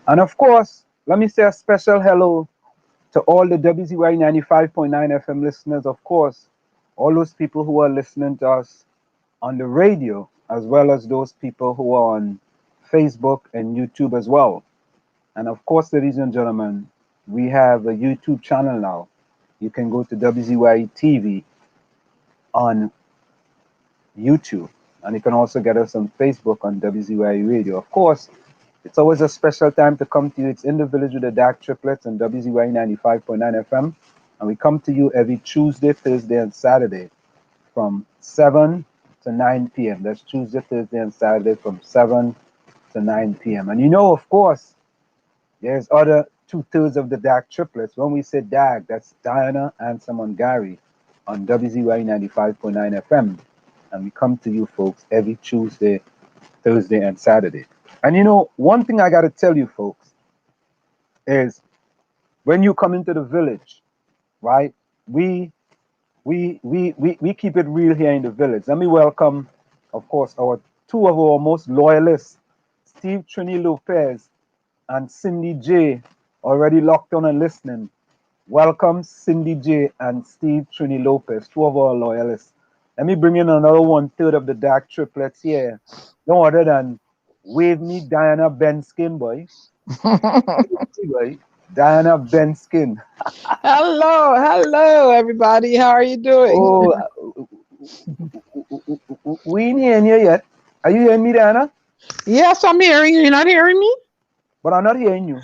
And of course, let me say a special hello to all the WZY 95.9 FM listeners, of course, all those people who are listening to us on the radio, as well as those people who are on Facebook and YouTube as well. And of course, ladies and gentlemen, we have a YouTube channel now. You can go to WZY TV on YouTube, and you can also get us on Facebook on WZY Radio. Of course, it's always a special time to come to you. It's In the Village with the Dark Triplets on WZY 95.9 FM. And we come to you every Tuesday, Thursday, and Saturday from 7 to 9 p.m. That's Tuesday, Thursday, and Saturday from 7 to 9 p.m. And you know, of course, there's other two-thirds of the Dark Triplets. When we say Dark, that's Diana, Ansem, and Gary on WZY 95.9 FM. And we come to you folks every Tuesday, Thursday, and Saturday. And you know, one thing I got to tell you folks is when you come into the village, right, we keep it real here in the village. Let me welcome, of course, our two of our most loyalists, Steve Trini Lopez and Cindy J, already locked on and listening. Welcome, Cindy J and Steve Trini Lopez, two of our loyalists. Let me bring in another one-third of the Dark Triplets here. No other than Wave Me Diana Benskin, boy. Diana Benskin. Hello, everybody. How are you doing? Oh, we ain't hearing you yet. Are you hearing me, Diana? Yes, I'm hearing you. You're not hearing me? But I'm not hearing you.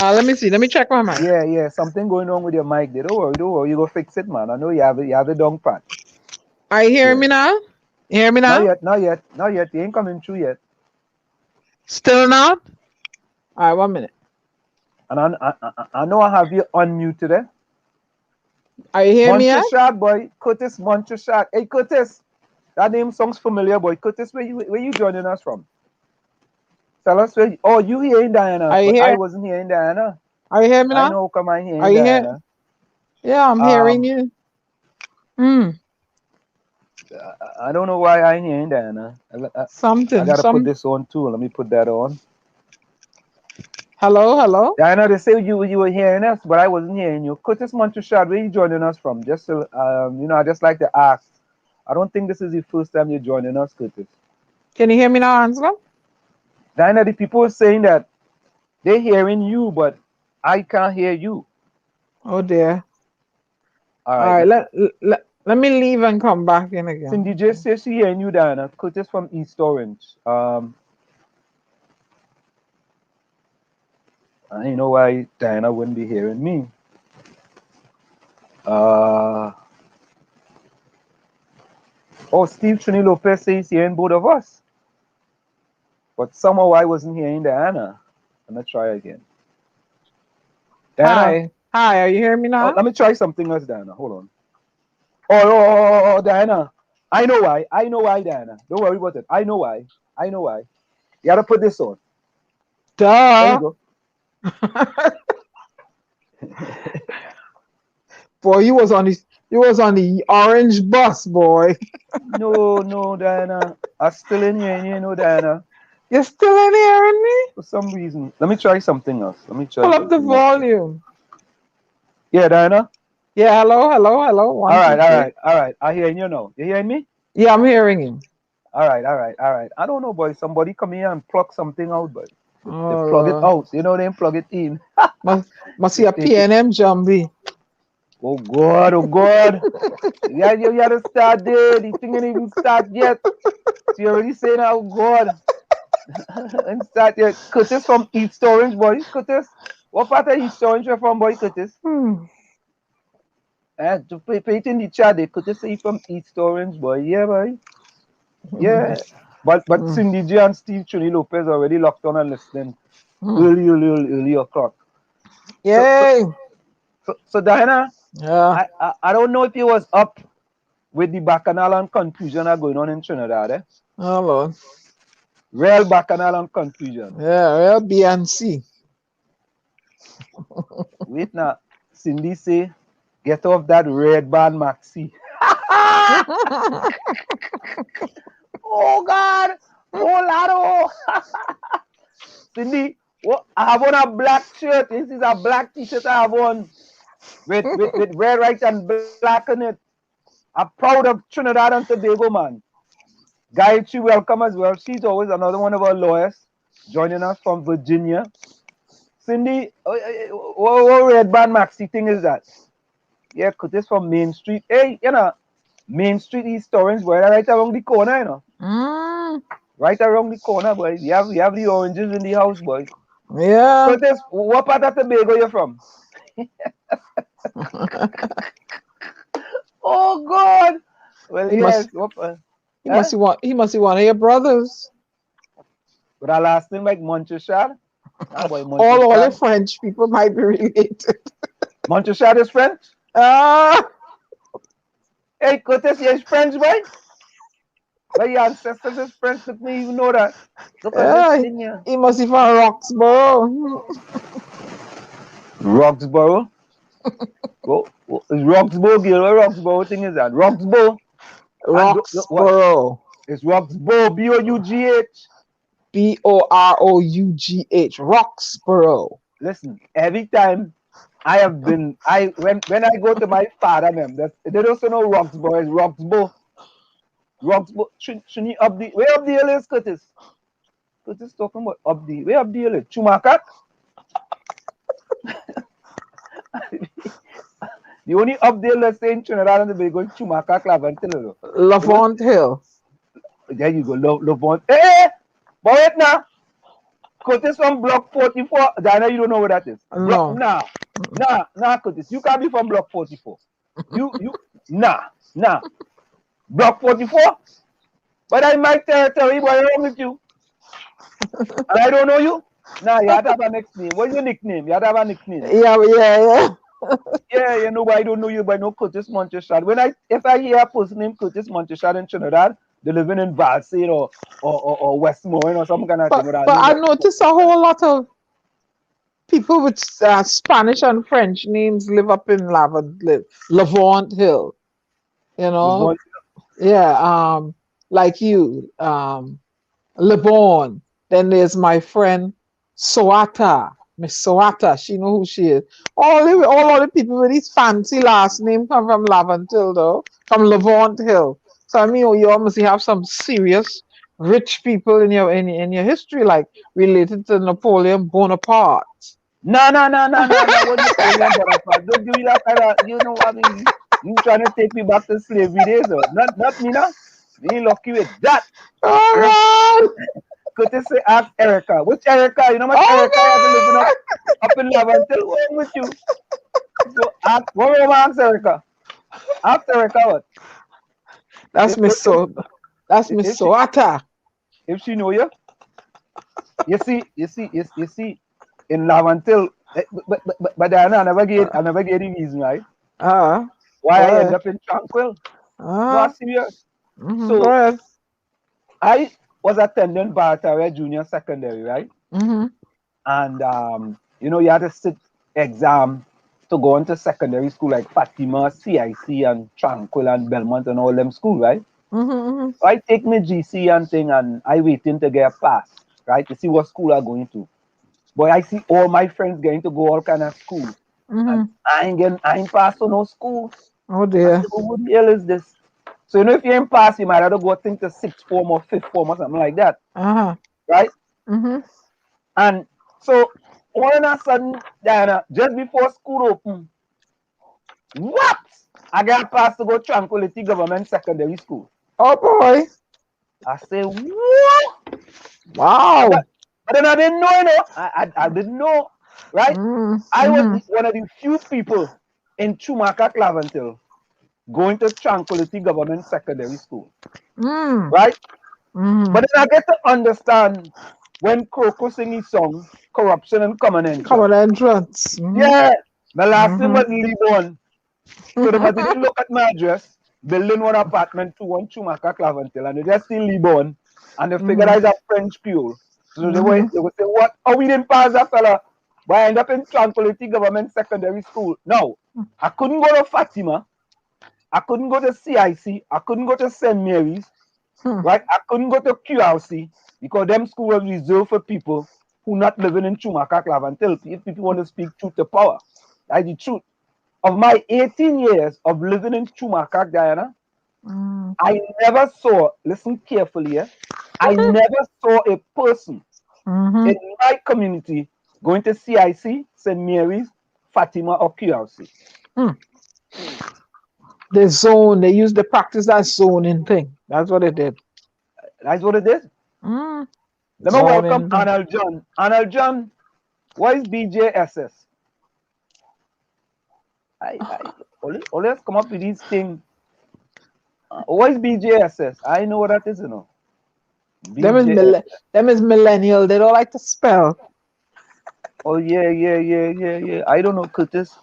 Let me see. Let me check my mic. Yeah. Something going on with your mic there. Don't worry. You go fix it, man. I know you have a dung pat. Are you hearing Yeah. me now? You hear me Not now? yet. Not yet. Not yet. You ain't coming through yet. Still not? All right, 1 minute. And I know I have you unmuted there. Are you hearing me yet? Montreal boy. Curtis Montreal. Hey, Curtis. That name sounds familiar, boy. Curtis, where you joining us from? Tell us where. Oh, you hearing Diana, Are you but I here? wasn't hearing Diana. Are you hearing me I now? know come I'm Are hearing you here? Diana. Yeah, I'm hearing Um, you. Hmm. I don't know why I'm hearing Diana. I Something. gotta put Some. this on too. Let me put that on. Hello. Diana, they say you were hearing us, but I wasn't hearing you. Curtis Montreal, where you joining us from? Just to, I just like to ask. I don't think this is the first time you're joining us, Curtis. Can you hear me now, Angela? Diana, the people are saying that they're hearing you, but I can't hear you. Oh dear. All All right. right. Let me leave and come back in again. Cindy J says she hearing you, Diana. Curtis from East Orange. I don't know why Diana wouldn't be hearing me. Steve Trini Lopez says he's hearing both of us. But somehow I wasn't hearing Diana. I'm gonna try again. Diana, Hi. Are you hearing me now? let me try something else, Diana. Hold on. Diana. I know why, Diana. Don't worry about it. I know why. You gotta put this on. There you Duh. go. Boy, you was on the orange bus, boy. No, Diana. I still in here, you know, Diana. You're still in hearing me? For some reason. Let me try something else. Pull up the volume. Yeah, Diana. Yeah, hello. All One, right, two, all three. right, all right. I hear you now. You hearing me? Yeah, I'm hearing you. All right. I don't know, boy. Somebody come here and plug something out, boy. They plug it Oh, out. You know, they plug it in. must They see a take it. PNM Jumbie. Oh God, oh God. Yeah, you gotta start there. The thing ain't even start yet. So you're already saying, oh God. And start yet. Curtis from East Orange, boy. Curtis. What part of East Orange you're from, boy, Curtis? Hmm. To pay it in the chat, they Curtis say from East Orange, boy. Yeah, boy. Yeah. But Hmm. Cindy J and Steve Trini Lopez already locked on and listening Hmm. early o'clock. So, so, Yay. so Diana, Yeah. I don't know if you was up with the bacchanal and confusion are going on in Trinidad. Oh, Lord. Real bacchanal and confusion. Yeah, well, B and C. Wait now. Cindy say, get off that red band maxi. Oh God. Oh Lado. Cindy, What? I have on a black shirt. This is a black t-shirt I have on with red, white, and black on it. I'm proud of Trinidad and Tobago, man. Guy, she welcome as well. She's always another one of our lawyers joining us from Virginia. Cindy, what red band maxi thing is that? Yeah, this from Main Street. Hey, Main Street historians, boy, right around the corner, Right around the corner, boy. We have the oranges in the house, boy. Yeah. Curtis, what part of Tobago you from? Oh God. Well, He yes. must he must be one of your brothers. But our last name like Montcheshad. Ah, boy, All the Montcheshad. French people might be related. Montcheshad is French. Ah, Hey, Curtis, you're French, boy. But your ancestors is French. Let me even know that. Look at this yeah, thing here. he must be from Roxborough. Roxborough. Is Roxborough, Gil? What Roxborough thing is that? Roxborough. And what? Roxborough. It's Roxborough. B-O-U-G-H. Borough. Roxborough. Listen, every time I have been, when I go to my father, they don't say no Roxborough. It's Roxborough. Roxborough. Shouldn't you up the, where up the hill is, Curtis? Curtis talking about up the, where up the hill is? 𝗪𝗏𝗃? The only up there, let's say in Trinidad and Tobago, is 𝗪𝗏𝗃. Lavant Hill. There you go, Lavant. Hey, but wait now. Curtis from Block 44. Diana, you don't know what that is. No. Nah, Curtis. You can't be from Block 44. Nah. Block 44? But I'm my territory, what's wrong with you? And I don't know you? Nah, you have to have a nickname. What's your nickname? You have to have a nickname. Yeah. Yeah, you know, I don't know you by no Curtis Montcheshad. If I hear a person named Curtis Montcheshad in Trinidad, they're living in 𝗪𝗶𝗹𝗹𝗏 or Westmoreland or some kind of thing. But I noticed a whole lot of people with Spanish and French names live up in Lavant Hill. You know? Yeah, like you, Le Bon. Then there's my friend Soata, Miss Soata. She know who she is. All the people with these fancy last name come from Lavant Hill, though, from Lavant Hill. So I mean, you obviously have some serious rich people in your history, like related to Napoleon Bonaparte. No. What Napoleon Bonaparte? Don't give me that kind of, you know, I mean, you trying to take me back to slavery days, or not me now. Me lucky with that. Oh God! Could you say ask Erica? Which Erica? You know what Erica has been living up in Lavant Hill? What's with you? So ask, what ask Erica? Ask Erica what? That's Miss Soata. If she know you, you see, in Lavant Hill, but Diana, I never get the reason, right? Why I end up in Tranquil. No, serious. So I was attending Barataria Junior Secondary, right? And you know, you had to sit exam to go into secondary school like Fatima, CIC, and Tranquil and Belmont and all them school, right? So I take my GC and thing, and I waiting to get a pass, right, to see what school I'm going to. But I see all my friends getting to go all kind of school. And I ain't passed to no school. Oh dear. I said, well, what the hell is this? So you know, if you ain't pass, you might have to go think to sixth form or fifth form or something like that. Right? And so all of a sudden, Diana, just before school open, what? I got passed to go Tranquility Government Secondary School. Oh boy. I say, what? Wow. But then I didn't know, you know. I didn't know, right? I was one of the few people in 𝗪𝗏𝗃 Lavant Hill going to Tranquility Government Secondary School. Right? But then I get to understand when Kroko sing his song, Corruption and Common Entrance. Yeah. My last name was Libon. So they didn't look at my address, building one apartment to one 𝗪𝗏𝗃 Lavant Hill, and they just see Libon, and they figured I was a French Pure. So they would say, what? Oh, we didn't pass that fella. But I ended up in Tranquility Government Secondary School. No, I couldn't go to Fatima. I couldn't go to CIC. I couldn't go to St. Mary's. Right? I couldn't go to QRC because them schools were reserved for people who not living in 𝗪𝗏𝗏𝗃 if people want to speak truth to power. That's the truth. Of my 18 years of living in 𝗪𝗏𝗃, Diana, I never saw, listen carefully, I never saw a person in my community going to CIC, St. Mary's, Fatima, or QRC. The zone, they used to practice that zoning thing. That's what it did. That's what it is. Mm. Let me welcome Arnold John. Arnold John, what is BJSS? Always come up with these things. What is BJSS? I know what that is, you know. Them is millennial. They don't like to spell. Oh, yeah. I don't know, Curtis.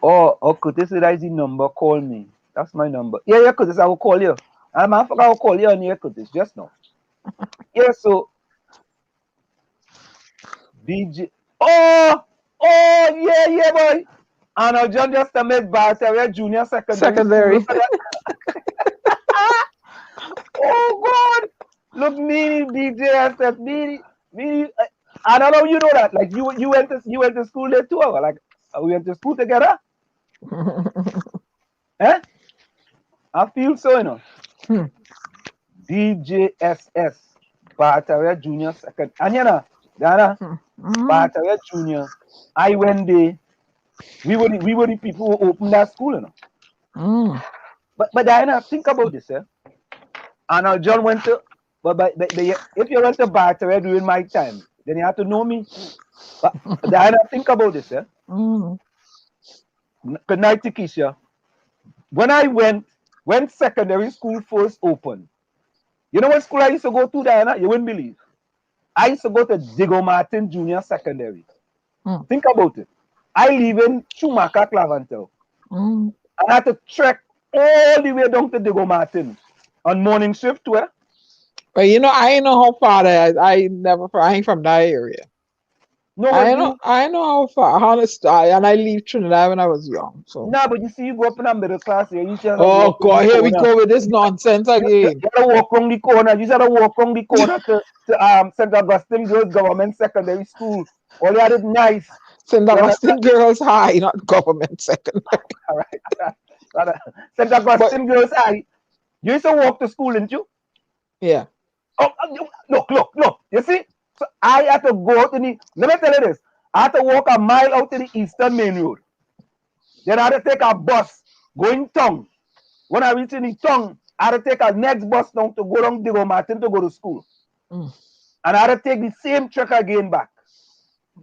Oh, Curtis, that is the number. Call me. That's my number. Yeah, Curtis, I will call you. I will call you on here, Curtis, just now. Yeah, so BJ. Oh, yeah, boy. Arnold John just made Barteria Junior Secondary. School. Oh, God. Look, me, BJSS, me. I don't know, you know that. Like, you went to school there too. Like, we went to school together. Eh? I feel so, you know. BJSS, Barteria Junior Second. And you know, Dana, Barteria Junior, I went there. We were the people who opened that school, you know. But Diana, think about this, Arnold John went to, but if you went to Barteria during my time, then you have to know me. But Diana, think about this, Good night, Tikisha. When secondary school first opened, you know what school I used to go to, Diana? You wouldn't believe. I used to go to 𝗪𝗏𝗏𝗃 Junior Secondary. Think about it. I live in 𝗪𝗏𝗏𝗃. And I had to trek all the way down to 𝗪𝗏𝗏𝗃 on morning shift too. But you know, I know how far that I ain't from that area. No, I know how far, honest, and I leave Trinidad when I was young. So nah, but you see, you go up in a middle class here, you just oh God, here we go with this nonsense again. You gotta walk around the corner. You gotta walk around the corner to St. Augustine Girls Government Secondary School. All you had it nice. St. Augustine Girls High, not government secondary. All right. St. Augustine Girls High. You used to walk to school, didn't you? Yeah. Oh, look. You see? So I had to go out to the, let me tell you this. I had to walk a mile out to the Eastern Main Road. Then I had to take a bus going town. When I reached in the town, I had to take a next bus down to go down 𝗪𝗏𝗏𝗃 to go to school. And I had to take the same trek again back.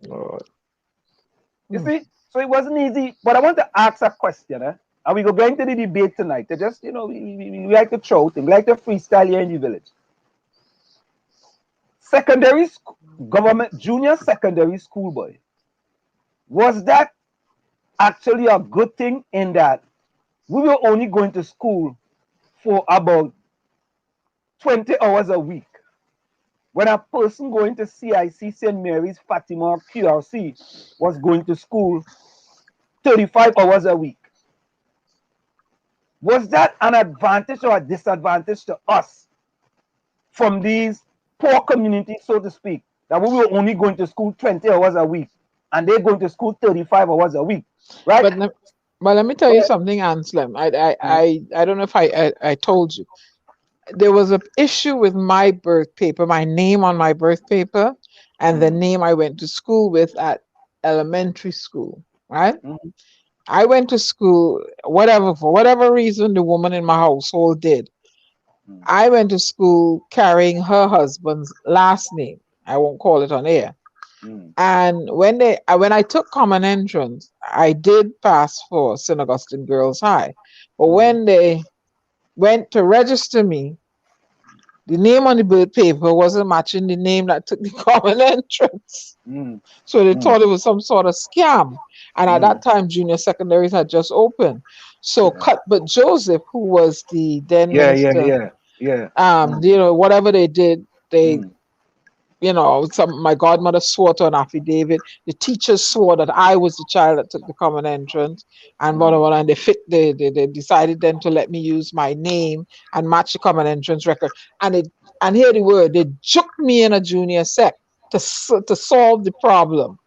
You see? So it wasn't easy. But I want to ask a question. And we go going to the debate tonight. To just, you know, we like to throw things, we like to freestyle here in the village. Secondary school, government, junior secondary school, boy. Was that actually a good thing in that we were only going to school for about 20 hours a week? When a person going to CIC, St. Mary's, Fatima, QRC was going to school 35 hours a week. Was that an advantage or a disadvantage to us from these poor communities, so to speak, that we were only going to school 20 hours a week and they're going to school 35 hours a week, right? But let me tell you something, Anselm. I don't know if I told you. There was an issue with my birth paper, my name on my birth paper, and the name I went to school with at elementary school, right? I went to school, for whatever reason the woman in my household did. I went to school carrying her husband's last name. I won't call it on air. And when I took common entrance, I did pass for St. Augustine Girls High. But when they went to register me, the name on the birth paper wasn't matching the name that took the common entrance. So they thought it was some sort of scam. And at that time, junior secondaries had just opened. So Cuthbert Joseph, who was the then minister, you know, whatever they did, they, you know, my godmother swore to an affidavit. The teachers swore that I was the child that took the common entrance, and whatever. And they decided then to let me use my name and match the common entrance record. And And here they were. They juked me in a junior sec to solve the problem,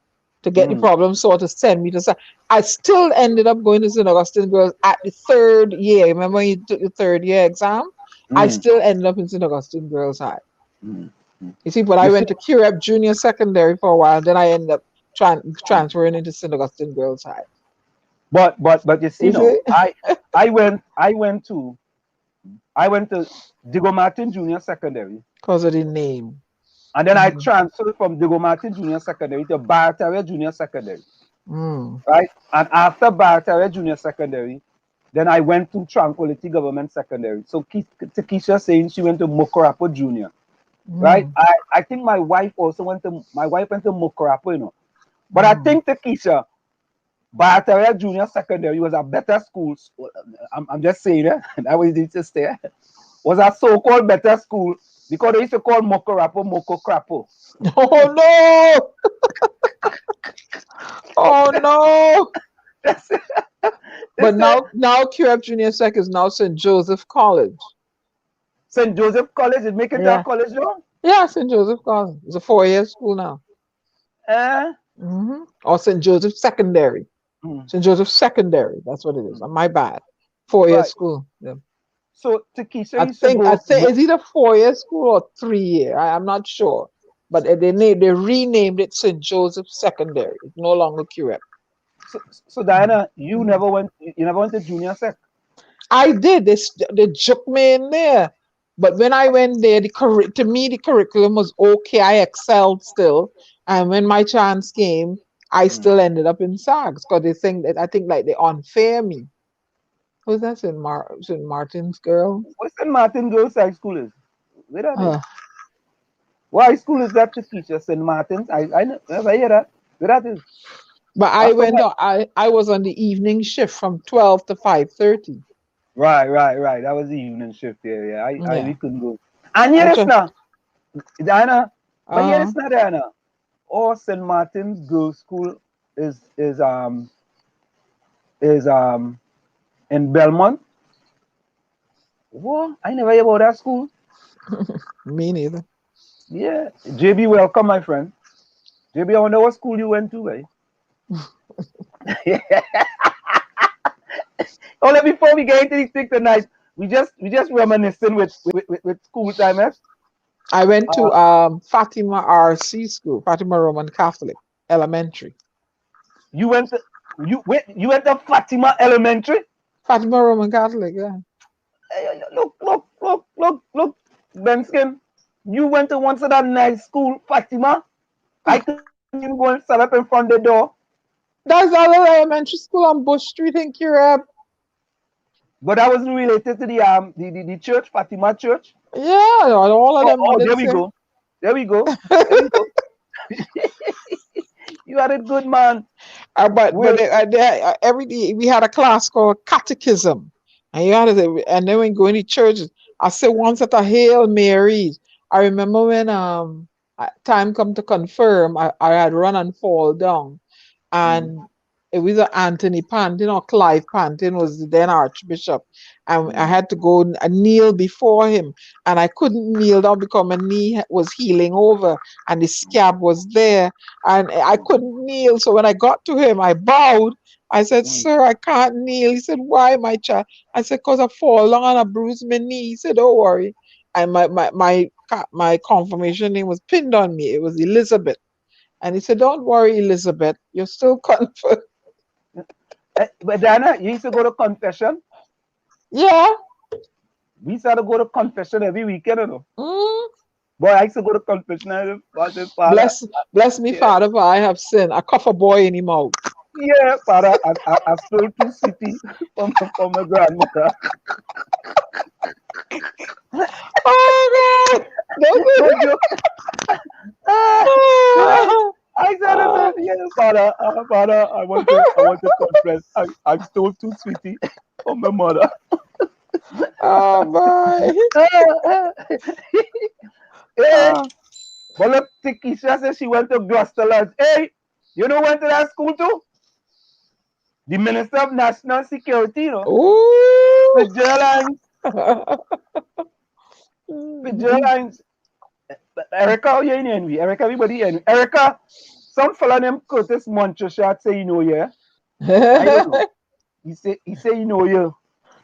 to get the problem solved, to send me to. I still ended up going to St. Augustine Girls at the 3rd year. Remember when you took the 3rd year exam? I still ended up in St. Augustine Girls High. You see, but I You see, went to 𝗪𝗏 Junior Secondary for a while. Then I ended up transferring into St. Augustine Girls High. but you see, You no, see? I went to Diego Martin Junior Secondary, Because of the name. and then I transferred from Diego Martin Junior Secondary to 𝗪𝗏𝗃𝗏𝗏 Junior Secondary, right? And after 𝗪𝗏𝗃𝗏𝗏 Junior Secondary, then I went to Tranquility Government Secondary. So Takesha saying she went to 𝗪𝗭𝗬𝗃𝗏𝗏 Junior, right? I think my wife went to 𝗪𝗏𝗃𝗏𝗏𝗏, you know. But I think Takesha, 𝗪𝗏𝗃𝗏𝗏 Junior Secondary was a better school. I'm just saying that. That was it just there. Was a so-called better school because they used to call 𝗪𝗏𝗃𝗏𝗃𝗏𝗃. Oh no! Oh no! But now 𝗪𝗏 Junior Sec is now St. Joseph College. St. Joseph College, it make it Yeah. a college now? Yeah, St. Joseph College. It's a 4-year school now. Or St. Joseph Secondary. St. Joseph Secondary. That's what it is. My bad. 4-year Right. school. Yeah. So Takesha I used to think go. it's either 4-year school or 3-year. I'm not sure. But they renamed it St. Joseph Secondary. It's no longer 𝗪𝗏. So Diana, you never went to junior sec? I did. They juked me in there. But when I went there, to me the curriculum was okay. I excelled still. And when my chance came, I still ended up in SAGS because they think that I think like they unfair me. Who's that? St. Martin's Girl? What St. Martin Girls High School is? Where that is? Uh, What high school is that, Takesha? St. Martin's? I never hear that. Where that is? but I was on the evening shift from 12 to 5:30. Right. That was the evening shift there. Yeah, we Yeah. couldn't go. And hear I this just, now, Diana. But hear uh, this now, Diana. All St. Martin's Girls School is in Belmont. What? I never hear about that school. me neither. Yeah. JB, welcome, my friend. JB, I wonder what school you went to, right? Only before we get into this thing tonight, we just reminiscing with school time, eh? I went to Fatima RC school, Fatima Roman Catholic Elementary. You went to Fatima Elementary? Fatima Roman Catholic, yeah. Hey, look, Benskin. You went to one of that nice school, Fatima. I couldn't even go and stand up in front of the door. That's our little elementary school on Bush Street in 𝗪𝗏. But that wasn't related to the church, Fatima Church. Yeah, all of them. There we go. There we go. You had it good, man. But every day we had a class called catechism, and you had to, and then when going to church, I said once at a Hail Marys. I remember when time come to confirm, I had run and fall down, and it was Anthony Pantin or Clive Pantin was the then Archbishop, and I had to go and kneel before him, and I couldn't kneel down because my knee was healing over, and the scab was there, and I couldn't kneel. So when I got to him, I bowed. I said, "Sir, I can't kneel." He said, "Why, my child?" I said, "Cause I fall down and I bruised my knee." He said, "Don't worry." And my confirmation name was pinned on me. It was Elizabeth. And he said, "Don't worry, Elizabeth, you're still confirmed." But Diana, you used to go to confession? Yeah. We used to go to confession every weekend, you know. Boy, I used to go to confession every Father. Bless me, Father, for I have sinned. I cuff a boy in him out. Yeah, Father, I stole 2 sweeties from my grandmother. Oh, God. No joke. I said, yeah, Father, I want to confess. I stole 2 sweeties from my mother. Oh, boy. Hey, but look, Takesha says she went to Gloucester Lodge. Hey, you know went to that school too? The Minister of National Security, you know. Ooh. The Gerlans. 𝗪𝗏𝗪𝗏, Erica, how you in envy? Erica, everybody envy. Erica, some fella named Curtis Montreshat say you know you. I don't know. He say he know you,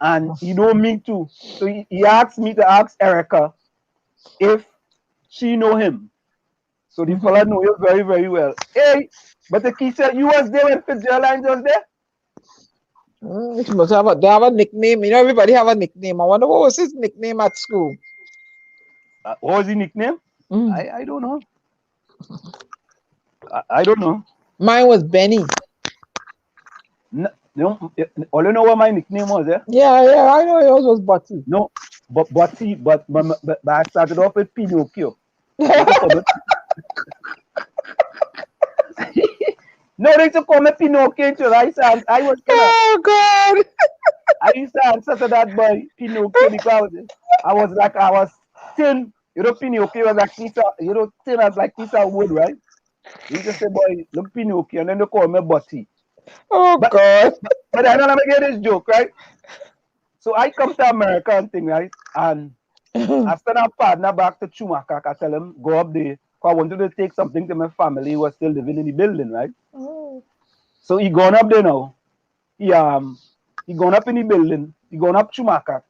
and he know me too. So he asked me to ask Erica if she know him. So the fella know you very, very well. Hey, but the key said you was there when 𝗪𝗏𝗪𝗏 was there? He must have they have a nickname. You know, everybody have a nickname. I wonder what was his nickname at school. What was his nickname? Mm. I don't know. I don't know. Mine was Benny. No, all you know what my nickname was, eh? Yeah, I know yours was Butty. No, but see, but I started off with Pinocchio. No, they used to call me Pinocchio too. I was kind of. Oh God! I used to answer to that boy Pinocchio because I was thin. You know, Pinocchio was like piece of, thin as like piece of wood, right? He used to say, boy, look Pinocchio, and then they call me Butty. Oh but, God! But I don't let me get this joke, right? So I come to America and thing, right? And I send a partner back to 𝗪𝗏𝗃. I tell him, go up there. Because I wanted to take something to my family who was still living in the building, right? So he gone up there now. He gone up in the building. He gone up 𝗪𝗏𝗃.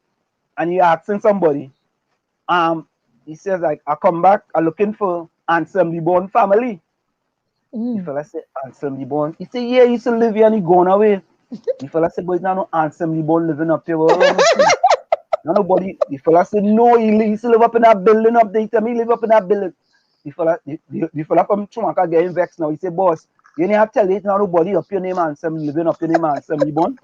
And he asking somebody. He says, like, I come back, I'm looking for 𝗪𝗏𝗪𝗏𝗏 family. The fella said, 𝗪𝗏𝗪𝗏𝗏. He said, yeah, he used to live here and he gone away. The fella said, but it's not no 𝗪𝗏𝗪𝗏𝗏 living up here. What wrong with you? Nobody. The fella said, no, he used to live up in that building up there. He tell me he live up in that building. The fella from 𝗪𝗏𝗃 getting vexed now. He said, boss, you need to tell it now nobody up your name 𝗪𝗏𝗪𝗏𝗏 living up your name 𝗪𝗏𝗪𝗏𝗏.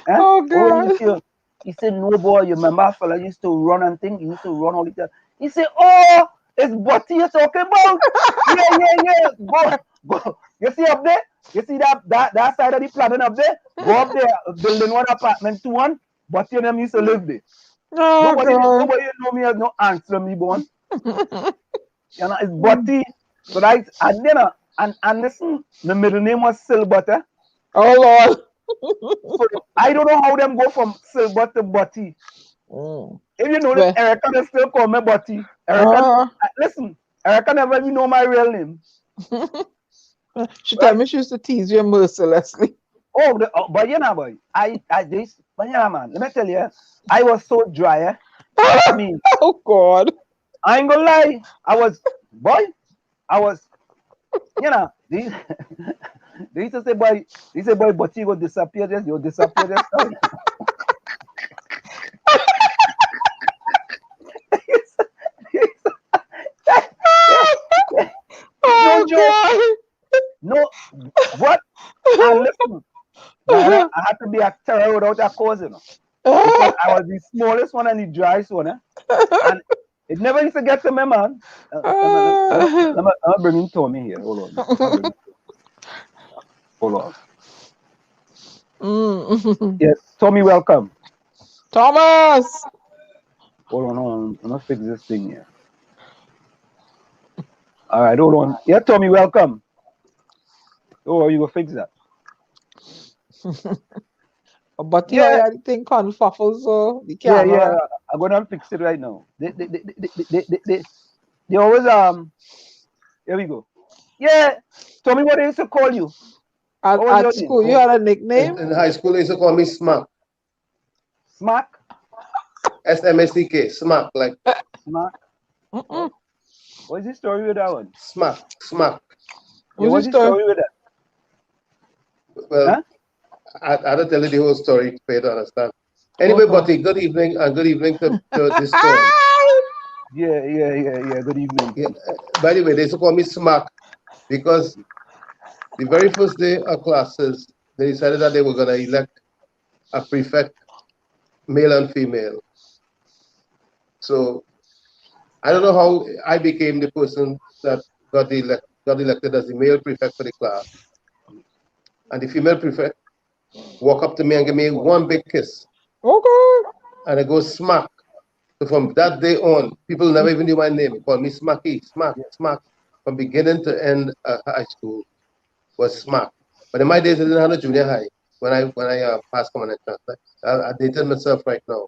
Eh? Oh God! He said, no boy, you remember a fella used to run and think, he used to run all the time. He said, oh, it's Butty you're talking about? Yeah. Go. You see up there? You see that side of the planet up there? Go up there, building one apartment, 2-1. Butty and them used to live there. Oh Nobody God! know me as no 𝗪𝗏𝗪𝗏𝗏𝗏. It's Butty. So that and then and listen, the middle name was 𝗪𝗏𝗪𝗏𝗏. Oh Lord! So I don't know how them go from 𝗪𝗏𝗪𝗏𝗏 to Butty. If you notice, Well, Erica they still call me Butty. Erica, listen, Erica never even know my real name. She tell me she used to tease you mercilessly. But you know, boy, but you know, man, let me tell you, I was so dry. Eh? I mean, Oh God! I ain't gonna lie, I was, you know, they used to say, boy, Butty, you go disappear just, you'll disappear just. No Oh joke. God! No, what? And listen, Diana, I had to be a terror without a cause, you know, because I was the smallest one and the driest one, and it never used to get to me, man. Let me bring in Tommy here. Hold on. Yes, Tommy, welcome. Thomas! Hold on. I'm gonna fix this thing here. All right, hold on. Yeah, Tommy, welcome. Oh, you go fix that. But you had the thing confuffles, so the camera. Yeah. I'm gonna fix it right now. They always here we go. Yeah, Tommy, what they used to call you? At school, you had a nickname? In high school, they used to call me Smack. Smack? SMACK. Smack, like. Smack? What's the story with that one? Smack. Yeah, what's the story with that? Well, I don't tell you the whole story for you to understand. Anyway, Butty, good evening, and good evening to this storm. Yeah. Good evening. Yeah. By the way, they used to call me Smack because the very first day of classes, they decided that they were going to elect a prefect, male and female. So I don't know how I became the person that got elected as the male prefect for the class. And the female prefect walk up to me and give me one big kiss. Okay. And I go Smack. So from that day on, people never even knew my name. They called me Smacky, Smack. From beginning to end high school was Smack. But in my days, I didn't have a junior high when I passed common entrance. I dated myself right now.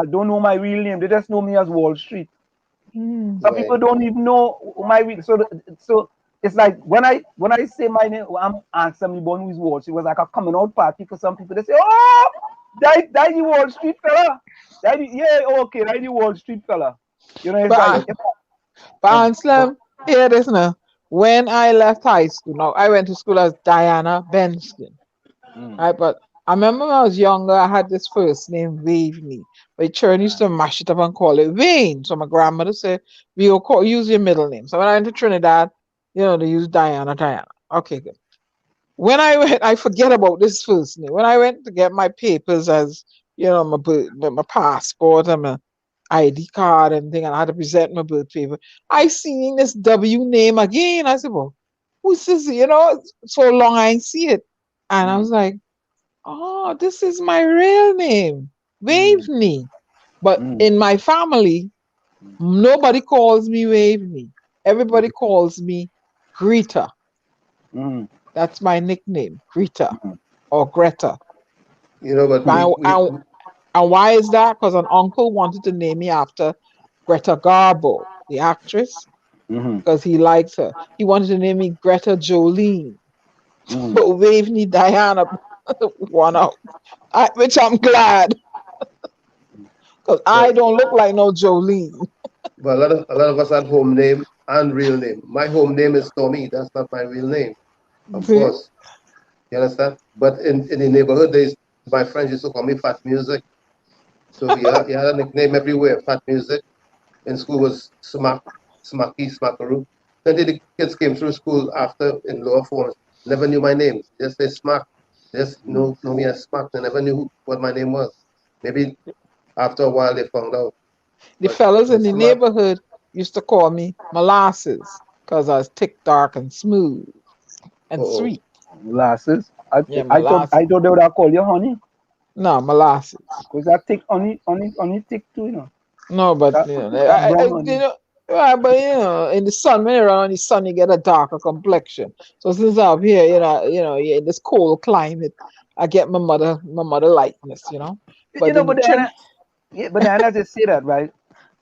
that don't know my real name. They just know me as Wall Street. Some people Right. don't even know my real. So it's like when I say my name, I'm answering me born who's Wall Street. It was like a coming out party for some people. They say, "Oh, that the Wall Street fella. Yeah, okay, that the Wall Street fella." You know, it's like But Anselm, hear this now. When I left high school, now I went to school as Diana Benston. Right, but I remember when I was younger, I had this first name, 𝗪𝗧𝗎. But children used to mash it up and call it Vane. So my grandmother said, use your middle name. So when I went to Trinidad, they use Diana. Okay, good. When I went, I forget about this first name. When I went to get my papers as, my passport and my ID card and thing, and I had to present my birth paper, I seen this W name again. I said, well, who's this? So long I ain't see it. And I was like, oh, this is my real name, 𝗪𝗧𝗎. But in my family, nobody calls me 𝗪𝗧𝗎. Everybody calls me Greta. That's my nickname, Greta or Greta. But and why is that? Because an uncle wanted to name me after Greta Garbo, the actress, because he likes her. He wanted to name me Greta Jolene. But 𝗪𝗧𝗎 Diana won out, which I'm glad, because I don't look like no Jolene. But a lot of us had home name and real name. My home name is Tommy. That's not my real name, of course. You understand? But in the neighborhood, my friends used to call me Fat Music. So you had a nickname everywhere, Fat Music. In school was 𝗧𝗥𝗜𝗘𝗧𝗦. Then the kids came through school after in lower forms, never knew my name. Just say 𝗧𝗥. Just know me as 𝗧𝗥. They never knew what my name was. Maybe after a while they found out. The fellas in the neighborhood used to call me Molasses because I was thick, dark, and smooth and sweet. Molasses. I thought molasses. they would have called you honey. No, molasses. Because that thick honey thick too, No, but but in the sun, when you're around the sun, you get a darker complexion. So since I'm here, in this cold climate, I get my mother likeness, But but Diana just say that, right?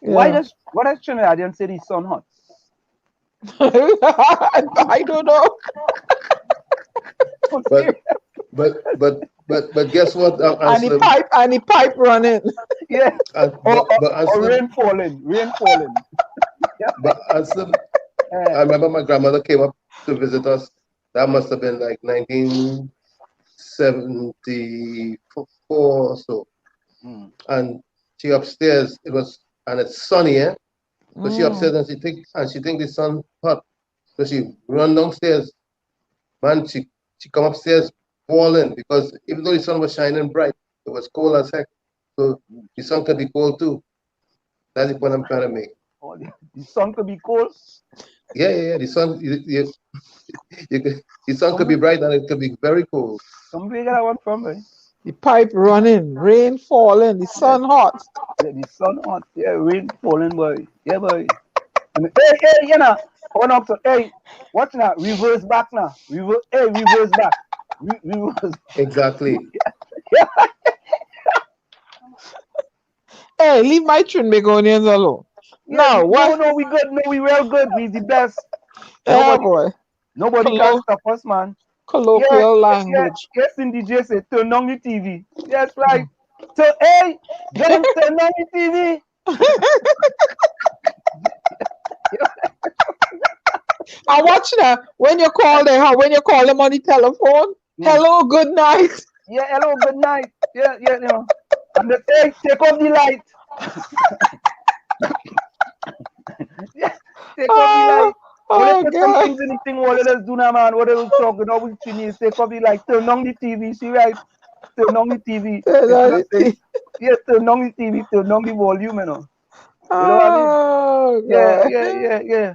Why does Trinidadian say the sun hot? I don't know. But guess what? And the pipe running. Yeah. Or rain falling. But I remember my grandmother came up to visit us. That must have been like 1974 or so. And she upstairs, and it's sunny, eh? So she upstairs and she think the sun hot. So she run downstairs. Man, she come upstairs falling because even though the sun was shining bright, it was cold as heck. So the sun could be cold too. That's the point I'm trying to make. Oh, the sun could be cold. Yeah. The sun, the sun could be bright and it could be very cold. Somebody got that one from me. The pipe running, rain falling, the sun hot. Yeah, the sun hot. Yeah, rain falling, boy. Yeah, boy. And hey, you know, hold up to hey, watch now. Reverse back now. Reverse back. Reverse. Exactly. Yeah. Hey, leave my Trinbagonians alone. Yeah, No, what? No, we good. No, we real good. We the best. Yeah, boy. Nobody can stop us, man. Colloquial language. Yes, Cindy J said, turn on the TV. Yes, right. So, hey, get them turn on the TV. I watch that when you call them on the telephone. Hello, good night. Yeah, hello, good night. Yeah, you know. And they say, take off the light. Yeah, take off the light. Oh, put God. some things in the thing, what let us do now, man. What else talking? All we need is take off the light. Turn on the TV. See, right? Turn on the TV. Yeah, turn on the TV. Turn on the volume, you know. You know what I mean? Yeah.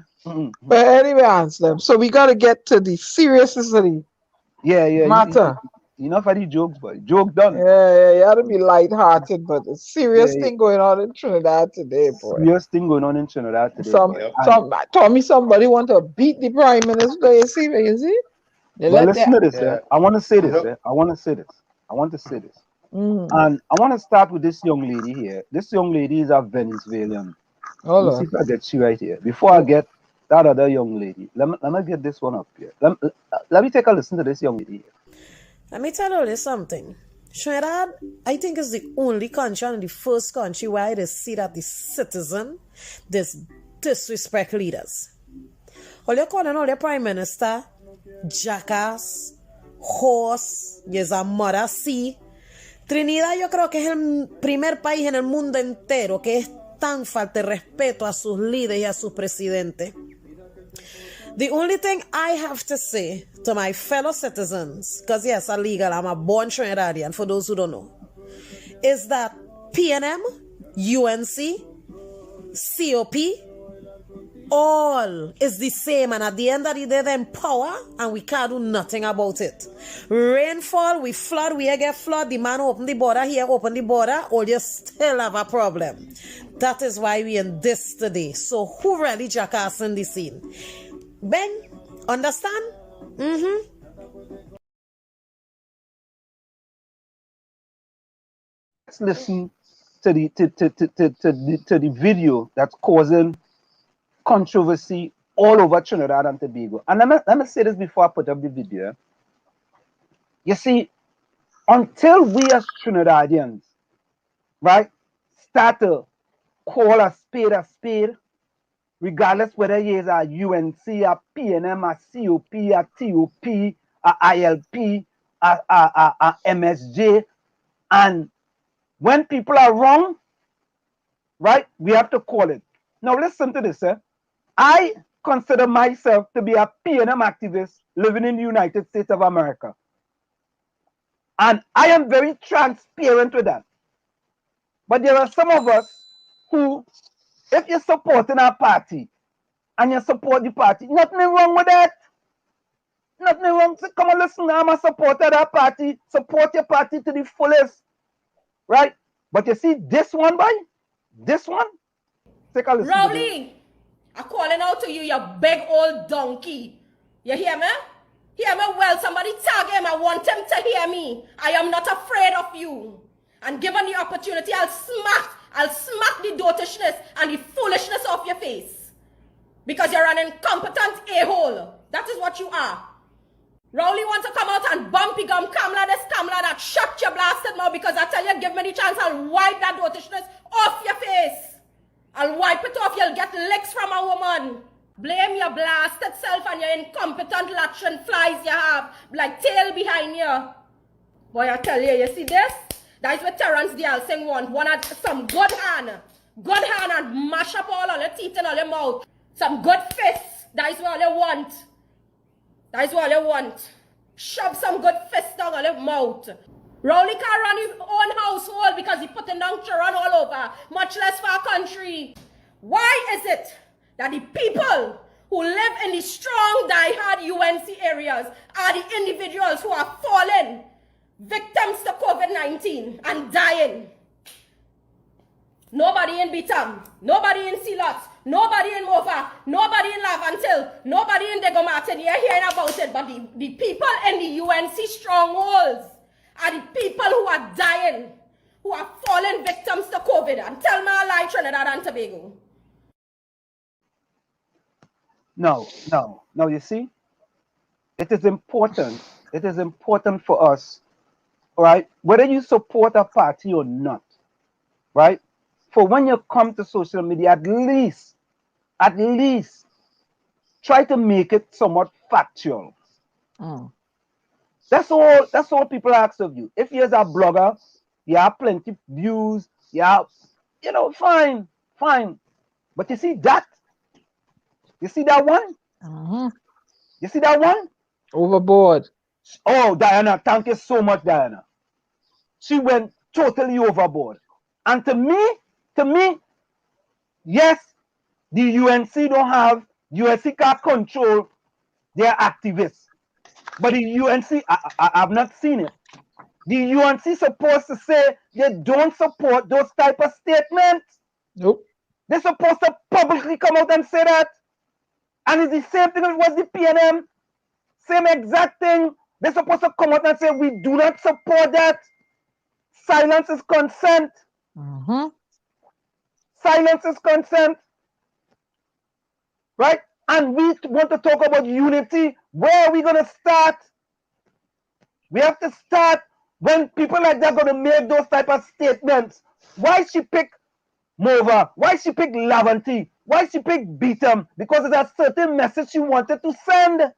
But anyway, answer them. So we got to get to the seriousness of the matter. Enough of the jokes, boy. Joke done. Yeah. You got to be light-hearted, but a serious thing going on in Trinidad today, boy. Serious thing going on in Trinidad today. Told me somebody want to beat the Prime Minister. You see? Well, listen to this. I want to say this. I want to say this. And I want to start with this young lady here. This young lady is a Venezuelan. Let me see if I get she right here. Before I get that other young lady, let me get this one up here. Let me take a listen to this young lady here. Let me tell you something. Trinidad, I think, is the only country and the first country where they see that the citizen disrespect leaders. All you calling all the prime minister, jackass, horse, y esa mother see. Trinidad yo creo que es el primer país en el mundo entero que es tan falta de respeto a sus líderes y a sus presidentes. The only thing I have to say to my fellow citizens, because yes, I'm legal, I'm a born Trinidadian, for those who don't know, is that PNM, UNC, COP, all is the same, and at the end of the day, they're in power, and we can't do nothing about it. Rainfall, we flood, we get flood, the man open the border, here open the border, or you still have a problem. That is why we in this today. So who really jackass in the scene? Ben, understand? Let's listen to the video that's causing controversy all over Trinidad and Tobago. And let me say this before I put up the video. You see, until we as Trinidadians, right, start to call a spade, regardless whether he is a UNC, a PNM, a COP, a TOP, a ILP, a MSJ, and when people are wrong, right, we have to call it. Now listen to this. I consider myself to be a PNM activist living in the United States of America. And I am very transparent with that. But there are some of us who, if you're supporting our party and you support the party, nothing wrong with that. Nothing wrong. So come on, listen, I'm a supporter of that party. Support your party to the fullest. Right? But you see this one, boy? This one? Take a listen. Rowley, I'm calling out to you, you big old donkey. You hear me? Hear me well. Somebody tag him. I want him to hear me. I am not afraid of you. And given the opportunity, I'll smack the dotishness and the foolishness off your face. Because you're an incompetent a-hole. That is what you are. Rowley wants to come out and bumpy gum Kamla this, Kamla that. Shut your blasted mouth, because I tell you, give me the chance, I'll wipe that dotishness off your face. I'll wipe it off. You'll get licks from a woman. Blame your blasted self and your incompetent latrine flies you have like tail behind you. Boy, I tell you, you see this? That's what Terrence Dialsing want. Want some good hand and mash up all your teeth and all your mouth. Some good fists. That's what you want. That's what you want. Shove some good fists down on your mouth. Rowley can't run his own household because he putting down children all over, much less for our country. Why is it that the people who live in the strong, die-hard UNC areas are the individuals who are falling victims to COVID-19 and dying? Nobody in Bitam, nobody in Silot, nobody in Mova, nobody in Laventille, nobody in 𝗪𝗶𝗹𝗏. You're hearing about it, but the people in the UNC strongholds are the people who are dying, who are falling victims to COVID. And tell me a lie, Trinidad and Tobago. No, you see, it is important for us, right, whether you support a party or not, right, for when you come to social media, at least try to make it somewhat factual. That's all people ask of you. If you're a blogger, you have plenty views, you have, fine. But you see that? You see that one? You see that one? Overboard. Oh, Diana, thank you so much, Diana. She went totally overboard. And to me, yes, the UNC can't control their activists. But the UNC, I've not seen it. The UNC supposed to say they don't support those type of statements. Nope. They're supposed to publicly come out and say that. And it's the same thing as was the PNM. Same exact thing. They're supposed to come out and say, we do not support that. Silence is consent. Silence is consent. Right? And we want to talk about unity. Where are we going to start? We have to start when people like that are going to make those type of statements. Why she pick 𝗪𝗶𝗹𝗏? Why she pick 𝗪𝗏𝗏𝗧𝗏? Why she pick 𝗪𝗏𝗏𝗏𝗏? Because it's a certain message she wanted to send.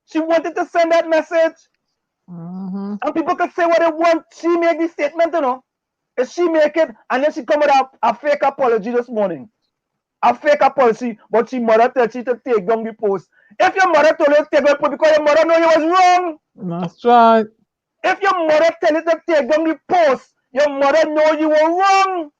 She wanted to send that message. And people can say what they want. She made this statement, If she make it, and then she come with a fake apology this morning. A fake apology, but she mother tell she to take down the post. If your mother told you to take down the post because your mother know you was wrong. That's right. If your mother tell you to take down the post, your mother know you were wrong.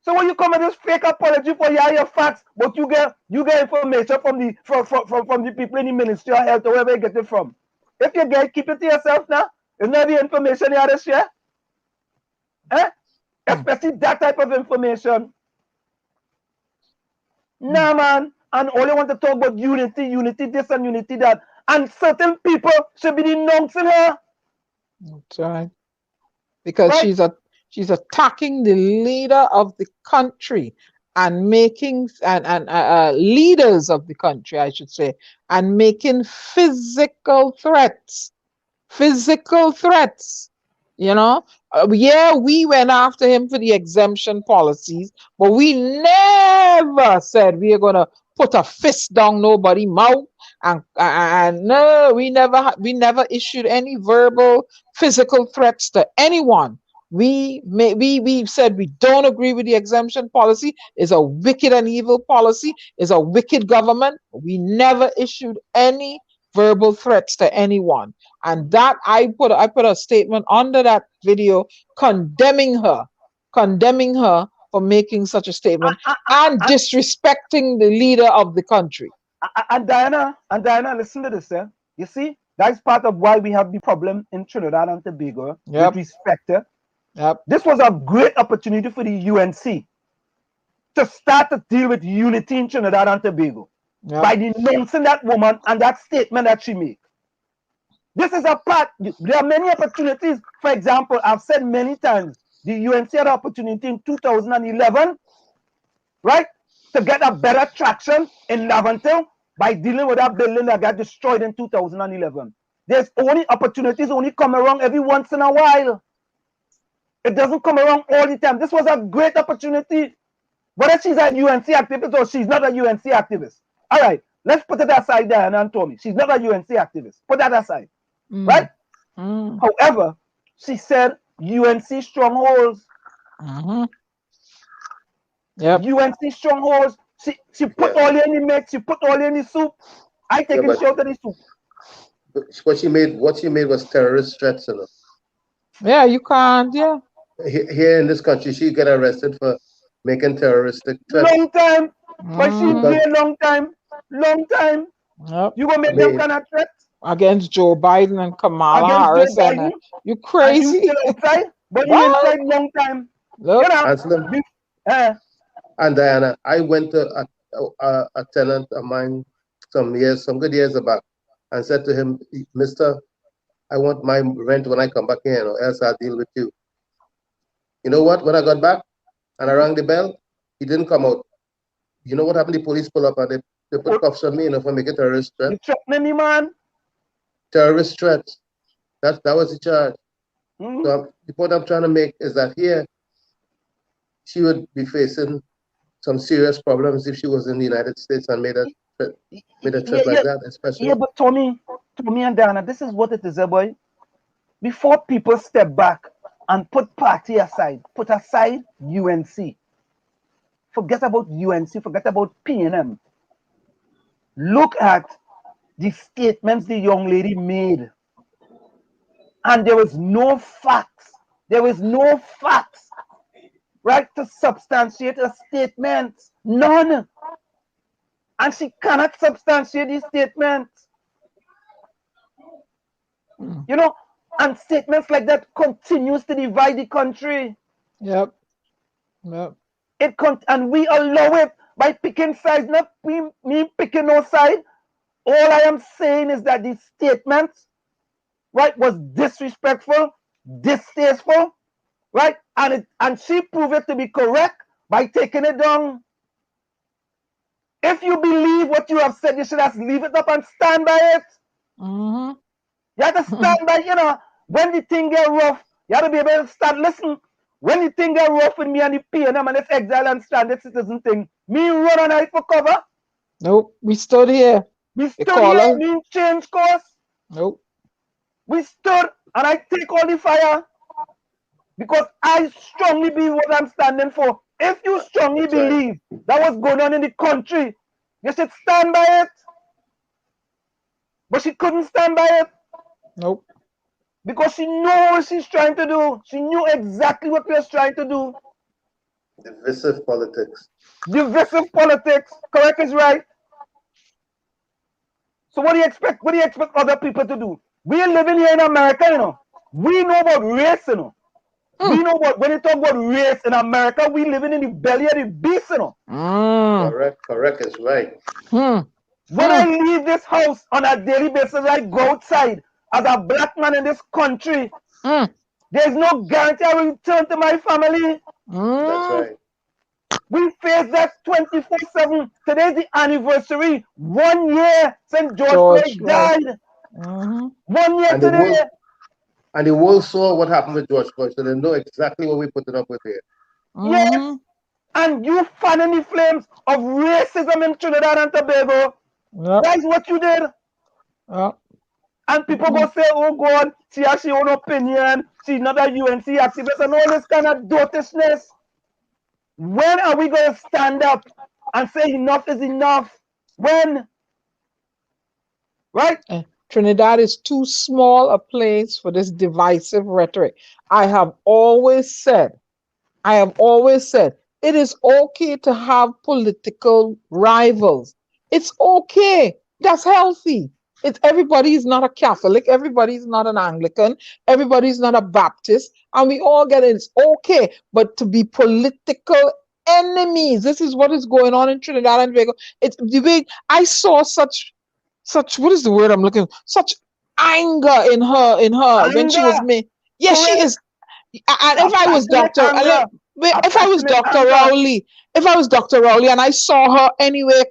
So when you come with this fake apology for your facts, but you get information from the people in the Ministry of Health or wherever you get it from. If you get keep it to yourself now, it's not the information you have to share. Especially that type of information. Nah, man. And all you want to talk about unity this and unity that. And certain people should be denouncing her. That's right. Because she's attacking the leader of the country and making leaders of the country, I should say, and making physical threats. Yeah, we went after him for the exemption policies, but we never said we are going to put a fist down nobody's mouth. And no, we never issued any verbal, physical threats to anyone. We said we don't agree with the exemption policy. It's a wicked and evil policy. It's a wicked government. We never issued any verbal threats to anyone. And that I put a statement under that video condemning her for making such a statement and disrespecting the leader of the country. And Diana, listen to this, You see, that's part of why we have the problem in Trinidad and Tobago with respect. This was a great opportunity for the UNC to start to deal with unity in Trinidad and Tobago by denouncing that woman and that statement that she made. This is a part. There are many opportunities. For example, I've said many times, the UNC had an opportunity in 2011, right, to get a better traction in Laventille by dealing with that building that got destroyed in 2011. There's only opportunities only come around every once in a while. It doesn't come around all the time. This was a great opportunity. Whether she's a UNC activist or she's not a UNC activist. All right, let's put it aside, Diana and Tommy. She's not a UNC activist. Put that aside, right? However, she said UNC strongholds. Yep. UNC strongholds. She put all in the mix. She put all in the soup. I take it short of the soup. What she made was terrorist threats, you know. Yeah, you can't. Yeah. Here in this country, she got arrested for making terroristic threats. Long time, but she did long time. Yep. You gonna make them kind of threats against Joe Biden and Kamala Harris, and you crazy? And you still outside, but you inside long time. Look, you know, and Diana, I went to a tenant of mine some good years back, and said to him, "Mister, I want my rent when I come back here, or else I'll deal with you." You know what? When I got back and I rang the bell, he didn't come out. You know what happened? The police pull up and they put cuffs on me, you know, for making terrorist threats. You threatening me, man? Terrorist threats. That was the charge. So the point I'm trying to make is that here, she would be facing some serious problems if she was in the United States and made a trip like that, especially. Yeah, but Tommy and Diana, this is what it is, boy. Before people step back and put party aside, put aside UNC. Forget about UNC, forget about PNM. Look at the statements the young lady made. And there was no facts. There was no facts, right, to substantiate a statement. None. And she cannot substantiate these statements. You know, and statements like that continues to divide the country. Yep. And we allow it by picking sides, not me picking no side. All I am saying is that these statements, right, was disrespectful, distasteful, right, and she proved it to be correct by taking it down. If you believe what you have said, you should just leave it up and stand by it. You have to stand by, you know, when the thing get rough, you have to be able to start listening. When the thing get rough with me and the PNM and this exile and stranded citizen thing, me run on it for cover. Nope, we stood here. We stood here, me change course. Nope. We stood and I take all the fire because I strongly believe what I'm standing for. If you strongly believe that was going on in the country, you should stand by it. But she couldn't stand by it. Nope. Because she knew what she's trying to do. She knew exactly what we was trying to do. Divisive politics. Divisive politics. Correct is right. So what do you expect? What do you expect other people to do? We are living here in America, you know. We know about race, you know. We know what, when you talk about race in America, we living in the belly of the beast, you know. Correct is right. When I leave this house on a daily basis, I go outside as a black man in this country. There's no guarantee I will return to my family. That's right. We face that 24/7. Today's the anniversary. 1 year since George Floyd died. 1 year today. And the world saw what happened with George Floyd, so they know exactly what we're putting up with here. Yes. And you fanning the flames of racism in Trinidad and Tobago. That's what you did. And people go say, oh God, she has her own opinion. She's not a UNC activist and all this kind of dotishness. When are we going to stand up and say enough is enough? When? Right? Trinidad is too small a place for this divisive rhetoric. I have always said, it is okay to have political rivals. It's okay. That's healthy. Everybody is not a Catholic. Everybody is not an Anglican. Everybody is not a Baptist. And we all get it. It's okay. But to be political enemies, this is what is going on in Trinidad and Tobago. It's the big. I saw such what is the word I'm looking for? Such anger in her when she was me. Yes, she is. And if I was Dr. Rowley and I saw her anywhere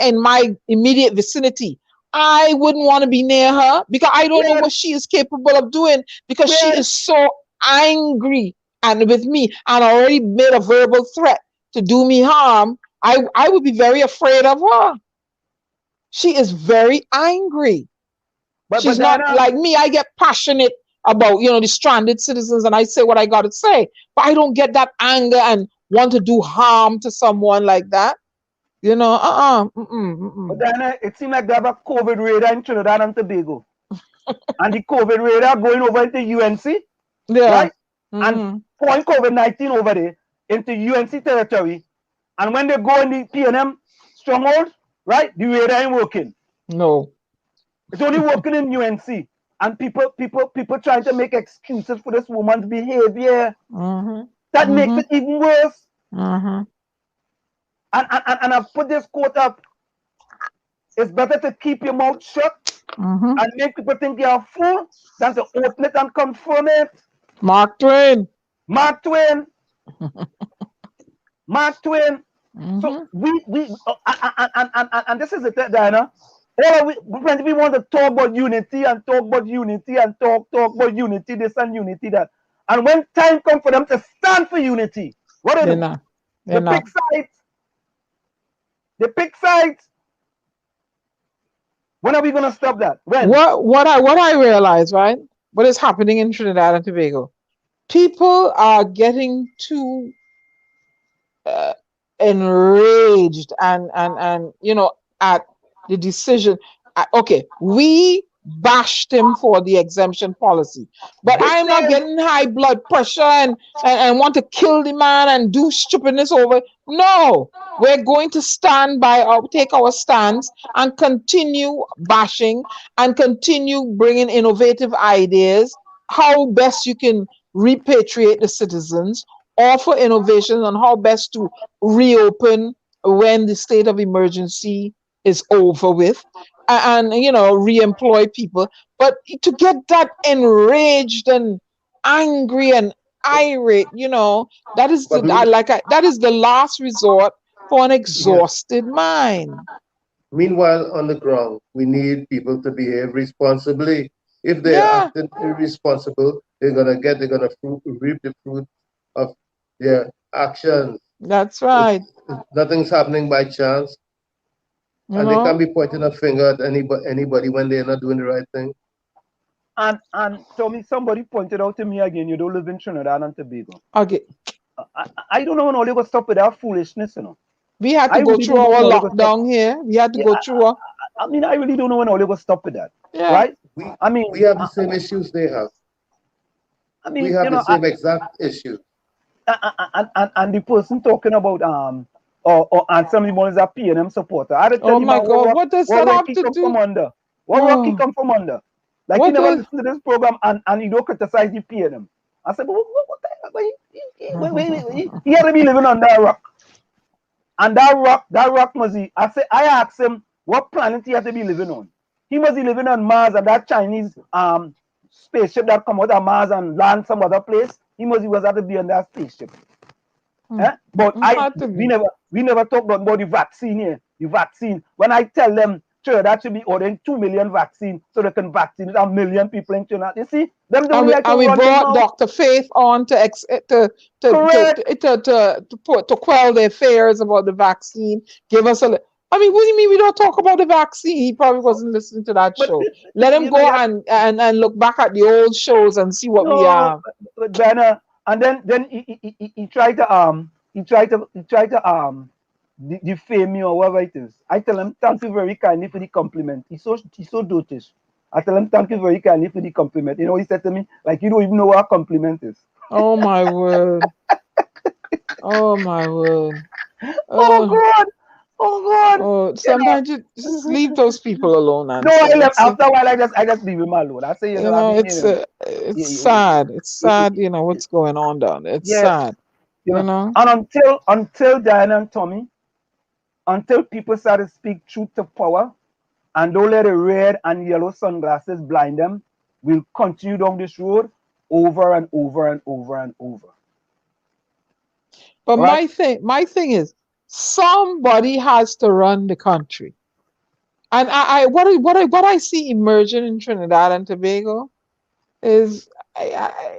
in my immediate vicinity, I wouldn't want to be near her because I don't know what she is capable of doing because she is so angry and with me and already made a verbal threat to do me harm. I would be very afraid of her. She is very angry. She's not like me. I get passionate about, the stranded citizens, and I say what I got to say. But I don't get that anger and want to do harm to someone like that. But Diana, it seems like they have a COVID radar in Trinidad and Tobago. And the COVID radar going over into UNC, right? And pouring COVID-19 over there into UNC territory. And when they go in the PNM stronghold, right, the radar ain't working. No. It's only working in UNC. And people trying to make excuses for this woman's behavior. That makes it even worse. And I've put this quote up. It's better to keep your mouth shut and make people think you're a fool than to open it and confirm it. Mark Twain. Mark Twain. Mark Twain. So and this is it, Diana. When we want to talk about unity and talk about unity and talk about unity this and unity that, and when time comes for them to stand for unity, what do they do? They pick sides. They pick sides. When are we going to stop that? When? What I realize, right? What is happening in Trinidad and Tobago? People are getting too enraged and at the decision. Okay, we bashed him for the exemption policy, but I'm not getting high blood pressure and want to kill the man and do stupidness over. No, we're going to take our stance and continue bashing and continue bringing innovative ideas, how best you can repatriate the citizens, offer innovations on how best to reopen when the state of emergency is over with, and re-employ people. But to get that enraged and angry and irate, that is that is the last resort for an exhausted mind. Meanwhile, on the ground, we need people to behave responsibly. If they're acting irresponsible, they're gonna reap the fruit of their actions. That's right. Nothing's happening by chance. And they can't be pointing a finger at anybody when they're not doing the right thing. And Tommy, somebody pointed out to me again, you don't live in Trinidad and Tobago. Okay. I don't know when all they will stop with that foolishness, We had to go through our lockdown here. We had to go through I mean, I really don't know when all they will stop with that. Yeah. Right? We have the same issues they have. I mean, we have the same exact issue. And the person talking about and somebody is a PNM supporter. I tell oh my God, what does that have to do? From under? What Rocky come from under? Like he never listened to this program and he don't criticize the PNM. I said, but what the hell? He had to be living on that rock. And that rock must be, I asked him what planet he had to be living on. He must be living on Mars, and that Chinese spaceship that come out of Mars and land some other place. He was have to be on that spaceship. But we never talk about the vaccine here. The vaccine. When I tell them that should be ordering 2 million vaccines so they can vaccinate 1 million people in China. You see, them and we brought Dr. Faith on to quell their fears about the vaccine. Give us a. I mean, what do you mean we don't talk about the vaccine? He probably wasn't listening to that show. Let him go and look back at the old shows and see what we are. But and then he tried to defame me or whatever it is. I tell him thank you very kindly for the compliment. He's so dotish. I tell him thank you very kindly for the compliment. You know, he said to me, like, you don't even know what a compliment is. Oh my word. Oh my word. Oh God. Oh God. Oh, sometimes you just leave those people alone. No, after a while I just leave him alone. I say, it's sad. It's sad, what's going on down there. It's sad. You know. And until Diana and Tommy, until people start to speak truth to power and don't let the red and yellow sunglasses blind them, we'll continue down this road over and over and over and over. But my thing is, somebody has to run the country. And what I see emerging in Trinidad and Tobago is I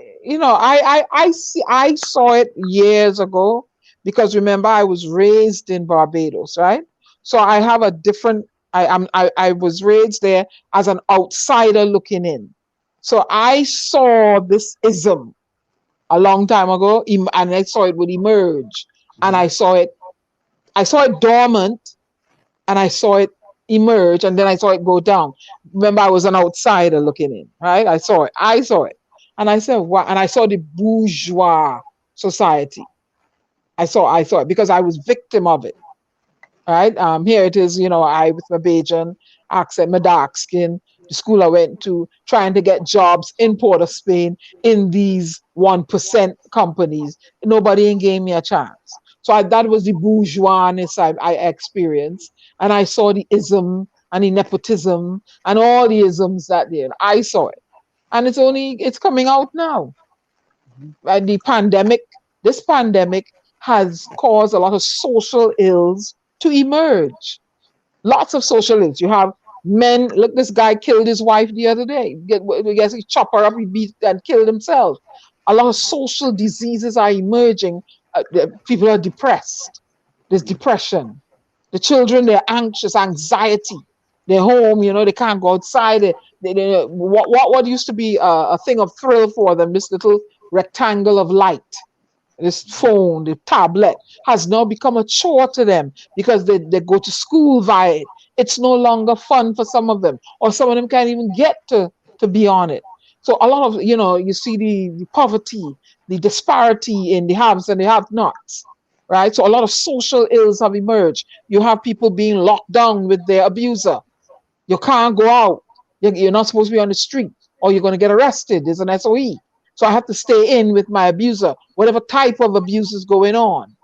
saw it years ago, because remember I was raised in Barbados, right? So I have a different I was raised there as an outsider looking in. So I saw this ism a long time ago, and I saw it would emerge, and I saw it dormant, and I saw it emerge, and then I saw it go down. Remember, I was an outsider looking in, right? I saw it, and I said, "Wow!" And I saw the bourgeois society. I saw it because I was victim of it. Right? Here it is, I with my Bajan accent, my dark skin, the school I went to, trying to get jobs in Port of Spain in these 1% companies. Nobody ain't gave me a chance. So that was the bourgeoisness I experienced. And I saw the ism and the nepotism and all the isms that there. I saw it. And it's coming out now. And this pandemic has caused a lot of social ills to emerge. Lots of social ills. You have men, look, this guy killed his wife the other day. I guess he chopped her up, he beat and killed himself. A lot of social diseases are emerging. People are depressed. There's depression. The children, they're anxious, anxiety. They're home, they can't go outside. What used to be a thing of thrill for them, this little rectangle of light, this phone, the tablet, has now become a chore to them because they go to school via it. It's no longer fun for some of them, or some of them can't even get to be on it. So a lot of, you see the poverty, the disparity in the haves and the have-nots, right? So a lot of social ills have emerged. You have people being locked down with their abuser. You can't go out. You're not supposed to be on the street, or you're going to get arrested. There's an SOE. So I have to stay in with my abuser, whatever type of abuse is going on,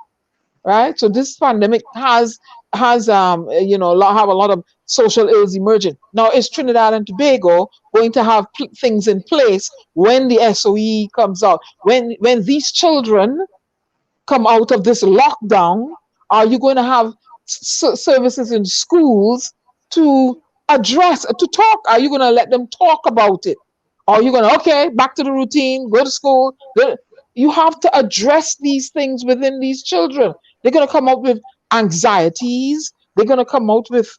right? So this pandemic has have a lot of social ills emerging. Now, is Trinidad and Tobago going to have things in place when the SOE comes out? When these children come out of this lockdown, are you going to have services in schools to talk? Are you going to let them talk about it? Or are you going to, okay, back to the routine, go to school? You have to address these things within these children. They're going to come out with anxieties. They're going to come out with,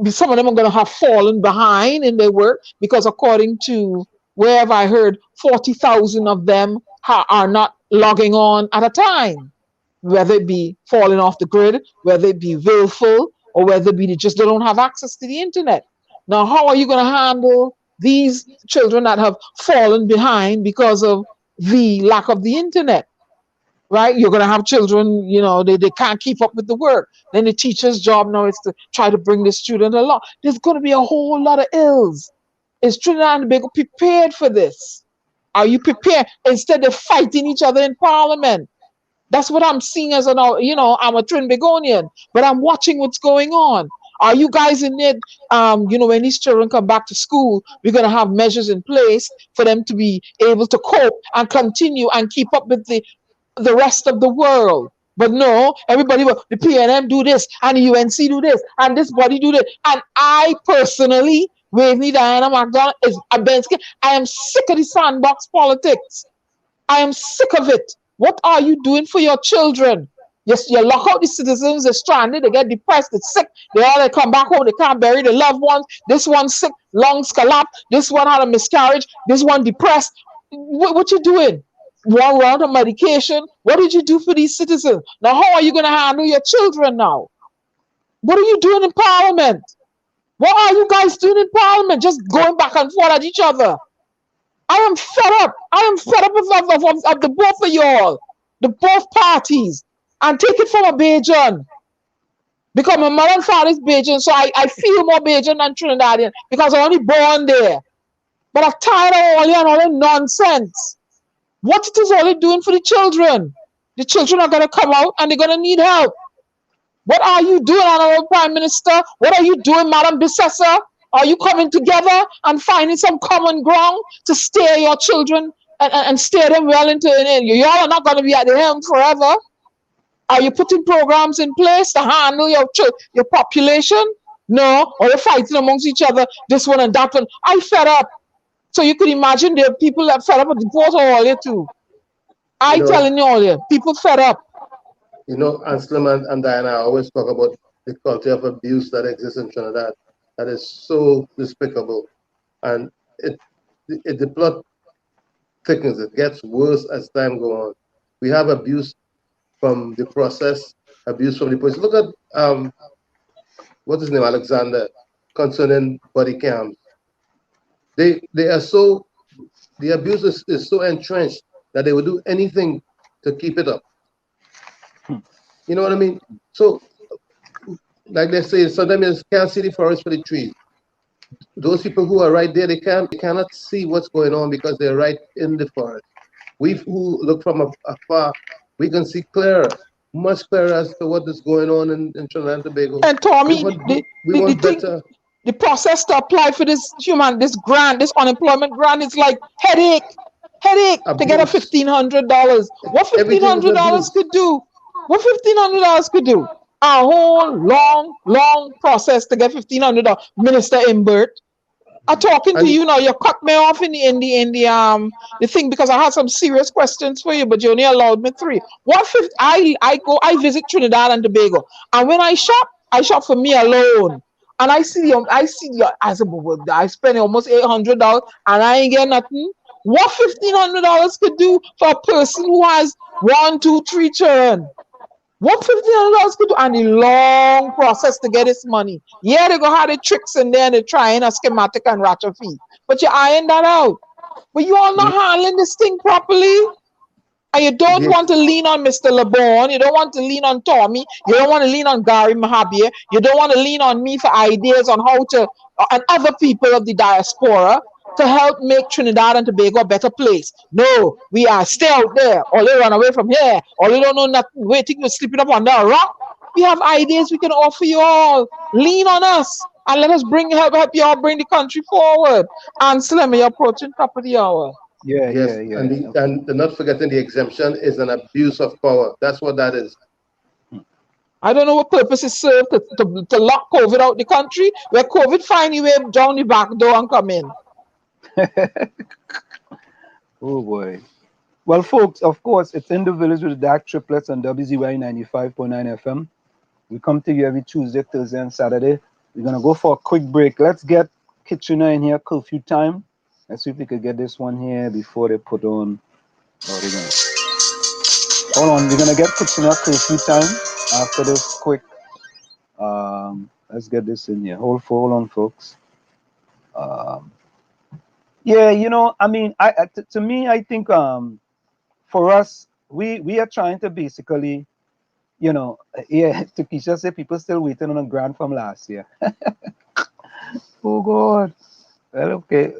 some of them are going to have fallen behind in their work because according to wherever I heard, 40,000 of them are not logging on at a time, whether it be falling off the grid, whether it be willful, or whether it be they don't have access to the internet. Now, how are you going to handle these children that have fallen behind because of the lack of the internet, right? You're going to have children, they can't keep up with the work. Then the teacher's job now is to try to bring the student along. There's going to be a whole lot of ills. Is Trinidad and Tobago prepared for this? Are you prepared? Instead of fighting each other in Parliament. That's what I'm seeing as I'm a Trinbagonian, but I'm watching what's going on. Are you guys in it? When these children come back to school, we're going to have measures in place for them to be able to cope and continue and keep up with the rest of the world. But no, everybody will, the PNM do this, and the UNC do this, and this body do this. And I personally, Waveney Diana McDonald, I am sick of the sandbox politics. I am sick of it. What are you doing for your children? Yes, you lock out the citizens, they're stranded, they get depressed, they're sick, they come back home, they can't bury their loved ones. This one's sick, lungs collapse, this one had a miscarriage, this one depressed. What you doing? One round of medication? What did you do for these citizens? Now, how are you going to handle your children now? What are you doing in Parliament? What are you guys doing in Parliament? Just going back and forth at each other. I am fed up. I am fed up of the both of y'all, the both parties. And take it from a Bajan. Because my mother and father is Bajan, so I feel more Bajan than Trinidadian because I'm only born there. But I'm tired of all the nonsense. What it is all doing for the children? The children are going to come out and they're going to need help. What are you doing, Honorable Prime Minister? What are you doing, Madam Bissessa? Are you coming together and finding some common ground to steer your children and steer them well into it? Y'all are not going to be at the helm forever. Are you putting programs in place to handle your population? No, or you're fighting amongst each other, this one and that one. I fed up. So you could imagine there are people that fed up with the both of all you too. Telling you all here, people fed up. Anselm and Diana always talk about the culture of abuse that exists in Trinidad that is so despicable. And the plot thickens, it gets worse as time goes on. We have abuse from the process, abuse from the police. Look at what's his name, Alexander, concerning body cams. They are so, the abuse is so entrenched that they will do anything to keep it up. You know what I mean? So, like they say, sometimes you can't see the forest for the trees. Those people who are right there, they cannot see what's going on because they're right in the forest. We who look from afar, we can see clearer, much clearer as to what is going on in Trinidad and Tobago. And Tommy, We want better. The process to apply for this grant, this unemployment grant, is like headache to get a $1,500. What $1,500 could do? What $1,500 could do? A whole long process to get $1,500. Minister Imbert, I'm talking to you now. You cut me off in the thing because I had some serious questions for you, but you only allowed me 3. I visit Trinidad and Tobago, and when I shop for me alone. And I see I said, I spent almost $800 and I ain't get nothing. What $1,500 could do for a person who has 1, 2, 3 children? What $1,500 could do? And the long process to get this money. Yeah, they go have the tricks in there and they're trying a schematic and ratchet fee. But you iron that out. But you all not handling this thing properly. And you don't want to lean on Mr. LeBron. You don't want to lean on Tommy. You don't want to lean on 𝗪𝗶𝗹𝗵𝗏. You don't want to lean on me for ideas on how to, and other people of the diaspora to help make Trinidad and Tobago a better place. No, we are still out there. Or they run away from here. Or they don't know nothing. Waiting, you're sleeping up under a rock. We have ideas we can offer you all. Lean on us. And let us help you all bring the country forward. And Slim, you're approaching top of the hour. Yeah. And not forgetting the exemption is an abuse of power. That's what that is. I don't know what purpose it served to lock COVID out the country, where COVID find a way down the back door and come in. Oh boy. Well, folks, of course, it's In the Village with the Dark Triplets on WZY 95.9 FM. We come to you every Tuesday, Thursday, and Saturday. We're gonna go for a quick break. Let's get Kitchener in here, curfew time. Let's see if we could get this one here before they put on. Oh, they're gonna. Hold on, we're gonna get Kitchener curfew time after this quick. Let's get this in here. Hold on, folks. Yeah, you know, I mean, to me, I think for us, we are trying to basically, you know, yeah, to Keisha say people still waiting on a grant from last year. Oh God. Well, okay,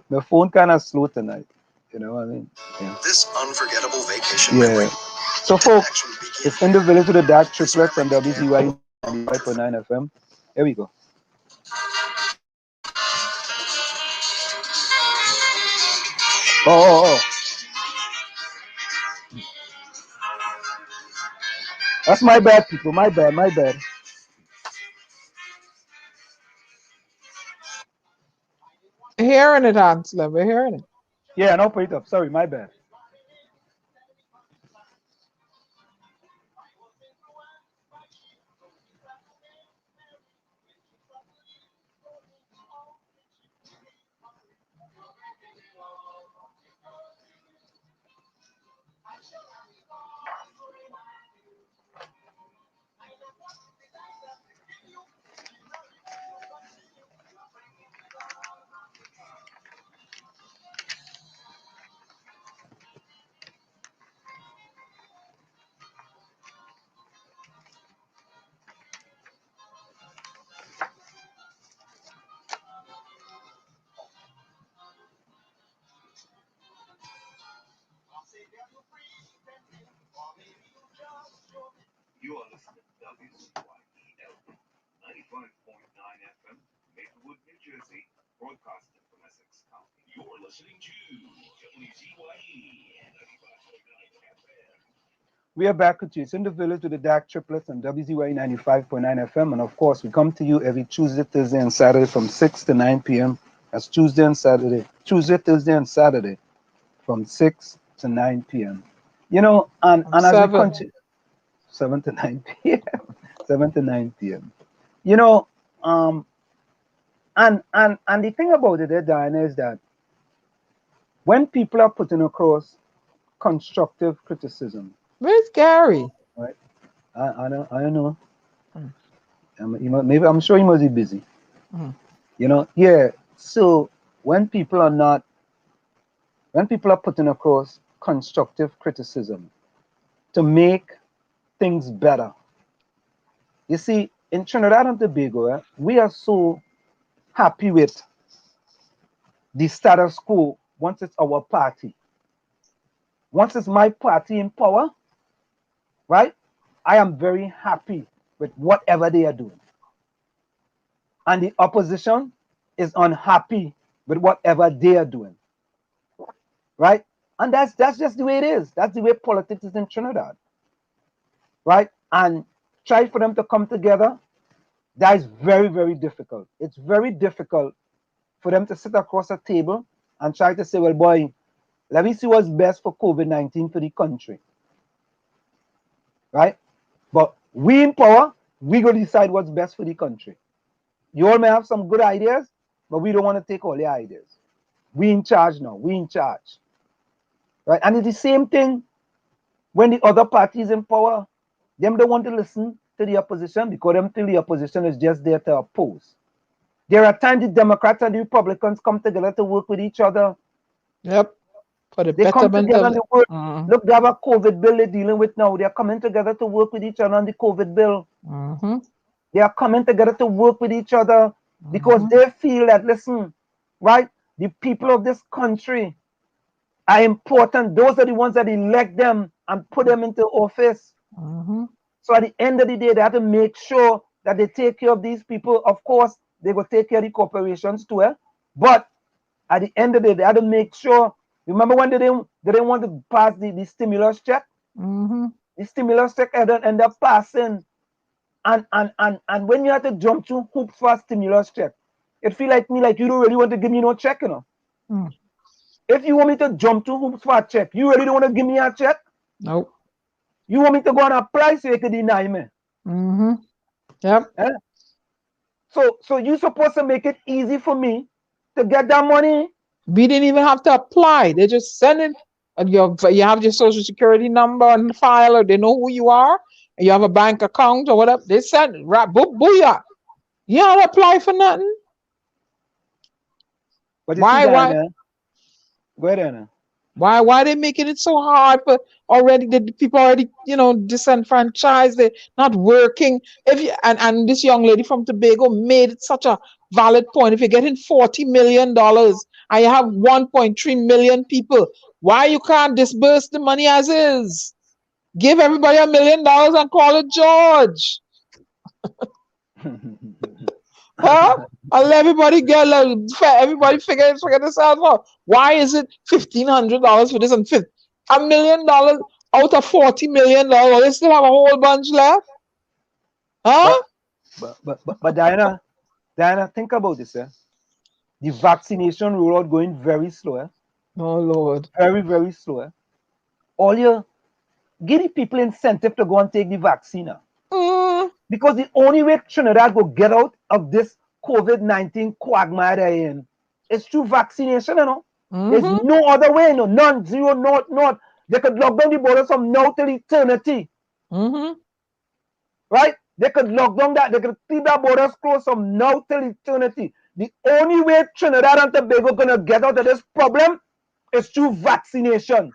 the phone kind of slow tonight, you know what I mean? Yeah. This unforgettable vacation memory. So folks, it's In the Village with the Dark Triplets on WZY 95.9 FM. Here we go. Oh. That's my bad, people. My bad. Hearing it, Ansel. We're hearing it. Yeah, no, put it up. Sorry, my bad. You are listening to 𝗪𝗶𝗹𝗏 95.9 FM, Maplewood, New Jersey, broadcasting from Essex County. You're listening to WZYE 95.9 FM. We are back with you. It's In the Village with the Dark Triplets on WZY 95.9 FM. And of course, we come to you every Tuesday, Thursday, and Saturday from 6 to 9 p.m. That's Tuesday, Thursday, and Saturday from 6 to 9 p.m. You know, and as we continue, 7 to 9 p.m. 7 to 9 p.m. You know, and the thing about it, Diana, is that when people are putting across constructive criticism, Where's Gary? right? I don't know. Maybe I'm sure he must be busy. You know, yeah. So when people are putting across constructive criticism to make things better, you see, in Trinidad and Tobago, we are so happy with the status quo once it's our party. Once it's my party in power, right? I am very happy with whatever they are doing. And the opposition is unhappy with whatever they are doing. Right? And that's just the way it is. That's the way politics is in Trinidad. Right? And try for them to come together. That is very, very difficult. It's very difficult for them to sit across a table and try to say, well, boy, let me see what's best for COVID-19 for the country. Right? But we in power, we go decide what's best for the country. You all may have some good ideas, but we don't want to take all the ideas. We in charge now. We in charge. Right? And it's the same thing when the other parties in power, them don't want to listen to the opposition because them feel the opposition is just there to oppose. There are times the Democrats and the Republicans come together to work with each other. Yep. For the They come betterment together of and they work. Look, they have a COVID bill they're dealing with now. They're coming together to work with each other on the COVID bill. They are coming together to work with each other because they feel that, listen, right, the people of this country are important. Those are the ones that elect them and put them into office. So at the end of the day, they have to make sure that they take care of these people. Of course, they will take care of the corporations too. But at the end of the day, they have to make sure. Remember when they didn't want to pass the stimulus check? The stimulus check ended up passing. And when you have to jump through hoops for a stimulus check, it feel like me like you don't really want to give me no check, you know. If you want me to jump through hoops for a check, you really don't want to give me a check? Nope. You want me to go and apply so you can deny me? Yep. So you're supposed to make it easy for me to get that money. We didn't even have to apply. They just send it. And you have your social security number on the file, or they know who you are, and you have a bank account or whatever. They send it. Right, booyah. You don't apply for nothing. But Why? Go ahead, Anna. Why they making it so hard for already the people already, disenfranchised, they're not working. And this young lady from Tobago made it such a valid point. If you're getting $40 million and you have 1.3 million people, why you can't disburse the money as is? Give everybody $1 million and call it George. Huh? I'll let everybody everybody figure this out. Why is it $1,500 for this and $1 million out of $40 million? They still have a whole bunch left. Huh? But Diana, think about this. The vaccination rollout going very slow. Oh Lord. Very, very slow. All you give the people incentive to go and take the vaccine. Because the only way Trinidad will get out of this COVID-19 quagmire they're in is through vaccination, you know. There's no other way, no. None, zero, not. They could lock down the borders from now till eternity. Right? They could lock down that, they could keep that borders closed from now till eternity. The only way Trinidad and Tobago gonna get out of this problem is through vaccination.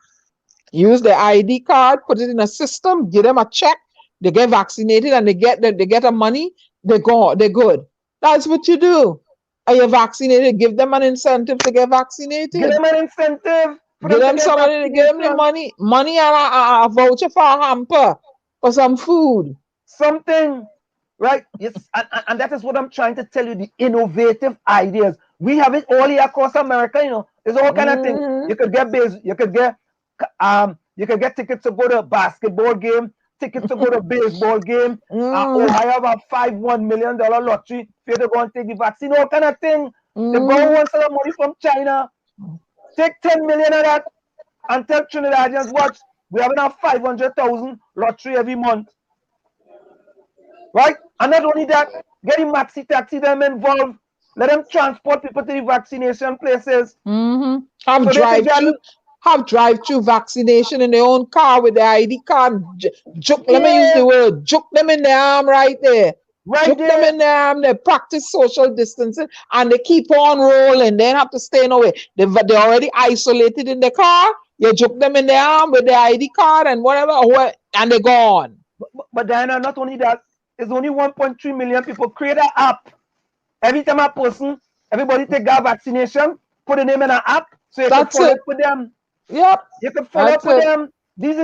Use the ID card, put it in a system, give them a check. They get vaccinated and they get the money, they're good. That's what you do. Are you vaccinated? Give them an incentive to get vaccinated. Give them an incentive. Give them the money and a voucher for a hamper for some food. Something, right? Yes, and that is what I'm trying to tell you, the innovative ideas. We have it all here across America, you know. There's all kind of things. You could get tickets to go to a basketball game, tickets to go to a baseball game. I have a $1 million lottery for you to go and take the vaccine, all kind of thing. The government wants a lot of money from China. Take 10 million of that and tell Trinidadians, watch, we have enough 500,000 lottery every month. Right? And not only that, Get the maxi taxi them involved. Let them transport people to the vaccination places. Have So they can get drive-through vaccination in their own car with their ID card. Let me use the word, juke them in the arm right there. Juke them in the arm. They practice social distancing and they keep on rolling. They don't have to stay nowhere. They're already isolated in the car. You juke them in the arm with their ID card and whatever, and they're gone. But Diana, not only that, there's only 1.3 million people. Create an app. Every time a person, everybody take that vaccination, put a name in an app, so you can follow up with them. Yep. You can follow up with them. This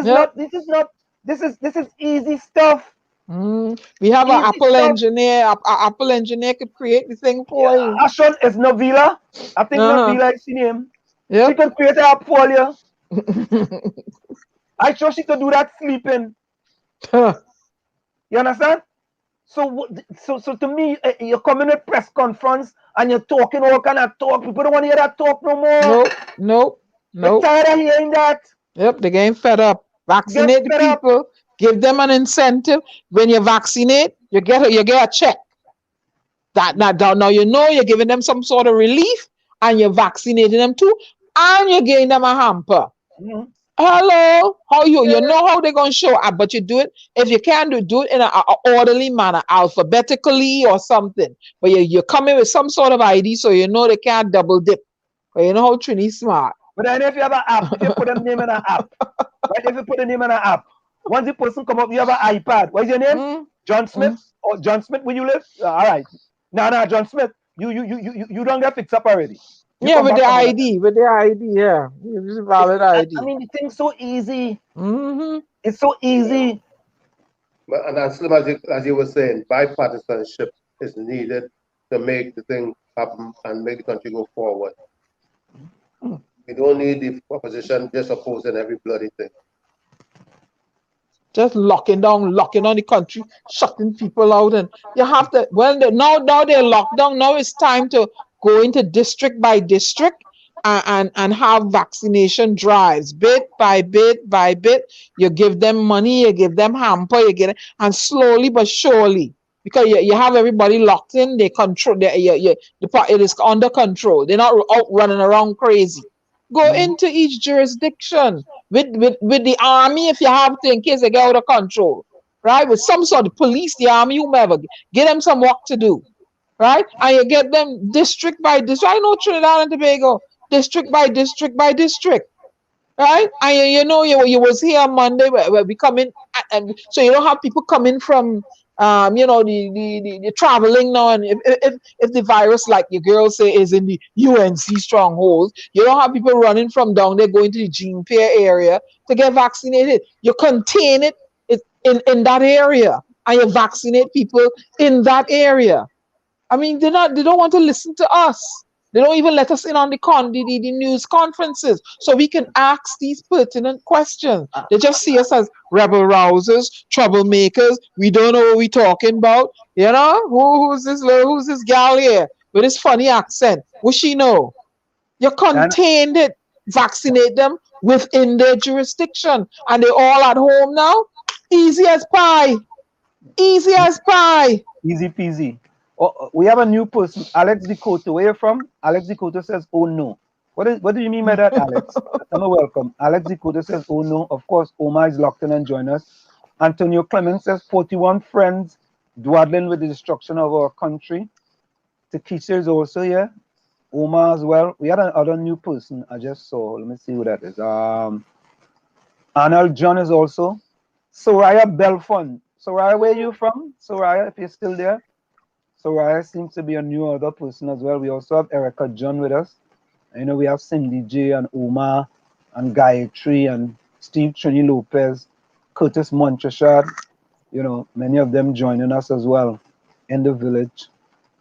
is easy stuff. We have an Apple engineer. Apple engineer could create the thing for you. Ashon is 𝗪𝗶𝗹𝗶𝗏. I think 𝗪𝗶𝗹𝗶𝗏 is the name. She can create an app for you. I'm sure she could do that sleeping. You understand? So to me, you're coming at press conference and you're talking all kind of talk. People don't want to hear that talk no more. Nope. They're tired of hearing that. Yep, they're getting fed up. Vaccinate the people. Give them an incentive. When you vaccinate, you get a check. Now you know you're giving them some sort of relief, and you're vaccinating them too, and you're giving them a hamper. Hello, you know how they're gonna show up, but you do it. If you can't do it in an orderly manner, alphabetically or something. But you're coming with some sort of ID, so you know they can't double dip. But you know how Trini's smart. But then if you have an app, if you put them name in an app, right? If you put the name in an app, once the person come up, you have an iPad. What's your name? John Smith? Or John Smith, where you live? All right. No, John Smith. You don't get fixed up already. With the ID, yeah. It's a valid ID. I mean, the thing's so easy. It's so easy. And Slim, as you were saying, bipartisanship is needed to make the thing happen and make the country go forward. We don't need the opposition just opposing every bloody thing. Just locking down the country, shutting people out, and you have to. Well, now they're locked down. Now it's time to go into district by district and have vaccination drives, bit by bit. You give them money, you give them hamper, and slowly but surely, because you have everybody locked in, they control. It is under control. They're not out running around crazy. Go into each jurisdiction with the army if you have to, in case they get out of control, right? With some sort of police, the army, whomever, get them some work to do, right? And you get them district by district. I know Trinidad and Tobago, district by district by district, right? And you was here on Monday where we come in, and so you don't have people coming from the traveling now, and if the virus, like your girl say, is in the UNC strongholds, you don't have people running from down there going to the Gene Pier area to get vaccinated. You contain it in that area, and you vaccinate people in that area. I mean, they don't want to listen to us. They don't even let us in on the news conferences so we can ask these pertinent questions. They just see us as rebel rousers, troublemakers. We don't know what we're talking about. You know, who's this gal here with this funny accent? What she know? You contained it, vaccinate them within their jurisdiction, and they're all at home now. Easy as pie. Easy as pie. Easy peasy. Oh, we have a new person, 𝗪𝗏𝗘𝗧𝗦. Where you from? 𝗪𝗏𝗘𝗧𝗧 says, oh no. What do you mean by that, Alex? Welcome. 𝗪𝗏𝗘𝗧𝗧 says, oh no. Of course, Omar is locked in and join us. Antonio Clemens says, 41 friends dwaddling with the destruction of our country. Takisha is also here. Omar as well. We had another new person I just saw. Let me see who that is. Arnold John is also. Soraya Belfon. Soraya, where are you from? Soraya, if you're still there. Soraya seems to be a new other person as well. We also have Erica John with us. We have Cindy J and Omar and Gayatri and Steve Trini Lopez, Curtis Montresard. Many of them joining us as well in the village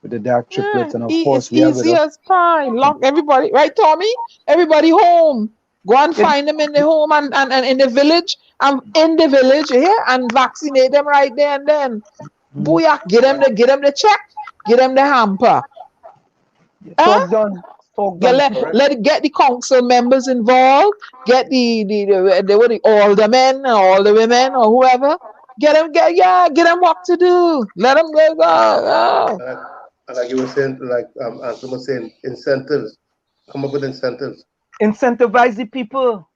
with the dark triplets. And of course, we have easy as pie. Lock everybody, right, Tommy? Everybody home. Go and find them in the home and in the village. And in the village here, and vaccinate them right there and then. Booyah! Get them the check. Get them the hamper. Talk done. Get the council members involved. Get the aldermen, all the women, or whoever. Get them what to do. Let them go. And like you were saying, like Anthony was saying, incentives. Come up with incentives. Incentivize the people.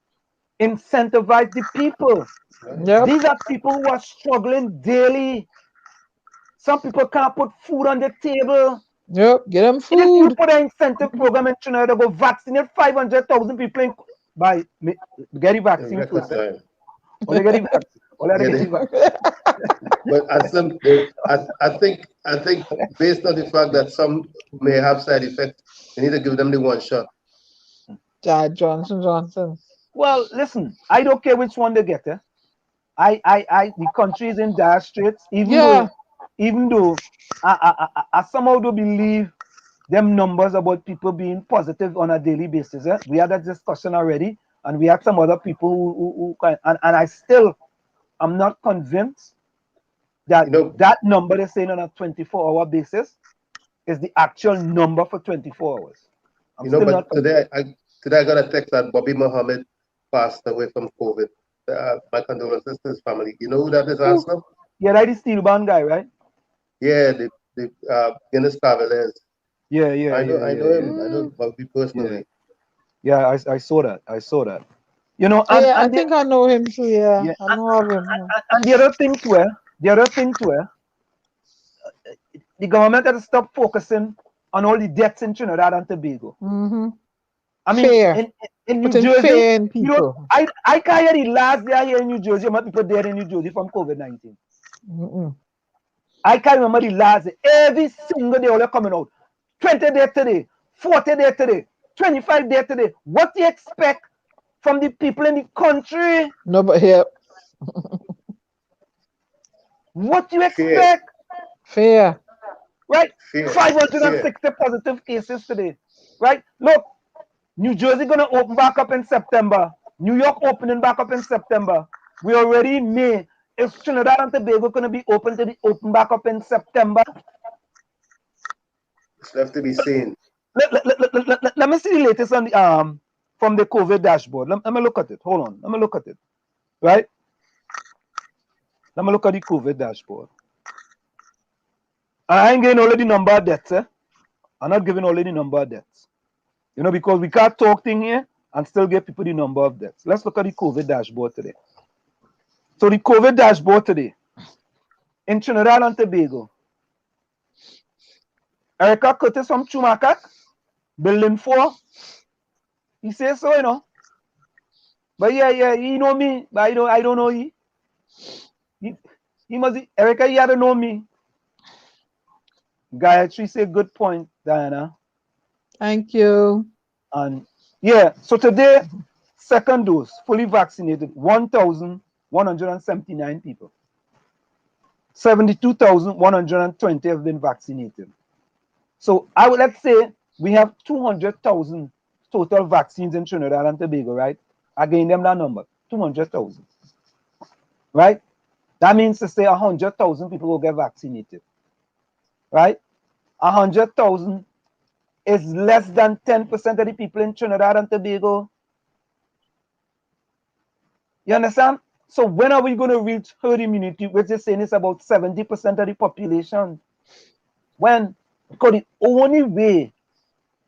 Incentivize the people. Yep. These are people who are struggling daily. Some people can't put food on the table. Yep. Get them And if you food. put an incentive program in Trinidad to go vaccinate 500,000 people by get the In vaccine record first. time. Only get the vaccine. Only Yeah, get the vaccine. but I think based on the fact that some may have side effects, they need to give them the one shot. Johnson. Well, listen, I don't care which one they get. The country is in dire straits, even though I somehow do believe them numbers about people being positive on a daily basis. We had that discussion already, and we had some other people who and I'm not convinced that that number they're saying on a 24-hour basis is the actual number for 24 hours. But today I got a text that 𝗩𝗶𝗹𝗶𝗵 passed away from COVID. My condolences to his family. You know who that is, Arsenal? Yeah, that is Steel Band guy, right? Yeah, the 𝗪𝗶𝗹𝗵𝗃. Yeah. I know him. I know Bobby personally. Yeah, I saw that. I think I know him too. Yeah, I know of him. And the other thing too, the government has to stop focusing on all the deaths in Trinidad and Tobago. Mm-hmm. I mean, in New Jersey, fair in people. I can't hear the last day here in New Jersey, how many people dead in New Jersey from COVID-19. I can't remember the last day. Every single day, all are coming out. 20 days today, 40 days today, 25 days today. What do you expect from the people in the country? No, but here. What do you expect? Fair. Right? 560 positive cases today. Right? Look, New Jersey gonna open back up in September. New York opening back up in September. We already in May. Is Trinidad and Tobago gonna be open back up in September? It's left to be seen. Let me see the latest on the from the COVID dashboard. Let me look at it. Hold on. Let me look at it. Right? Let me look at the COVID dashboard. I ain't getting already number of deaths. I'm not giving already number of deaths. Because we can't talk thing here and still give people the number of deaths. Let's look at the COVID dashboard today. So the COVID dashboard today in Trinidad and Tobago. Erica Curtis from 𝗪𝗏𝗃, Building 4. He says so, But yeah, he know me, but I don't know he. He must Erica, he had to know me. Gayatri say good point, Diana. Thank you. And yeah, so today, second dose, fully vaccinated, 1,179 people. 72,120 have been vaccinated. So let's say we have 200,000 total vaccines in Trinidad and Tobago, right? Again, them that number, 200,000. Right? That means to say 100,000 people will get vaccinated. Right? 100,000 is less than 10% of the people in Trinidad and Tobago. You understand? So when are we going to reach herd immunity, which is saying it's about 70% of the population? When? Because the only way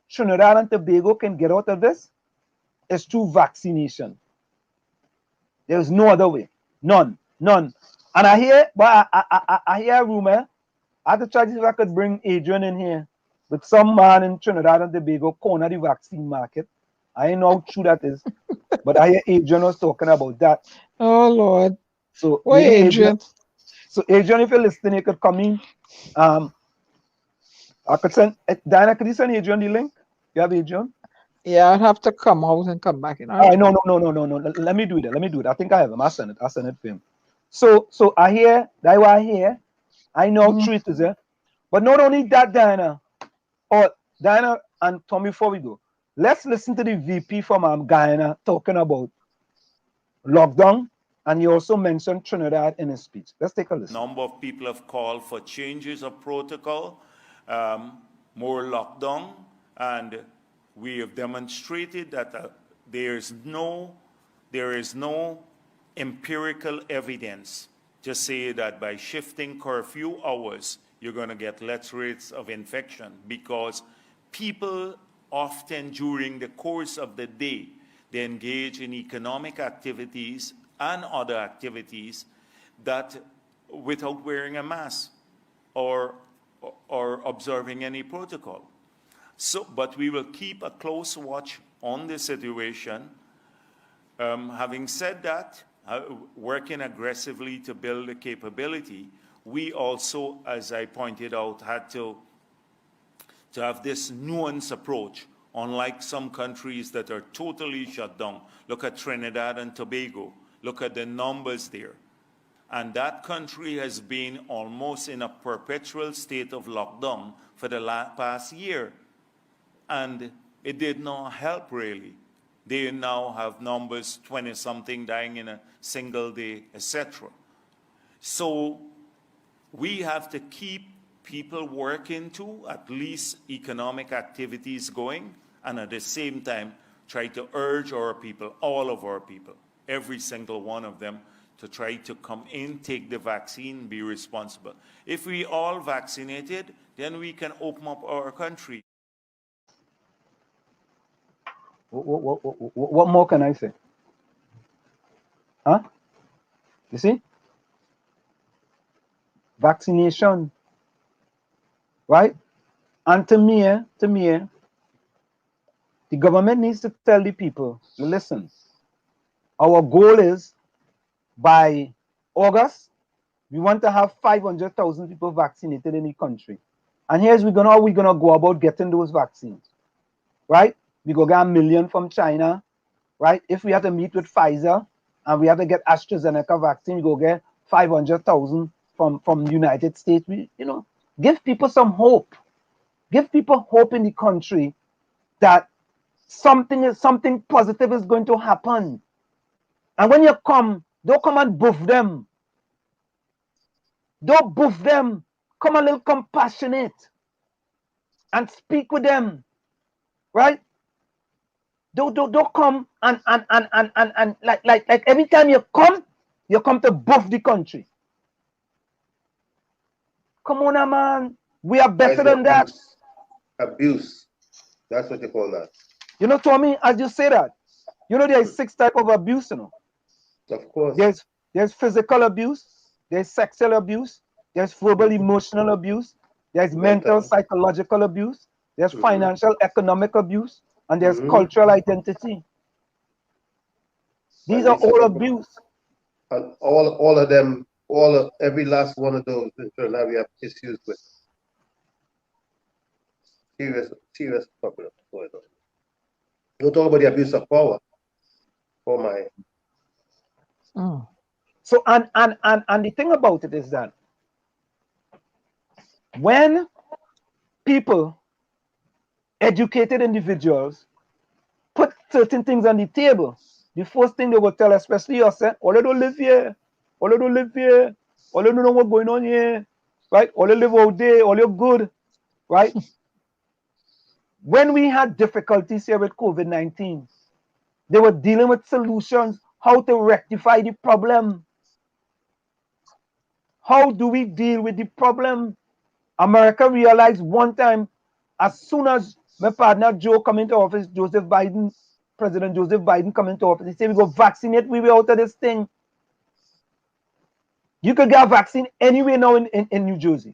Trinidad and Tobago can get out of this is through vaccination. There's no other way. None. And I hear a rumor. I had to try to see if I could bring Adrian in here with some man in Trinidad and Tobago corner the vaccine market. I ain't know how true that is, but I hear Adrian was talking about that. Oh Lord. So where Adrian? So Adrian, if you're listening, you could come in. I could send Diana. Could you send Adrian the link? You have Adrian? Yeah, I'd have to come out and come back in. No. Let me do it. I think I have him. I'll send it for him. So I hear that what I hear. I know true it is, but not only that, Diana and Tommy, before we go, let's listen to the VP from Guyana talking about lockdown, and he also mentioned Trinidad in his speech. Let's take a listen. Number of people have called for changes of protocol, more lockdown, and we have demonstrated that there is no empirical evidence to say that by shifting curfew hours, you're going to get less rates of infection, because people often during the course of the day, they engage in economic activities and other activities that without wearing a mask or observing any protocol. So, but we will keep a close watch on the situation. Having said that, working aggressively to build the capability, we also, as I pointed out, had to have this nuanced approach. Unlike some countries that are totally shut down. Look at Trinidad and Tobago. Look at the numbers there. And that country has been almost in a perpetual state of lockdown for the past year. And it did not help really. They now have numbers 20-something dying in a single day, etc. So we have to keep people working to at least economic activities going, and at the same time try to urge our people, all of our people, every single one of them, to try to come in, take the vaccine, be responsible. If we all vaccinated, then we can open up our country. What more can I say? Huh? You see? Vaccination. Right? And to me, the government needs to tell the people, listen, our goal is by August, we want to have 500,000 people vaccinated in the country. And here's how we're gonna go about getting those vaccines. Right? We go get 1 million from China, right? If we have to meet with Pfizer and we have to get AstraZeneca vaccine, we go get 500,000 from the United States. We, give people some hope. Give people hope in the country that something positive is going to happen. And when you come, don't come and buff them. Don't buff them. Come a little compassionate and speak with them, right? Don't come and like every time you come to buff the country. Come on, man. We are better than that. Abuse. That's what you call that. Tommy, as you say that, there's 6 types of abuse, Of course. There's physical abuse, there's sexual abuse, there's verbal emotional abuse, there's mental psychological abuse, there's financial economic abuse, and there's cultural identity. These are all abuse. And all of them, every last one of those that we have issues with. Serious problem going on. Don't talk about the abuse of power. Oh my. So and the thing about it is that when people, educated individuals, put certain things on the table, the first thing they will tell, especially us, all they don't live here, all they don't live here, all they don't know what's going on here, right? All they live out there, all you're good, right? When we had difficulties here with COVID-19, they were dealing with solutions, how to rectify the problem. How do we deal with the problem? America realized one time, as soon as my partner Joe come into office, President Joseph Biden come into office, he said, we go vaccinate, we way out of this thing. You could get a vaccine anywhere now in New Jersey.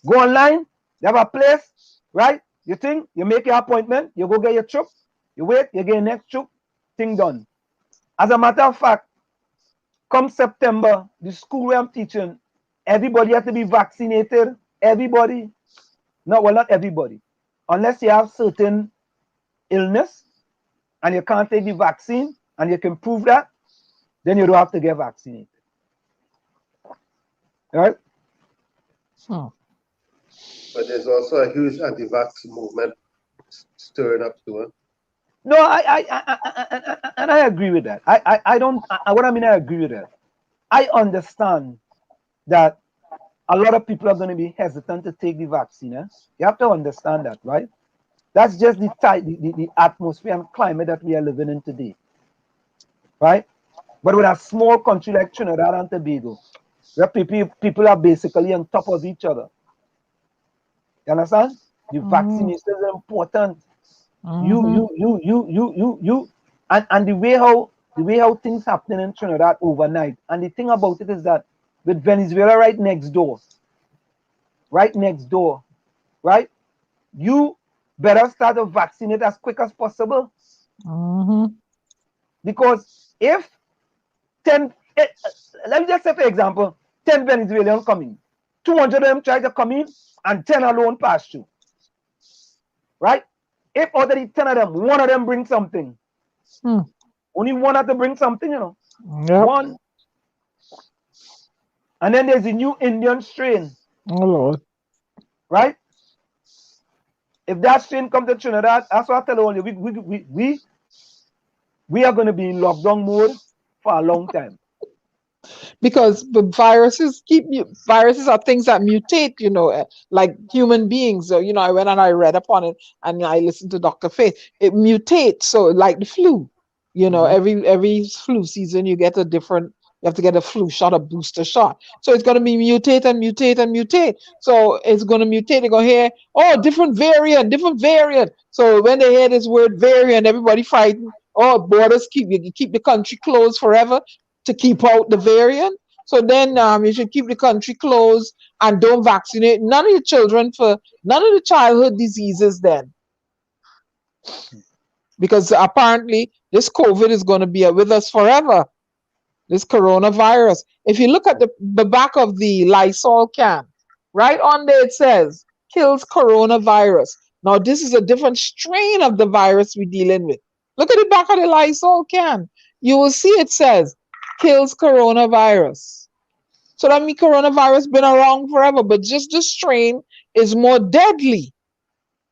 Go online, they have a place, right? You think, you make your appointment, you go get your chip, you wait, you get your next chip, thing done. As a matter of fact, come September, the school where I'm teaching, everybody has to be vaccinated. Everybody. No, well, not everybody. Unless you have certain illness and you can't take the vaccine and you can prove that, then you don't have to get vaccinated. All right? But there's also a huge anti-vax movement stirring up to it. No, I agree with that. I agree with that. I understand that a lot of people are going to be hesitant to take the vaccine. You have to understand that, right? That's just the atmosphere and climate that we are living in today, right? But with a small country like Trinidad and Tobago, where people are basically on top of each other. You understand? The vaccination is important. And the way how things happening in Trinidad overnight. And the thing about it is that with Venezuela right next door, right? You better start to vaccinate as quick as possible. Because if 10, let me just say for example, 10 Venezuelans come in, 200 of them try to come in, and 10 alone pass through. Right? If out of the 10 of them, one of them brings something. Only one had to bring something, you know. Yep. One. And then there's a new Indian strain. Oh Lord. Right? If that strain comes to Trinidad, that's what I tell you, we are going to be in lockdown mode for a long time. Because the viruses are things that mutate, you know, like human beings. So, you know, I went and I read upon it and I listened to Dr. Faith. It mutates, so like the flu, you know, every flu season you get a different. You have to get a flu shot, a booster shot. So it's going to be mutate and mutate and mutate. So it's going to mutate. They're going to hear, oh, different variant. So when they hear this word variant, everybody frightened. Oh, borders keep the country closed forever to keep out the variant. So then you should keep the country closed and don't vaccinate none of your children for none of the childhood diseases then. Because apparently this COVID is going to be with us forever. This coronavirus. If you look at the back of the Lysol can, right on there it says, kills coronavirus. Now this is a different strain of the virus we're dealing with. Look at the back of the Lysol can. You will see it says, kills coronavirus. So that means coronavirus been around forever, but just the strain is more deadly.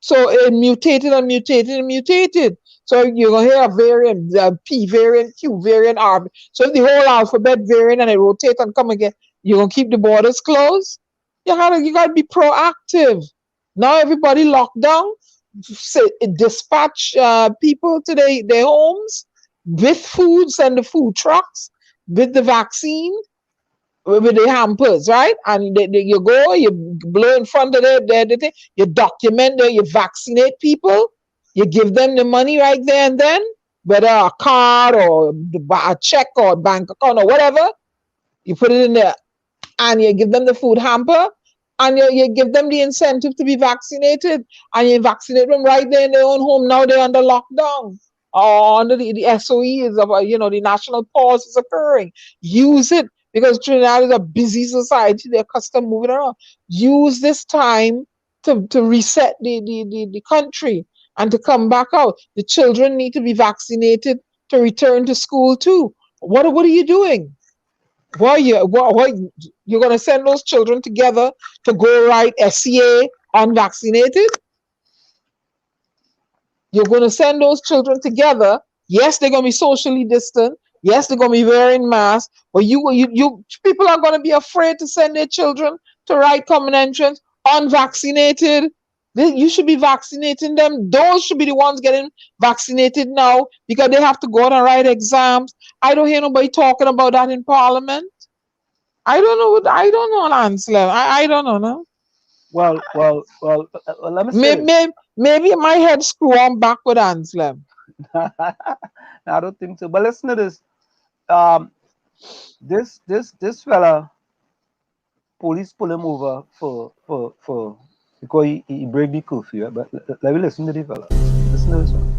So it mutated and mutated and mutated. So you're going to hear a variant, P variant, Q variant, R. So if the whole alphabet variant and it rotates and come again, you're going to keep the borders closed? You got to be proactive. Now everybody locked down. Dispatch people to their homes with food, send the food trucks, with the vaccine, with the hampers, right? And you go, you blow in front of them, you document them, you vaccinate people, you give them the money right there and then, whether a card or a check or a bank account or whatever, you put it in there and you give them the food hamper and you give them the incentive to be vaccinated and you vaccinate them right there in their own home. Now they're under lockdown. Or under the SOE is, you know, the national pause is occurring. Use it because Trinidad is a busy society. They're accustomed moving around. Use this time to reset the country and to come back out. The children need to be vaccinated to return to school too. What are you doing? What you're going to send those children together to go write SCA unvaccinated? You're going to send those children together. Yes, they're going to be socially distant. Yes, they're going to be wearing masks. But you people are going to be afraid to send their children to write common entrance unvaccinated. You should be vaccinating them. Those should be the ones getting vaccinated now because they have to go out and write exams. I don't hear nobody talking about that in Parliament. I don't know, Anselm. I don't know. No? Well, let me say maybe my head screw on back with Anselm. I don't think so. But listen to this. This fella, police pull him over for because he break the curfew. But let me listen to the fella. Listen to this one.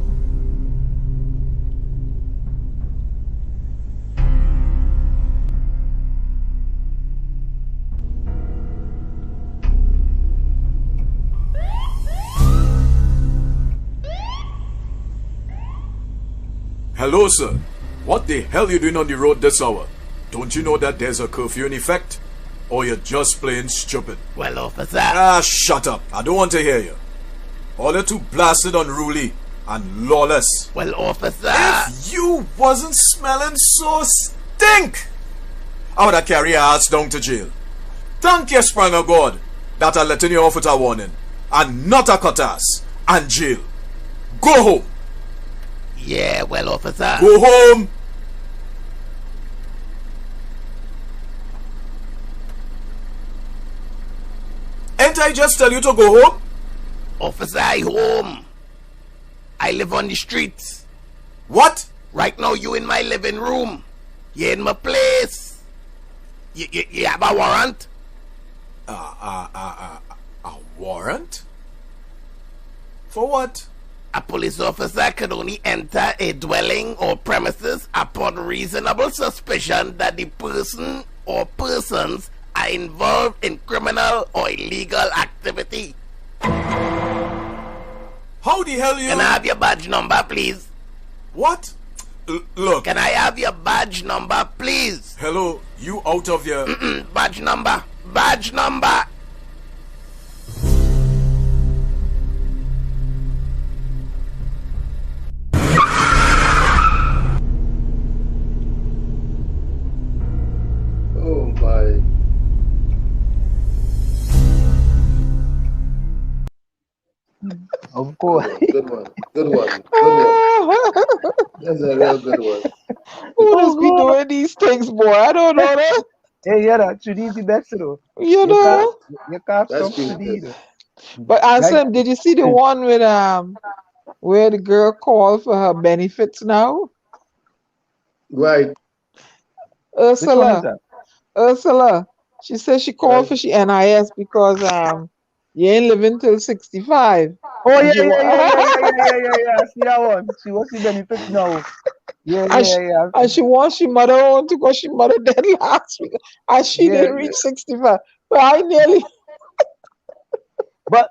Hello, sir. What the hell you doing on the road this hour? Don't you know that there's a curfew in effect? Or you're just plain stupid? Well, officer. Ah, shut up. I don't want to hear you. All you're too blasted, unruly, and lawless. Well, officer. If you wasn't smelling so stink, I would have carried your ass down to jail. Thank you, sprang of God, that I'm letting you off with a warning, and not a cutlass, and jail. Go home. Yeah, well, officer. Go home. Ain't I just tell you to go home? Officer, I home. I live on the streets. What? Right now, you in my living room. You in my place. You have a warrant? A warrant? For what? A police officer can only enter a dwelling or premises upon reasonable suspicion that the person or persons are involved in criminal or illegal activity. How the hell you... Can I have your badge number, please? What? Look. Can I have your badge number, please? Hello, you out of your... Badge number. Badge number. Oh my. Of course. Good one. Good one. Good one. That's a real good one. Who does be doing these things, boy? I don't know that. Hey, yeah, that Trudy is the best, though. You know. You can't That's stop Trudy either. But Anselm, did you see the one with where the girl called for her benefits now? Right. Ursula. She said she called for she NIS because you ain't living till 65. Oh yeah. I see that one. She wants the benefits now. Yeah. And she wants she mother on to go. She mother dead last week, and she didn't reach 65. But I nearly. But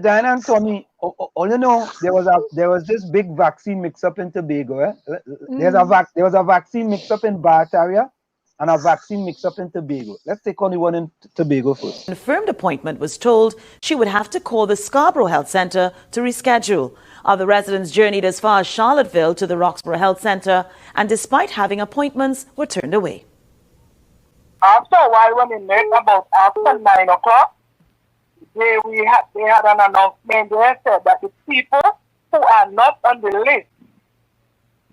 Diana and Tommy, all you know, there was this big vaccine mix-up in Tobago. Eh? There was a vaccine mix-up in 𝗪𝗏𝗃 and a vaccine mix-up in Tobago. Let's take on the one in Tobago first. Confirmed appointment was told she would have to call the Scarborough Health Centre to reschedule. Other residents journeyed as far as Charlottesville to the Roxborough Health Centre, and despite having appointments, were turned away. After a while, when we met about after 9 o'clock, they had an announcement. They said that the people who are not on the list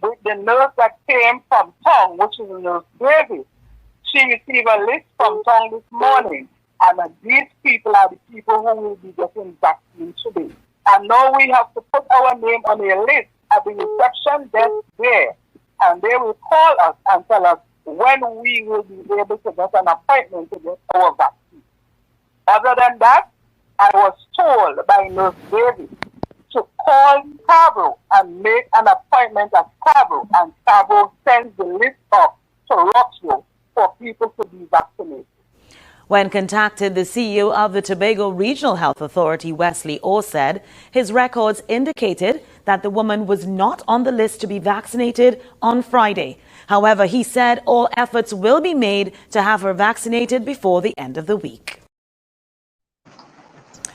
with the nurse that came from Tongue, which is Nurse Davis, she received a list from Tongue this morning. And these people are the people who will be getting vaccine today. And now we have to put our name on a list at the reception desk there. And they will call us and tell us when we will be able to get an appointment to get our vaccine. Other than that, I was told by Nurse Davis to call Scarborough and make an appointment at Scarborough, and Scarborough sends the list up to Roxborough for people to be vaccinated. When contacted, the CEO of the Tobago Regional Health Authority, Wesley Orr, said his records indicated that the woman was not on the list to be vaccinated on Friday. However, he said all efforts will be made to have her vaccinated before the end of the week.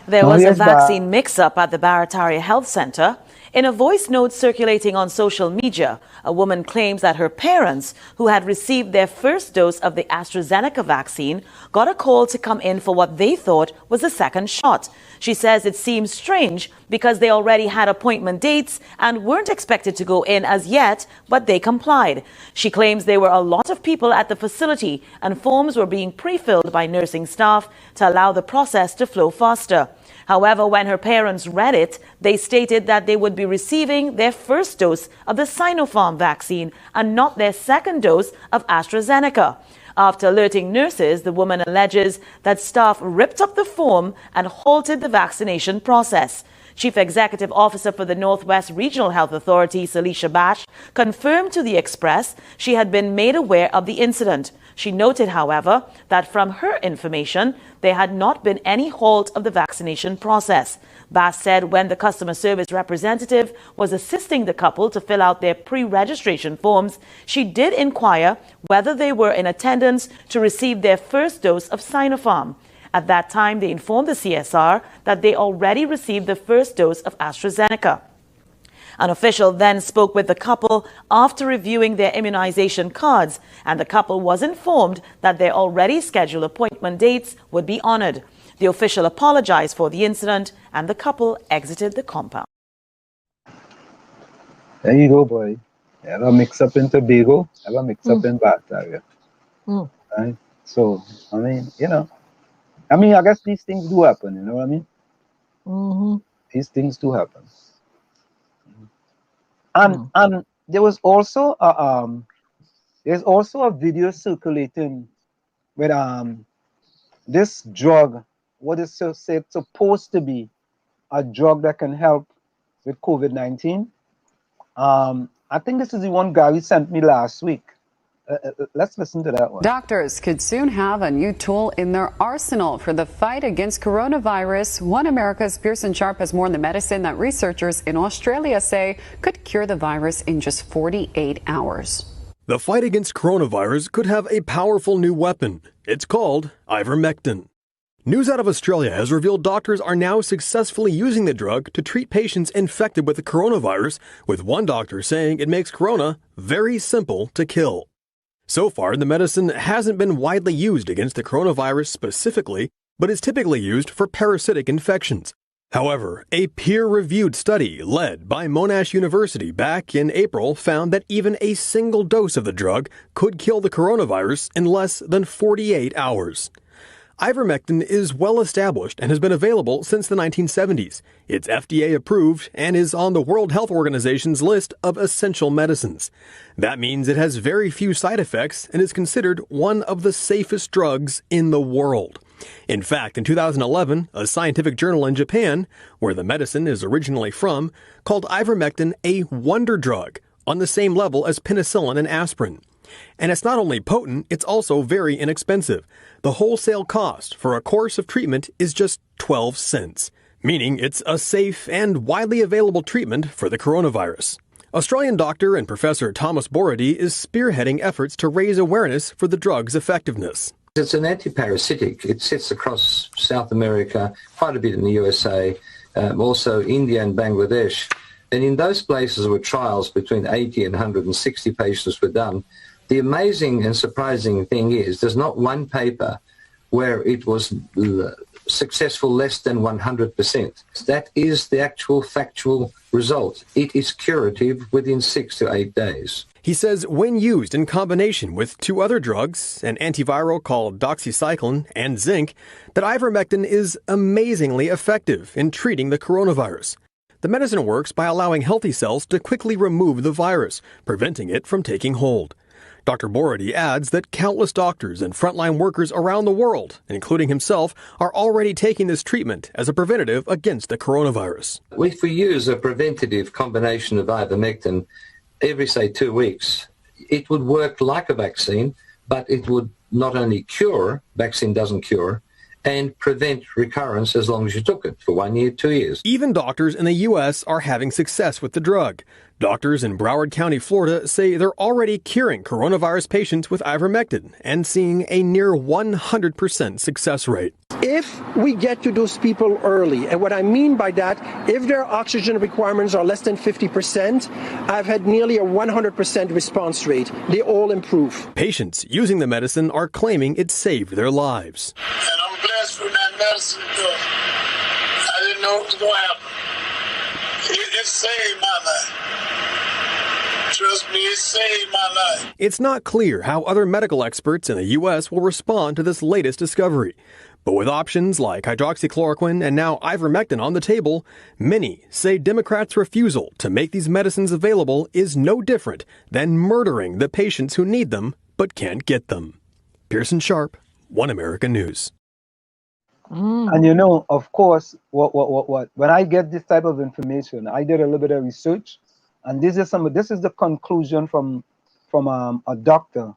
There was a vaccine mix-up at the Barataria Health Centre. In a voice note circulating on social media, a woman claims that her parents, who had received their first dose of the AstraZeneca vaccine, got a call to come in for what they thought was a second shot. She says it seems strange because they already had appointment dates and weren't expected to go in as yet, but they complied. She claims there were a lot of people at the facility and forms were being pre-filled by nursing staff to allow the process to flow faster. However, when her parents read it, they stated that they would be receiving their first dose of the Sinopharm vaccine and not their second dose of AstraZeneca. After alerting nurses, the woman alleges that staff ripped up the form and halted the vaccination process. Chief Executive Officer for the Northwest Regional Health Authority, 𝗪𝗓, confirmed to the Express she had been made aware of the incident. She noted, however, that from her information, there had not been any halt of the vaccination process. Bass said when the customer service representative was assisting the couple to fill out their pre-registration forms, she did inquire whether they were in attendance to receive their first dose of Sinopharm. At that time, they informed the CSR that they already received the first dose of AstraZeneca. An official then spoke with the couple after reviewing their immunization cards, and the couple was informed that their already scheduled appointment dates would be honored. The official apologized for the incident, and the couple exited the compound. There you go, boy. Have a mix-up in Tobago, have a mix-up in Barataria. Right? So, I mean, you know, I mean, I guess these things do happen, you know what I mean? Mm-hmm. These things do happen. And there was also there's also a video circulating with this drug, what is said supposed to be a drug that can help with COVID-19. I think this is the one Gary sent me last week. Let's listen to that one. Doctors could soon have a new tool in their arsenal for the fight against coronavirus. One America's Pearson Sharp has more on the medicine that researchers in Australia say could cure the virus in just 48 hours. The fight against coronavirus could have a powerful new weapon. It's called ivermectin. News out of Australia has revealed doctors are now successfully using the drug to treat patients infected with the coronavirus, with one doctor saying it makes corona very simple to kill. So far, the medicine hasn't been widely used against the coronavirus specifically, but is typically used for parasitic infections. However, a peer-reviewed study led by Monash University back in April found that even a single dose of the drug could kill the coronavirus in less than 48 hours. Ivermectin is well established and has been available since the 1970s. It's FDA approved and is on the World Health Organization's list of essential medicines. That means it has very few side effects and is considered one of the safest drugs in the world. In fact, in 2011, a scientific journal in Japan, where the medicine is originally from, called ivermectin a wonder drug, on the same level as penicillin and aspirin. And it's not only potent, it's also very inexpensive. The wholesale cost for a course of treatment is just 12 cents, meaning it's a safe and widely available treatment for the coronavirus. Australian doctor and Professor 𝗪𝗏 is spearheading efforts to raise awareness for the drug's effectiveness. It's an antiparasitic. It sits across South America, quite a bit in the USA, also India and Bangladesh. And in those places where trials between 80 and 160 patients were done, the amazing and surprising thing is there's not one paper where it was successful less than 100%. That is the actual factual result. It is curative within 6 to 8 days. He says when used in combination with two other drugs, an antiviral called doxycycline and zinc, that ivermectin is amazingly effective in treating the coronavirus. The medicine works by allowing healthy cells to quickly remove the virus, preventing it from taking hold. Dr. Borody adds that countless doctors and frontline workers around the world, including himself, are already taking this treatment as a preventative against the coronavirus. If we use a preventative combination of ivermectin every, say, 2 weeks, it would work like a vaccine, but it would not only cure, vaccine doesn't cure, and prevent recurrence as long as you took it for 1 year, 2 years. Even doctors in the U.S. are having success with the drug. Doctors in Broward County, Florida, say they're already curing coronavirus patients with ivermectin and seeing a near 100% success rate. If we get to those people early, and what I mean by that, if their oxygen requirements are less than 50%, I've had nearly a 100% response rate. They all improve. Patients using the medicine are claiming it saved their lives. And I'm blessed from that medicine because I didn't know what was going to happen. It saved my life. Trust me, it saved my life. It's not clear how other medical experts in the U.S. will respond to this latest discovery. But with options like hydroxychloroquine and now ivermectin on the table, many say Democrats' refusal to make these medicines available is no different than murdering the patients who need them but can't get them. Pearson Sharp, One America News. And you know, of course, when I get this type of information, I did a little bit of research, and this is the conclusion from a doctor.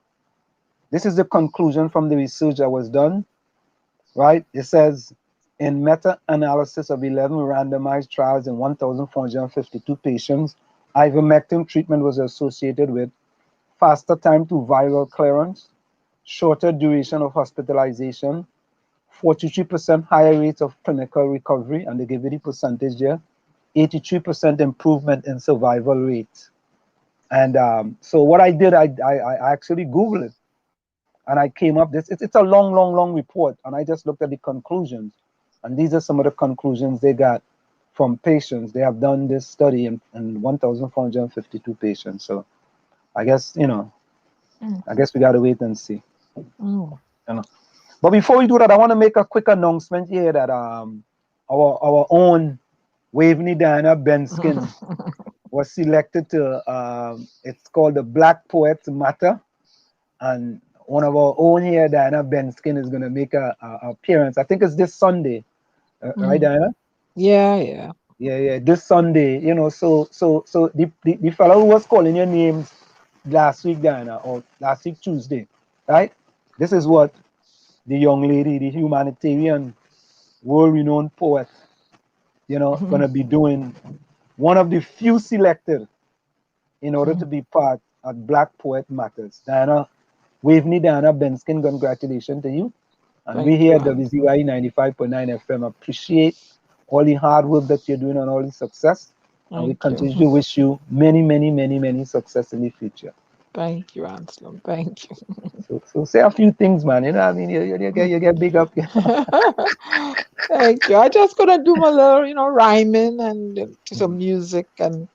This is the conclusion from the research that was done, right? It says, in meta-analysis of 11 randomized trials in 1,452 patients, ivermectin treatment was associated with faster time to viral clearance, shorter duration of hospitalization, 43% higher rates of clinical recovery, and they give you the percentage there, 83% improvement in survival rate. And so what I did, I actually Googled it, and I came up, it's a long report, and I just looked at the conclusions, and these are some of the conclusions they got from patients. They have done this study in 1,452 patients, so I guess, I guess we got to wait and see. You know. But before we do that, I want to make a quick announcement here that our own Waveney Diana Benskin was selected to it's called the Black Poets Matter, and one of our own here, Diana Benskin, is going to make a appearance. I think it's this Sunday, right, Diana? Yeah. This Sunday, you know. So the fellow who was calling your names last week, Diana, or last week Tuesday, right? This is what the young lady, the humanitarian, world-renowned poet, you know, gonna be doing. One of the few selected in order to be part of Black Poet Matters. Diana, Waveney Diana Benskin, congratulations to you. And we here at WZYE 95.9 FM appreciate all the hard work that you're doing and all the success. And we continue to wish you many success in the future. Thank you, Anselm. Thank you. So say a few things, man. You know what I mean? You get big up. Thank you. I just gonna do my little, you know, rhyming and some music, and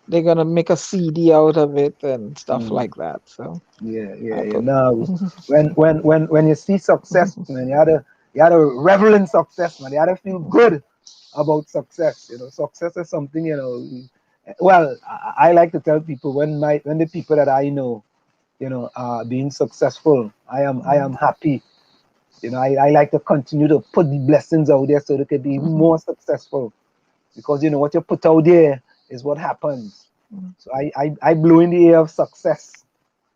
they're gonna make a CD out of it and stuff like that. So yeah. Now, when you see success, man, you had a reverent success, man. You had to feel good about success. You know, success is something, you know. Well, I like to tell people when the people that I know, you know, are being successful, I am happy. You know, I like to continue to put the blessings out there so they can be even more successful, because you know what you put out there is what happens. So I blow in the air of success.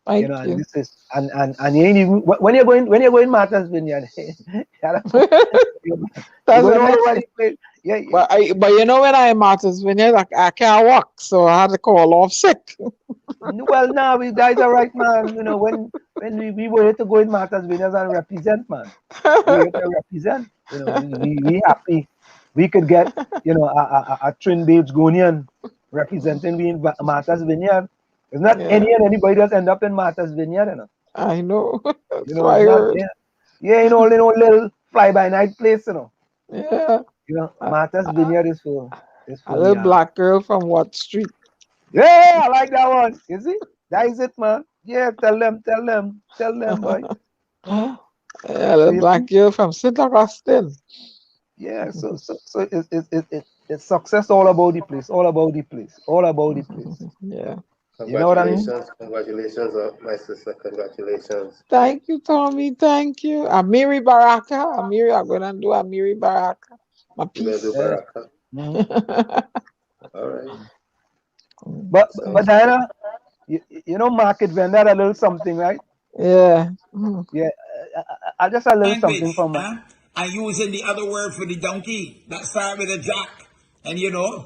You know, and this is and you ain't even when you're going Martha's Vineyard. Yeah. But you know, when I'm in Martha's Vineyard, I can't walk, so I had to call off sick. Well, now we guys are right, man. You know, when we were here to go in Martha's Vineyard and represent, man. We were to represent. You know, we happy we could get, you know, a Trin-Babes-Gonian representing me in Martha's Vineyard. It's not anybody that end up in Martha's Vineyard, you know. I know. You know, you know, little fly-by-night place, you know. Yeah. You know, Martha's Vineyard is for a little black girl from what street? Yeah, I like that one. You see? That is it, man. Yeah, tell them, boy. Yeah, a little black girl from St. Augustine. Yeah, so it's success all about the place, Yeah. You know what I mean? Congratulations, my sister. Congratulations. Thank you, Tommy. Thank you. 𝗪𝗶𝗹𝗏. I'm going to do 𝗪𝗶𝗹𝗏. My piece. All right. But Diana, you know, market vendor a little something, right? Yeah. Yeah. I just a little something from my. I'm using the other word for the donkey that starts with a jack, and you know,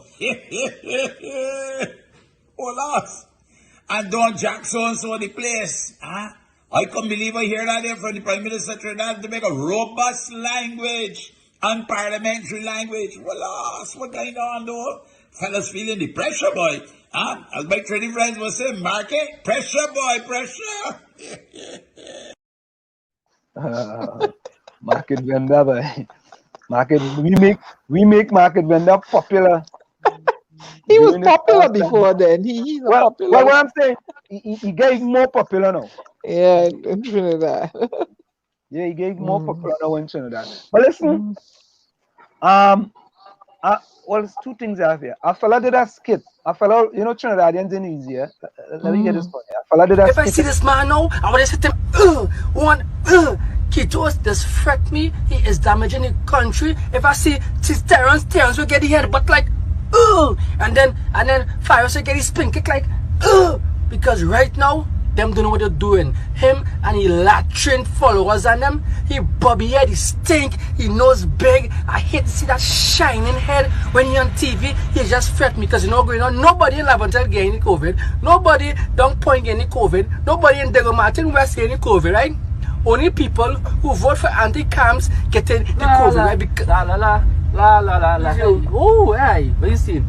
lost. And don't jack so and so the place. I can't believe I hear that from the Prime Minister Trinidad to make a robust language and parliamentary language. Lost. What going on though? Fellas feeling the pressure, boy. As my trading friends will say, market pressure, boy, pressure. Market vendor, boy. We make market vendor popular. He was popular before then. He's popular. Well, what I'm saying, he get more popular now. Yeah, in Trinidad. Yeah, he get more popular now in Trinidad. But listen, well, it's two things I have here. A fella did a skit. A fella, you know, Trinidadians ain't easier. Let me get this one. A fella did a skit. If I see this man now, I want to hit him. Kitos, this fret me. He is damaging the country. If I see Terrence will get the head, but like, and then Fires will get his spin kick like, because right now, them don't know what they're doing. Him and he latrine followers and them, he bobby head, he stink, he nose big. I hate to see that shining head when he on TV. He just fret me because you know going on. Nobody in Laventille getting COVID. Nobody down Point getting COVID. Nobody in Dego Martin West getting COVID, right? Only people who vote for anti-camps getting the COVID, right? Because Oh, hey, what you see?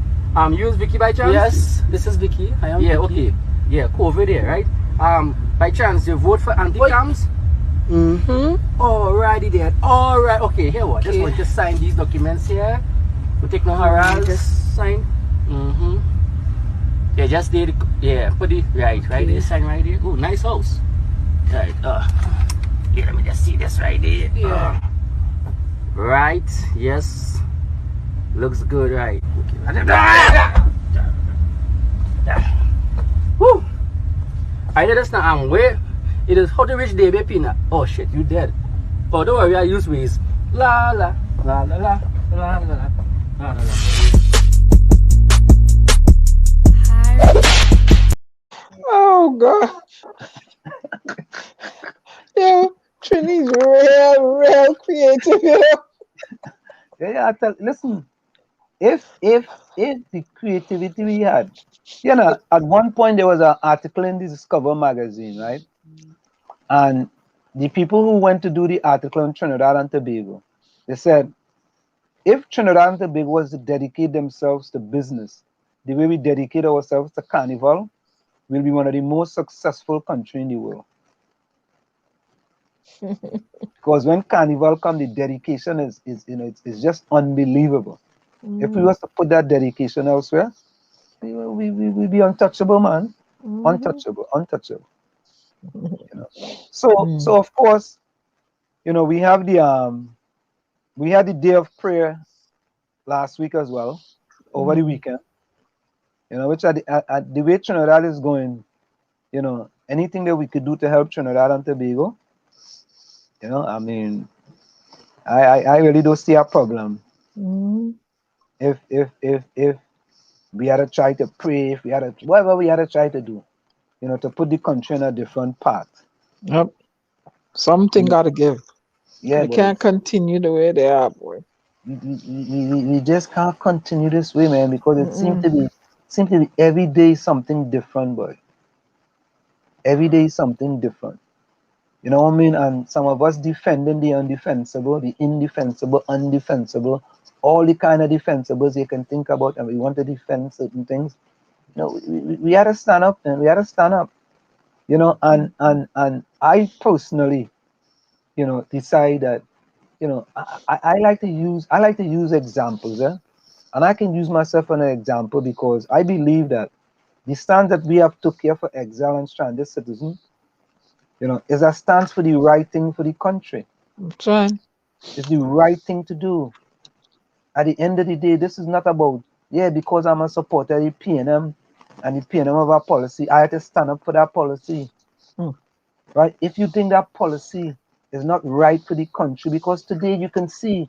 You is Vicky by chance? Yes, this is Vicky. I am Vicky. Okay. Yeah, COVID here, right? By chance, you vote for anti-camps? Alrighty then. Alright, okay, here what? Just want to sign these documents here. We take no harass. Just sign. Yeah, just did. Yeah, put it right there. Sign right here. Oh, nice house. Right. Here, let me just see this right there. Yeah. Right, yes. Looks good, right? Okay. Woo! I did this now. I'm way. It is how to reach there, baby peanut. Oh shit, you dead. Oh, don't worry, I use ways. La la la la la la la la la la. Oh God. Yo, Trini's real creative. Yeah, listen. If the creativity we had, you know, at one point there was an article in the Discover magazine, right? And the people who went to do the article on Trinidad and Tobago, they said, if Trinidad and Tobago was to dedicate themselves to business, the way we dedicate ourselves to carnival, we'll be one of the most successful countries in the world. Because when carnival comes, the dedication is it's just unbelievable. If we was to put that dedication elsewhere, we be untouchable, man. Untouchable. You know. So of course, you know, we had the day of prayer last week as well, over the weekend. You know, which at the way Trinidad is going, you know, anything that we could do to help Trinidad and Tobago, you know, I mean, I really don't see a problem. If we had to try to pray, if we had to, whatever we had to try to do, you know, to put the country in a different path. Yep. Something gotta give. Yeah, We can't continue the way they are, boy. We just can't continue this way, man, because it seems to be every day something different, boy. Every day something different. You know what I mean? And some of us defending the undefensible, the indefensible, undefensible, all the kind of defensibles you can think about, and we want to defend certain things. You know, we had to stand up, and we had to stand up. You know, and I personally, you know, decide that, you know, I like to use examples, and I can use myself as an example because I believe that the stance that we have took here for exile and stranded citizens, you know, is a stance for the right thing for the country. That's right. It's the right thing to do. At the end of the day, this is not about, yeah, because I'm a supporter of the PNM and the PNM of our policy, I have to stand up for that policy. Right? If you think that policy is not right for the country, because today you can see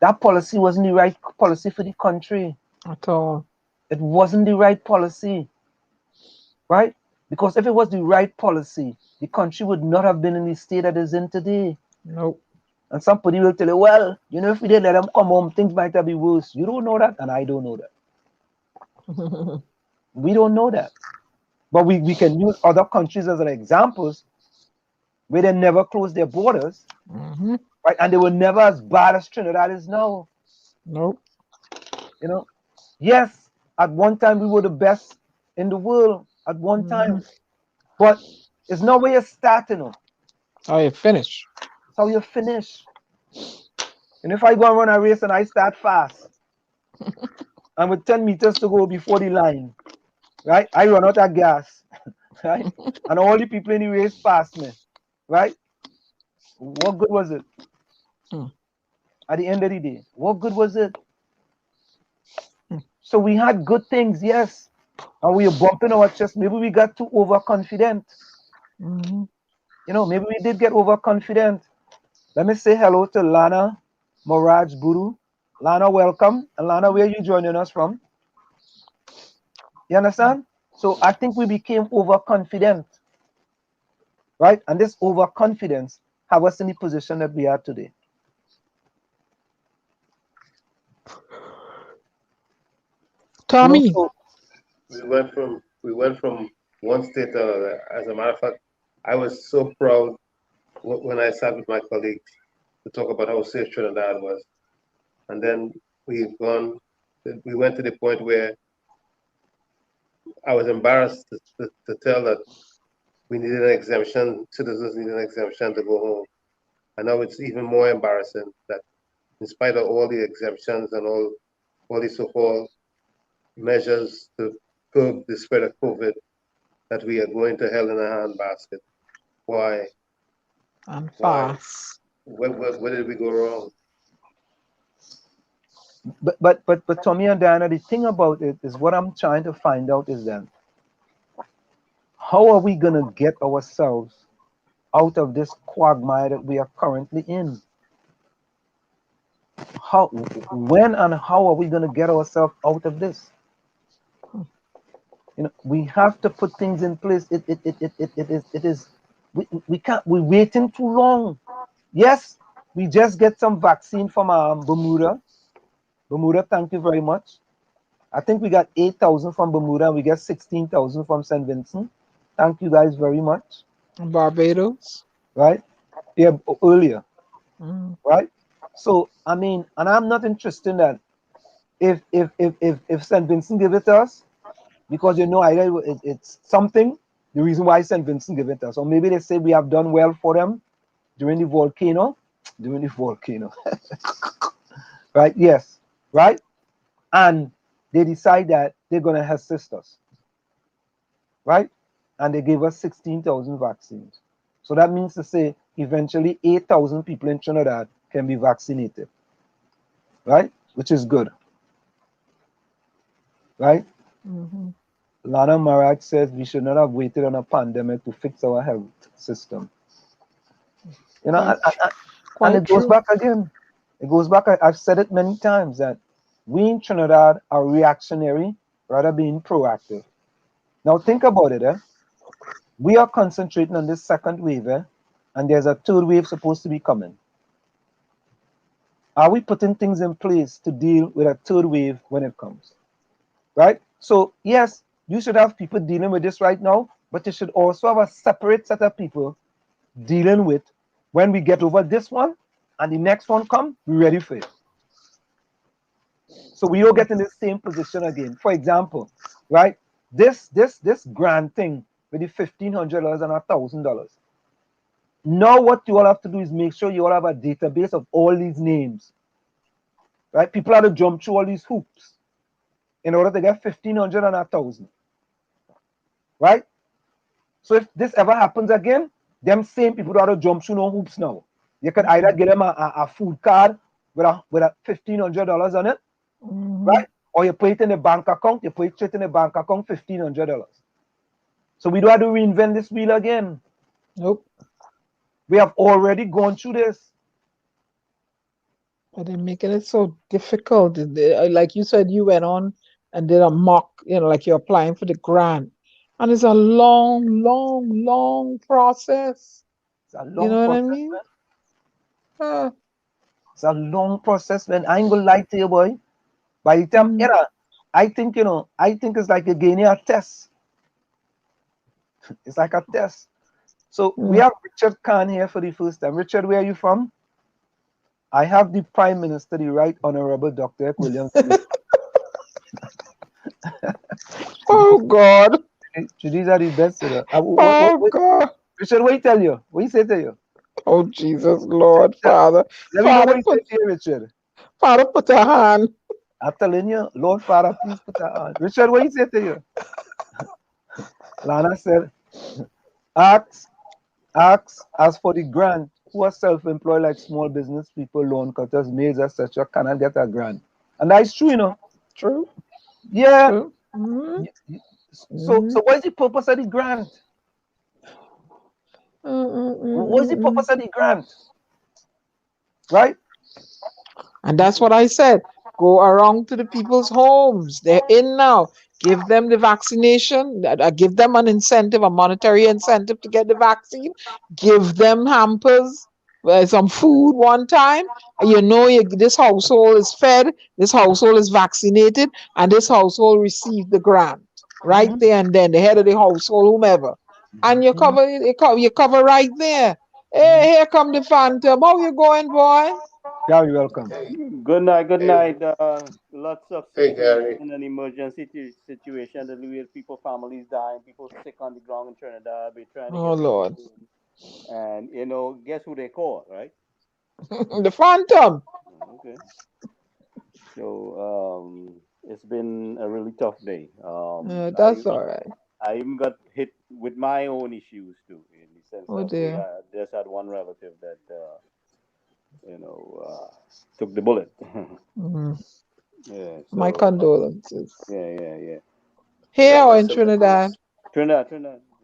that policy wasn't the right policy for the country. At all. It wasn't the right policy. Right? Because if it was the right policy, the country would not have been in the state that it's in today. Nope. And somebody will tell you, well, you know, if we didn't let them come home, things might have been worse. You don't know that, and I don't know that. We don't know that. But we can use other countries as an examples where they never closed their borders, right? And they were never as bad as Trinidad is now. Nope. You know, yes, at one time we were the best in the world at one time, but it's not where you start, you know. How you finish. It's how you finish. And if I go and run a race and I start fast, and with 10 meters to go before the line, right? I run out of gas, right? And all the people in the race pass me, right? What good was it? At the end of the day, what good was it? So we had good things, yes, and we were bumping our chest. Maybe we got too overconfident. You know, maybe we did get overconfident. Let me say hello to Lana Moraj Guru. Lana, welcome. And Lana, where are you joining us from? You understand? So I think we became overconfident, right? And this overconfidence have us in the position that we are today. Tommy. You know, so we went from one state to another. As a matter of fact, I was so proud when I sat with my colleagues to talk about how safe Trinidad was. And then we went to the point where I was embarrassed to tell that we needed an exemption, citizens needed an exemption to go home. And now it's even more embarrassing that in spite of all the exemptions and all the so-called measures to curb the spread of COVID, that we are going to hell in a handbasket. Why? And Why? fast. Where did we go wrong? But Tommy and Diana, the thing about it is what I'm trying to find out is that how are we gonna get ourselves out of this quagmire that we are currently in? How, when, and how are we gonna get ourselves out of this? You know, we have to put things in place. It is we can't, we're waiting too long. Yes, we just get some vaccine from Bermuda. Bermuda, thank you very much. I think we got 8,000 from Bermuda and we get 16,000 from St. Vincent. Thank you guys very much. Barbados. Right? Yeah, earlier. Mm. Right? So I mean, and I'm not interested in that. If St. Vincent give it to us, because you know either it's something, the reason why St. Vincent give it to us. Or maybe they say we have done well for them during the volcano. During the volcano. Right? Yes. Right? And they decide that they're gonna assist us. Right? And they gave us 16,000 vaccines. So that means to say eventually 8,000 people in Trinidad can be vaccinated. Right? Which is good. Right? Mm-hmm. Lana Maraj says we should not have waited on a pandemic to fix our health system. You know, and it goes back again. It goes back. I've said it many times that we in Trinidad are reactionary rather being proactive. Now think about it. We are concentrating on this second wave, and there's a third wave supposed to be coming. Are we putting things in place to deal with a third wave when it comes? Right? So yes, you should have people dealing with this right now, but you should also have a separate set of people dealing with when we get over this one and the next one come, we're ready for it. So we don't get in the same position again. For example, right? This grant thing with the $1,500 and $1,000. Now what you all have to do is make sure you all have a database of all these names. Right? People have to jump through all these hoops in order to get 1,500 and 1,000. Right? So if this ever happens again, them same people have to jump through no hoops now. You could either get them a food card with a $1,500 on it, right? Or you put it in a bank account, you put it straight in a bank account, $1,500. So we don't have to reinvent this wheel again. Nope. We have already gone through this. But they're making it so difficult. Like you said, you went on and did a mock, like you're applying for the grant. And it's a long, long, long process. It's a long You know process, what I mean? It's a long process, man. I ain't gonna lie to you, boy. By the time, I think it's like again a test. It's like a test. So we have Richard Khan here for the first time. Richard, where are you from? I have the Prime Minister, the Right Honorable Dr. Williams. Oh God. These are the best. God. Richard, what he tell you? What he say to you? Oh Jesus, Lord, Father. Let me know what he say to you, Richard. Father, put a hand. I'm telling you, Lord Father, please put a hand. Richard, what he say to you? Lana said, ask as for the grant, who are self-employed like small business people, loan cutters, maids, etc., cannot get a grant. And that's true, True. Yeah. True. Mm-hmm. So what is the purpose of the grant? What is the purpose of the grant? Right? And that's what I said. Go around to the people's homes. They're in now. Give them the vaccination. Give them an incentive, a monetary incentive to get the vaccine. Give them hampers, some food one time. This household is fed, this household is vaccinated, and this household received the grant right there and then. The head of the household, whomever, and you cover right there. Hey, here come the Phantom. How you going, boy? Yeah, you're welcome. Good night, good night. Lots of Gary. in an emergency situation, the way people, families dying, people sick on the ground in Trinidad. We're trying to Oh Lord. And guess who they call, right? The Phantom. Okay. So it's been a really tough day. That's all right. I even got hit with my own issues too in the sense Oh that we dear. just had one relative that took the bullet. Mhm. Yeah. My So condolences. yeah. Here or in Trinidad? Trinidad.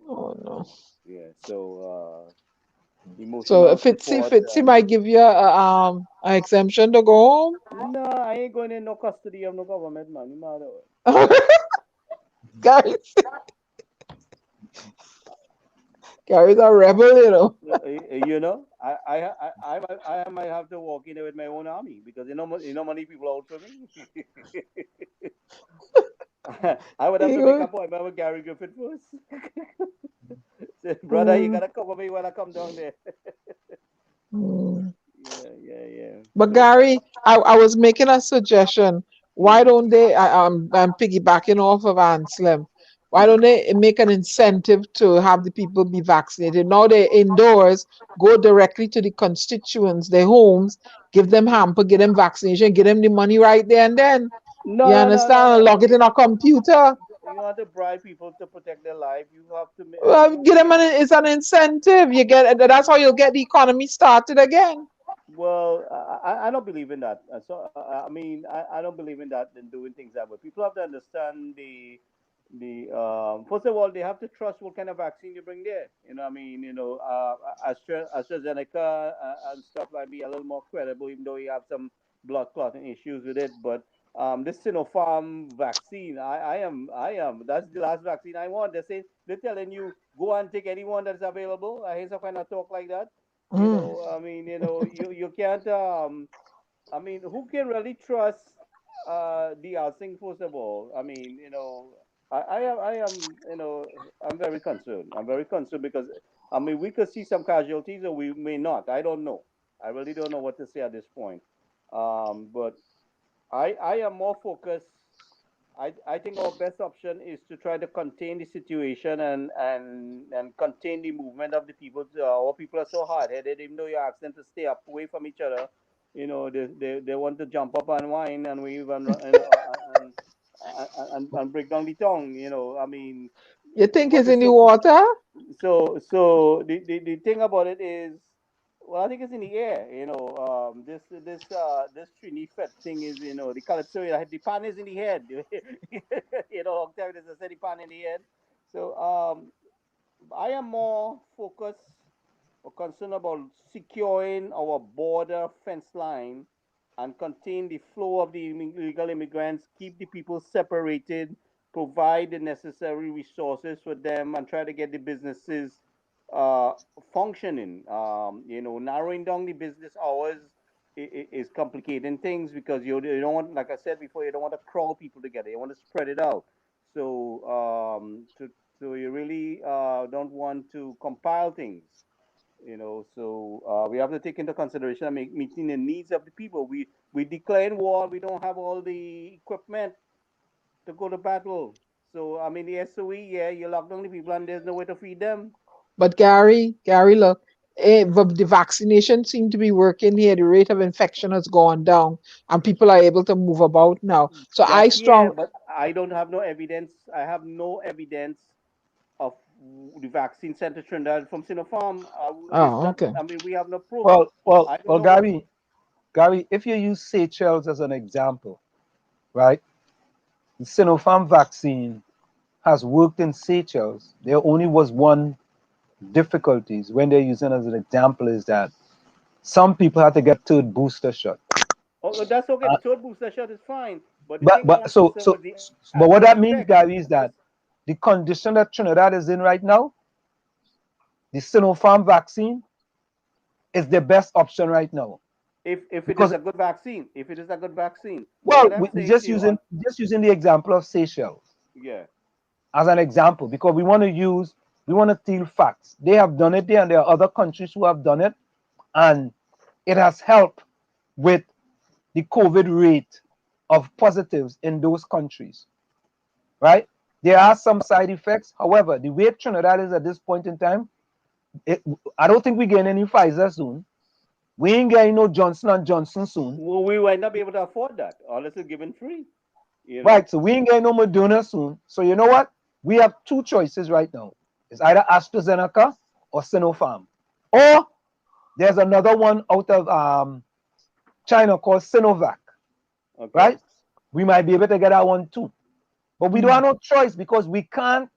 Oh no. Yeah. So So emotional if it's support. might give you an exemption to go No, I ain't going in no custody of no government, man. You matter what? home. Guys, Gary's a rebel, you know. I might have to walk in there with my own army because many people out for me. I would have to make an appointment with Gary Griffith first. Say, brother, you gotta cover me when I come down there. Mm. Yeah. But So, Gary, I was making a suggestion. Why don't they? I'm piggybacking off of Ann Slim. Why don't they make an incentive to have the people be vaccinated? Now they're indoors, go directly to the constituents, their homes, give them hamper, get them vaccination, get them the money right there and then. You understand? Log it in a computer. You want to bribe people to protect their life. You have to. Well, get them it's an incentive. You get that's how you'll get the economy started again. Well, I don't believe in that. I don't believe in that and doing things that way. People have to understand first of all, they have to trust what kind of vaccine you bring there. AstraZeneca and stuff like be a little more credible, even though you have some blood clotting issues with it. But this Sinopharm vaccine, I am. That's the last vaccine I want. They're telling you go and take anyone that's available. I hear some kind of talk like that. You can't. Who can really trust the thing? First of all, I'm very concerned. I'm very concerned because we could see some casualties or we may not. I don't know. I really don't know what to say at this point. But I am more focused. I think our best option is to try to contain the situation and contain the movement of the people. Our people are so hard headed, even though you ask them to stay up away from each other. They want to jump up and whine and wave and break down the tongue. You think What it's is in the so water? so the thing about it is, well, I think it's in the air. This Trini Fed thing is, the calypso. The pan is in the head. Long time there's a steady pan in the head. So I am more focused or concerned about securing our border fence line and contain the flow of the illegal immigrants, keep the people separated, provide the necessary resources for them, and try to get the businesses uh, functioning. Narrowing down the business hours is complicating things because you don't want, like I said before, you don't want to crawl people together. You want to spread it out. So you really don't want to compile things. We have to take into consideration and meeting the needs of the people. We declare war. We don't have all the equipment to go to battle. So the SOE, yeah, you lock down the people and there's no way to feed them. But Gary, look, the vaccination seemed to be working here. The rate of infection has gone down, and people are able to move about now. So But I don't have no evidence. I have no evidence of the vaccine sent to Trinidad from Sinopharm. okay. We have no proof. Well, Gary, if you use Seychelles as an example, right? The Sinopharm vaccine has worked in Seychelles. There only was one difficulties when they're using as an example is that some people had to get third booster shot. Oh, that's okay. The third booster shot is fine, but the thing But what that means, Gary, is that the condition that Trinidad is in right now, the Sinopharm vaccine is the best option right now. If it is a good vaccine, Well, we're just using the example of Seychelles. Yeah. As an example, because we want to tell facts. They have done it there, and there are other countries who have done it, and it has helped with the COVID rate of positives in those countries, right? There are some side effects. However, the way Trinidad is at this point in time, I don't think we get any Pfizer soon. We ain't getting no Johnson & Johnson soon. Well, we might not be able to afford that unless it's given free. Right, so we ain't getting no Moderna soon. So you know what? We have two choices right now. It's either AstraZeneca or Sinopharm. Or there's another one out of China called Sinovac, right? We might be able to get that one too. But we don't have no choice because we can't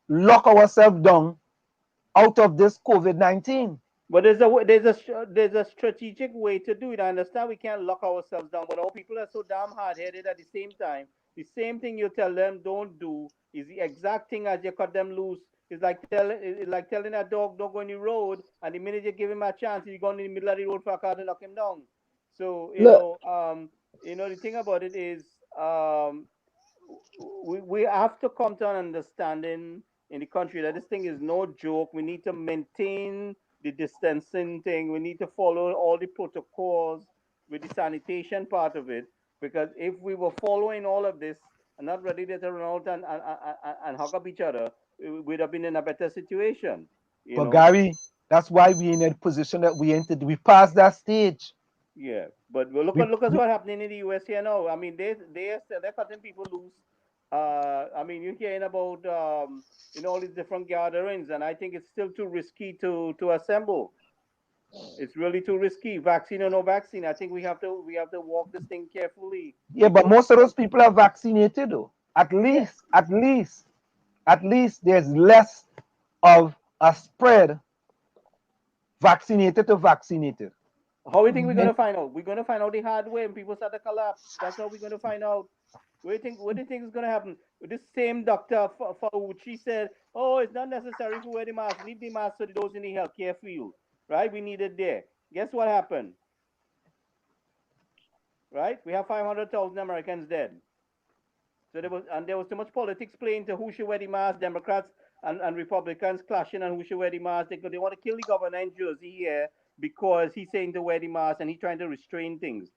lock ourselves down out of this COVID-19. But there's a strategic way to do it. I understand we can't lock ourselves down, but our people are so damn hard-headed at the same time. The same thing you tell them don't do is the exact thing as you cut them loose. It's like telling a dog don't go on the road, and the minute you give him a chance, he's going in the middle of the road for a car to knock him down. So the thing about it is we have to come to an understanding in the country that this thing is no joke. We need to maintain the distancing thing. We need to follow all the protocols with the sanitation part of it, because if we were following all of this and not ready to run out and hug up each other, we'd have been in a better situation. But Gary, that's why we in a position that we entered. We passed that stage. Yeah, but look at what's happening in the US here now. I mean, they're cutting people loose. I mean, you're hearing about all these different gatherings, and I think it's still too risky to assemble. It's really too risky. Vaccine or no vaccine, I think we have to walk this thing carefully. Yeah, but most of those people are vaccinated though. At least there's less of a spread vaccinated to vaccinated. How do you think we're gonna find out? We're gonna find out the hard way, and people start to collapse. That's how we're gonna find out. What do you think is gonna happen? This same Dr. Fauci said, "Oh, it's not necessary to wear the mask. Leave the mask to those in the healthcare field." Right? We need it there. Guess what happened? Right? We have 500,000 Americans dead. So there was too much politics playing to who should wear the mask. Democrats and Republicans clashing on who should wear the mask. They want to kill the governor in Jersey here because he's saying to wear the mask and he's trying to restrain things.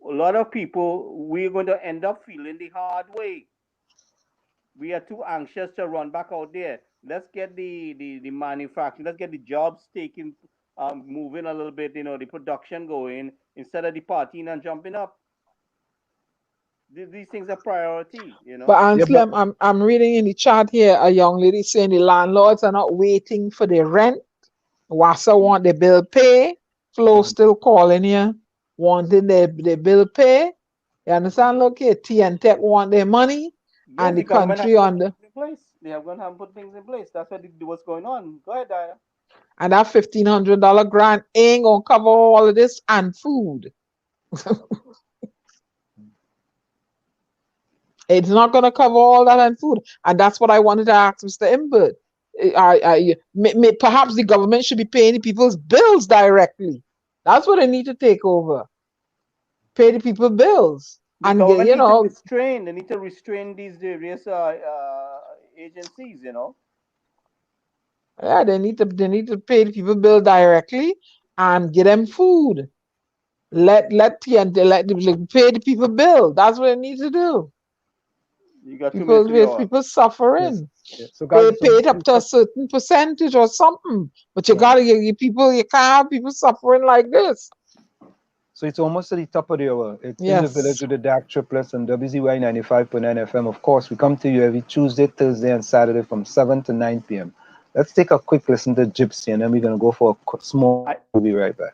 A lot of people, we're going to end up feeling the hard way. We are too anxious to run back out there. Let's get the manufacturing, let's get the jobs moving a little bit, the production going, instead of the partying and jumping up. These things are priority, But Anselm, I'm reading in the chat here, a young lady saying the landlords are not waiting for their rent. WASA want their bill pay. Flo still calling you, wanting their bill pay. You understand? Look here, T and Tech want their money, and the country on the place. They are going to have to put things in place. That's what's going on. Go ahead, Diana. And that $1,500 grant ain't gonna cover all of this and food. It's not gonna cover all that and food, and that's what I wanted to ask Mr. Imbert. Perhaps the government should be paying the people's bills directly. That's what they need to take over. Pay the people bills. And they need to restrain these various agencies, Yeah, they need to pay the people bill directly and get them food. Let pay the people bill. That's what they need to do. You got people suffering. Yes. So they pay it up to a certain percentage or something, but you gotta get people. You can't have people suffering like this. So it's almost at the top of the hour. It's in the village with the dark triplets and WZY 95.9 FM. Of course, we come to you every Tuesday, Thursday, and Saturday from 7 to 9 p.m. Let's take a quick listen to Gypsy, and then we're gonna go for a small. We'll be right back.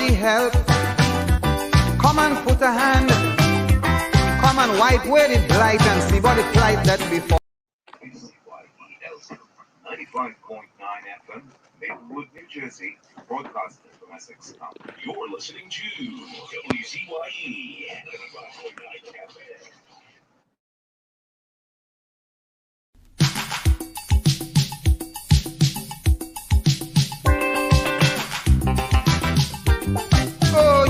Help. Come and put a hand. Come and wipe away the blight and see what the plight that before. 95.9 FM, Maplewood, New Jersey, broadcasting from Essex County. You're listening to WZYE 95.9 FM. Oh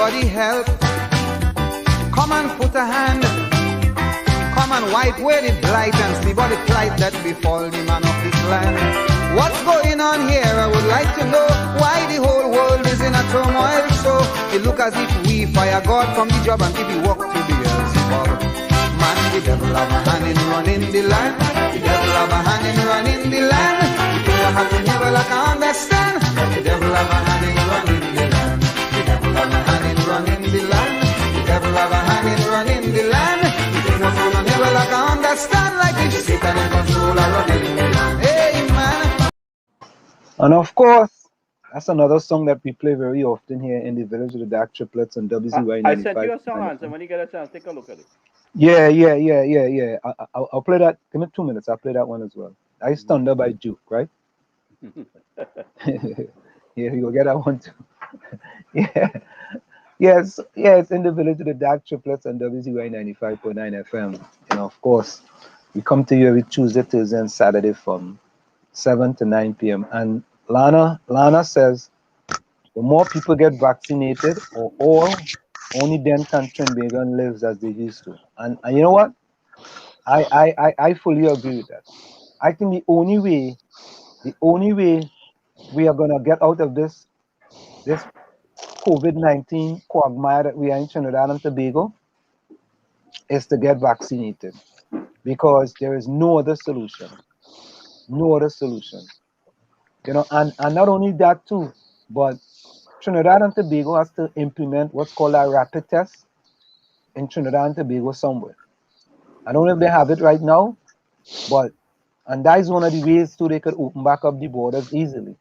anybody help, come and put a hand. Come and wipe away the blight and see what the plight that befall the man of this land. What's going on here? I would like to know why the whole world is in a turmoil. So it look as if we fire God from the job and give you work to the Beelzebub. Man, the devil have a hand in running the land. The devil have a hand in running the land. The people have to never like understand. The devil have a hand in running the land. The devil have a hand in running the land. The devil have a hand in running the land. Never like I understand, like if Satan in control or running. Hey man. And of course, that's another song that we play very often here in the village with the Dark Triplets on WZY 95. I sent you a song, Anson. When you get a chance, take a look at it. Yeah. I'll play that. Give me 2 minutes. I'll play that one as well. Ice Thunder by Duke, right? Yeah, you'll get that one too. Yeah. Yes, it's in the village of the Dark Triplets on WZY 95.9 FM. And of course, we come to you every Tuesday, Thursday, and Saturday from 7 to 9 p.m. And Lana says, the more people get vaccinated, only then can Trinbagan live as they used to. And you know what? I fully agree with that. I think the only way we are gonna get out of this COVID-19 quagmire that we are in Trinidad and Tobago is to get vaccinated, because there is no other solution. No other solution. You know, and not only that too, but Trinidad and Tobago has to implement what's called a rapid test in Trinidad and Tobago somewhere. I don't know if they have it right now, and that is one of the ways too they could open back up the borders easily.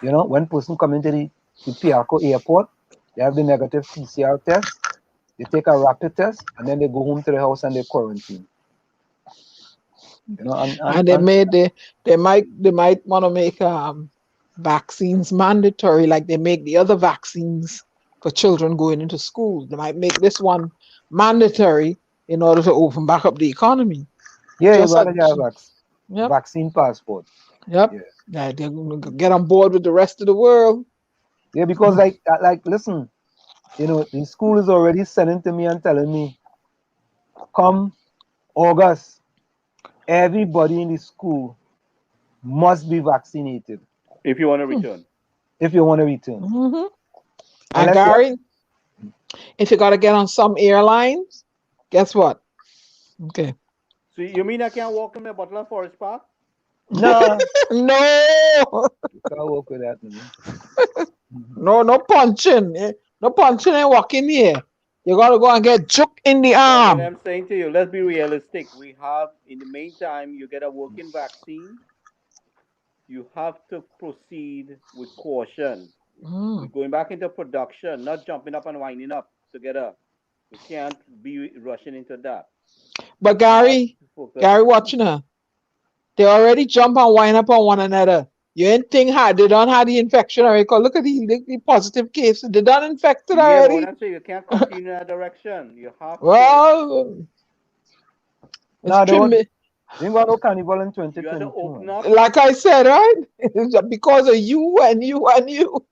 You know, when person come into the Piarco airport, they have the negative PCR test, they take a rapid test, and then they go home to the house and they quarantine. You know, and they might want to make vaccines mandatory, like they make the other vaccines for children going into school. They might make this one mandatory in order to open back up the economy. Yeah, you gotta have vaccine passport. Yep. Yeah, they're gonna get on board with the rest of the world. Yeah, because like listen, you know, the school is already sending to me and telling me, come August, everybody in the school must be vaccinated. If you want to return. If you want to return. Mm-hmm. And Gary, if you got to get on some airlines, guess what? Okay. So you mean I can't walk in the Butler Forest Park? No. No. You can't walk with that, man. No punching. No punching and walking here. You got to go and get juked in the arm. What I'm saying to you, let's be realistic. We have, in the meantime, you get a working vaccine. You have to proceed with caution. We're going back into production, not jumping up and winding up together. We can't be rushing into that. But Gary, watching her. They already jump and wind up on one another. You ain't think they don't have the infection already. Look at the positive cases. They done infected already. But I'm saying you can't continue in that direction. You have to. They got no carnival in 2022. Like I said, right? It's because of you and you and you.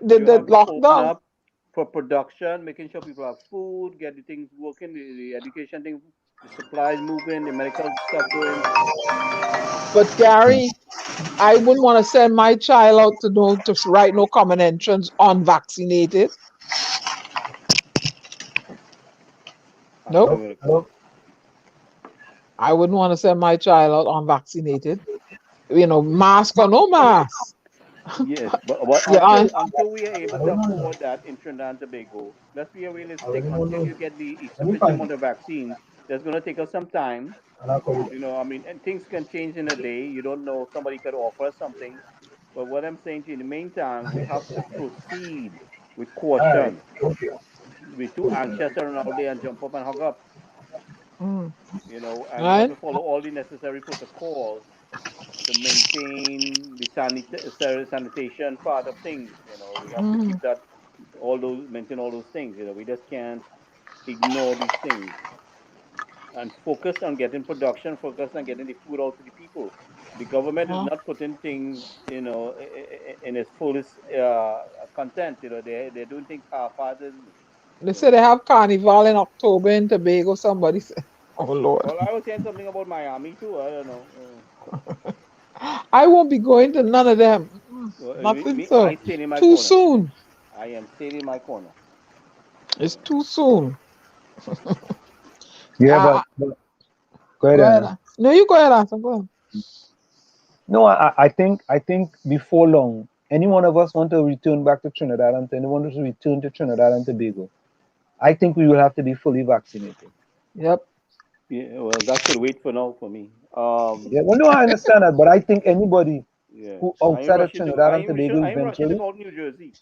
They locked down. For production, making sure people have food, get the things working, the education thing, the supplies moving, the medical stuff going. But Gary, I wouldn't want to send my child out to write no common entrance unvaccinated. Nope. I wouldn't want to send my child out unvaccinated. You know, mask or no mask. Yes, but until we are able to afford that in Trinidad and Tobago, let's be realistic. Until you get the sufficient amount of vaccines, that's going to take us some time. You know, I mean, and things can change in a day. You don't know. Somebody could offer something. But what I'm saying to you, in the meantime, we have to proceed with caution. We're too anxious to run out there and jump up and hug up. You know, and we have to follow all the necessary protocols to maintain the sanitation part of things. You know, we have to keep that, maintain all those things. You know, we just can't ignore these things and focus on getting production, focus on getting the food out to the people. The government is not putting things, you know, in its fullest content. They're doing things half-hearted. They say they have carnival in October in Tobago. Somebody said, "Oh Lord." Well, I was saying something about Miami too. I don't know. I won't be going to none of them. Nothing so. I stayed in my Too corner. soon. I am staying in my corner. It's too soon. Yeah, but go ahead, Go ahead. Anna. No, you go ahead, Anson. Go ahead. No, I think before long, any one of us want to return back to Trinidad and anyone wants to return to Trinidad and Tobago, I think we will have to be fully vaccinated. Yep. Yeah, well, that should wait for now for me. Yeah, well, no, I understand that, but I think anybody Yeah. who outside of Trinidad and Tobago I ain't rushing to eventually, go to New Jersey.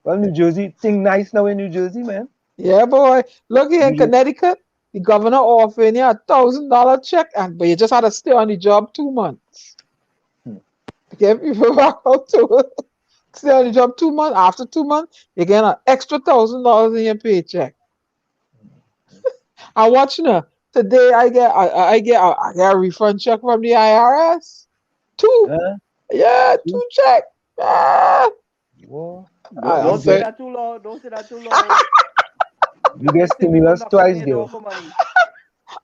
well, New Jersey, thing nice now in New Jersey, man. Yeah, boy. Look here in Connecticut, the governor offering you $1,000 check, but you just had to stay on the job 2 months. To get people back out to work. Stay on the job 2 months. After 2 months, you get an extra $1,000 in your paycheck. I watch now. Today I get a refund check from the IRS. Two. Yeah, 2 check. Ah. Don't say that too loud. Don't say that too loud. You get stimulus twice, girl.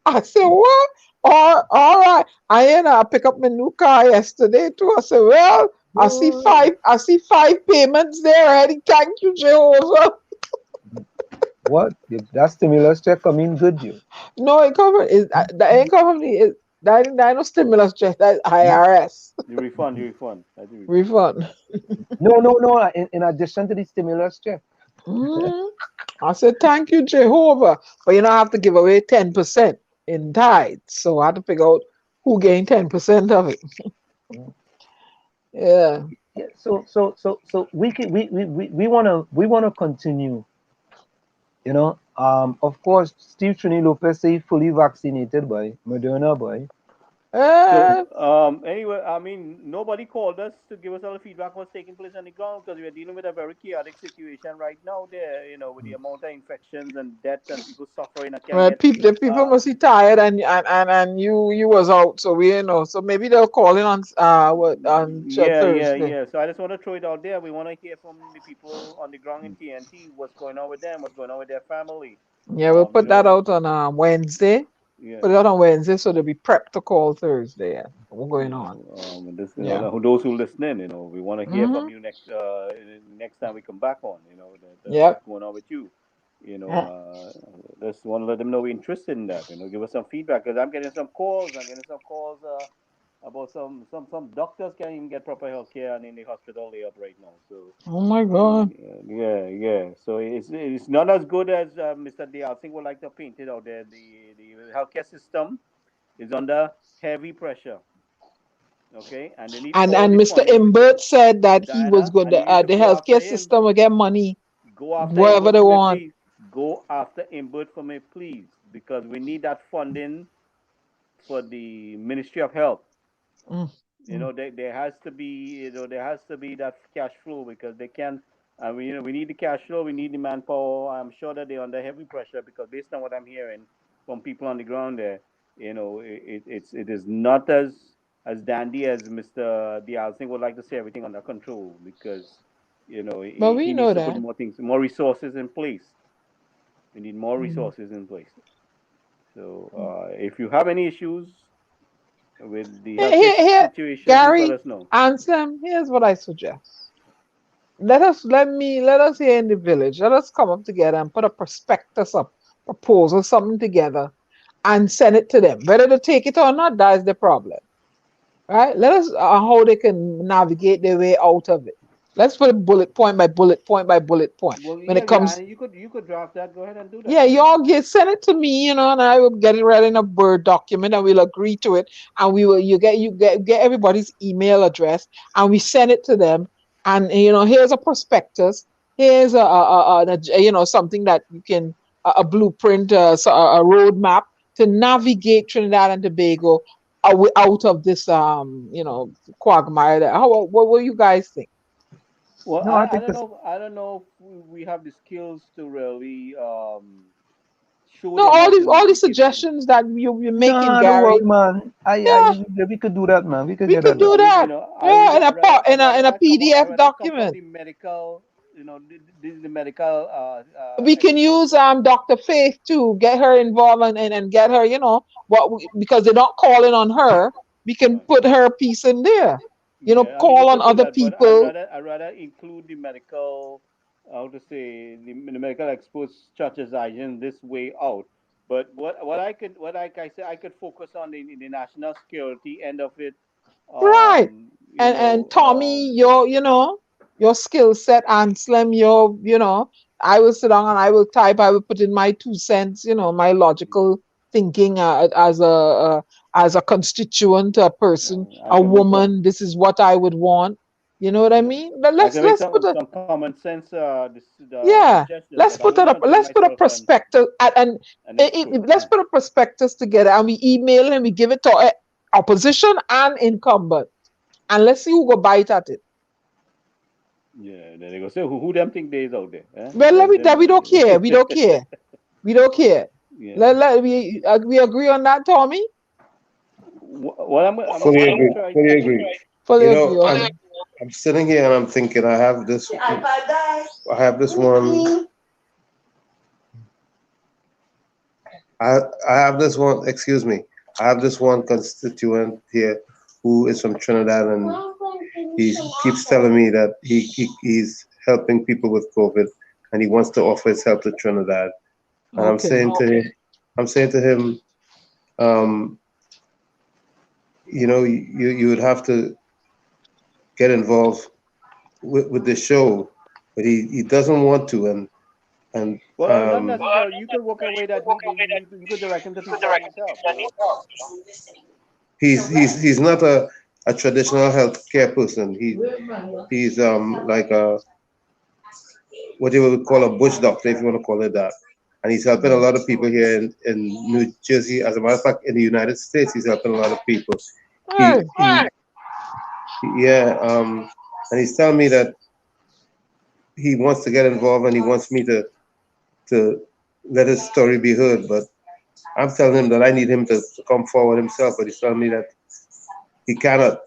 I said, what? All right. I pick up my new car yesterday too. I said, well, I see 5 payments there already. Thank you, Jehovah. What? That stimulus check come in good, you. No, it covered. That ain't covered. That ain't no stimulus check. That's IRS. The refund. Refund. No. In addition to the stimulus check. I said, thank you, Jehovah. But you know, I have to give away 10% in tithes. So I had to figure out who gained 10% of it. Yeah. So we wanna continue. You know, of course, Steve Trini Lopez say fully vaccinated by Moderna boy. So, anyway, I mean, nobody called us to give us all the feedback what's taking place on the ground because we're dealing with a very chaotic situation right now there, with the amount of infections and deaths and people suffering. I can't Well, get, the people must be tired and you was out, so we so maybe they'll call in on Thursday. Yeah. So I just want to throw it out there. We want to hear from the people on the ground in TNT, what's going on with them, what's going on with their family. Yeah, we'll put that out on Wednesday. Yeah. Put it out on Wednesday so they'll be prepped to call Thursday. Yeah. What's going on? Those who listening, we want to hear from you next time we come back on. What's going on with you? Just want to let them know we're interested in that. Give us some feedback because I'm getting some calls. About some doctors can't even get proper health care and in the hospital lay up right now. So oh my God. Yeah. So it's not as good as Mr. 𝗩𝗶𝗹𝗶𝗵 would like to paint it out there. The healthcare system is under heavy pressure. Okay, and they need and Mr. 𝗪𝗶𝗶𝗵 said that he was going to the healthcare system will get money wherever they want. Please. Go after 𝗪𝗶𝗶𝗵 for me, please, because we need that funding for the Ministry of Health. There has to be that cash flow because they can. We need the cash flow. We need the manpower. I'm sure that they're under heavy pressure because based on what I'm hearing from people on the ground there, it is not as dandy as Mr. 𝗪𝗶𝗹𝗵 would like to say everything under control because he needs to put more resources in place. We need more resources in place. So if you have any issues with the healthcare situation, Gary, please let us know. Anselm, here's what I suggest. Let us here in the village, let us come up together and put a prospectus up, proposal, something together, and send it to them. Whether they take it or not, that is the problem. Right? Let us how they can navigate their way out of it. Let's put it bullet point by bullet point by bullet point. Well, when it comes, you could draft that. Go ahead and do that. Yeah, y'all send it to me, and I will get it read in a Word document, and we'll agree to it, and we will. You get everybody's email address, and we send it to them, and here's a prospectus, here's a something that you can a blueprint, a roadmap to navigate Trinidad and Tobago out of this quagmire. What will you guys think? Well, I don't know if we have the skills to really show No, them how to all the make it. suggestions that you're making, Nah, don't worry, Gary. man. Yeah, We could do that, man. We could we get could that do done. that. I Yeah, in a rather come I PDF rather come from document. the medical, the medical We can use Dr. Faith too, get her involved and get her, because they're not calling on her. We can put her piece in there. Yeah, I mean, we Call on could do other that, but I people. rather include the medical, how to say, the medical experts, churches, agents this way out. But what I said, I could focus on the national security end of it. Right. You And know, Tommy, your skill set, and Slim, I will sit down and I will type, I will put in my 2 cents, my logical thinking as a constituent, a person, I a can make some. woman, this is what I would want. You know what I mean? But I can make let's put a some common sense yeah, suggestions, but I won't consider let's put a myself prospectus and an expert. let's put a prospectus together and we email and we give it to opposition and incumbent. And let's see who go bite at it. Yeah, there they go. So who them think they is out there? Eh? Well, we don't care. We don't care. We don't care. Yeah. We agree on that, Tommy. What I'm Fully gonna agree. try. Fully agree. Fully You agree. know, Okay. I'm sitting here and I'm thinking I have this one. I have this one. Excuse me. I have this one constituent here who is from Trinidad, and he keeps telling me that he's helping people with COVID, and he wants to offer his help to Trinidad. And I'm saying to him, you would have to get involved with the show, but he doesn't want to, and Well, not necessarily. You could work a way that you could direct him to people that need help. he's not a traditional healthcare person. He's like a what you would call a bush doctor, if you want to call it that. And he's helping a lot of people here in New Jersey. As a matter of fact, in the United States, he's helping a lot of people. And he's telling me that he wants to get involved and he wants me to let his story be heard. But I'm telling him that I need him to come forward himself, but he's telling me that he cannot.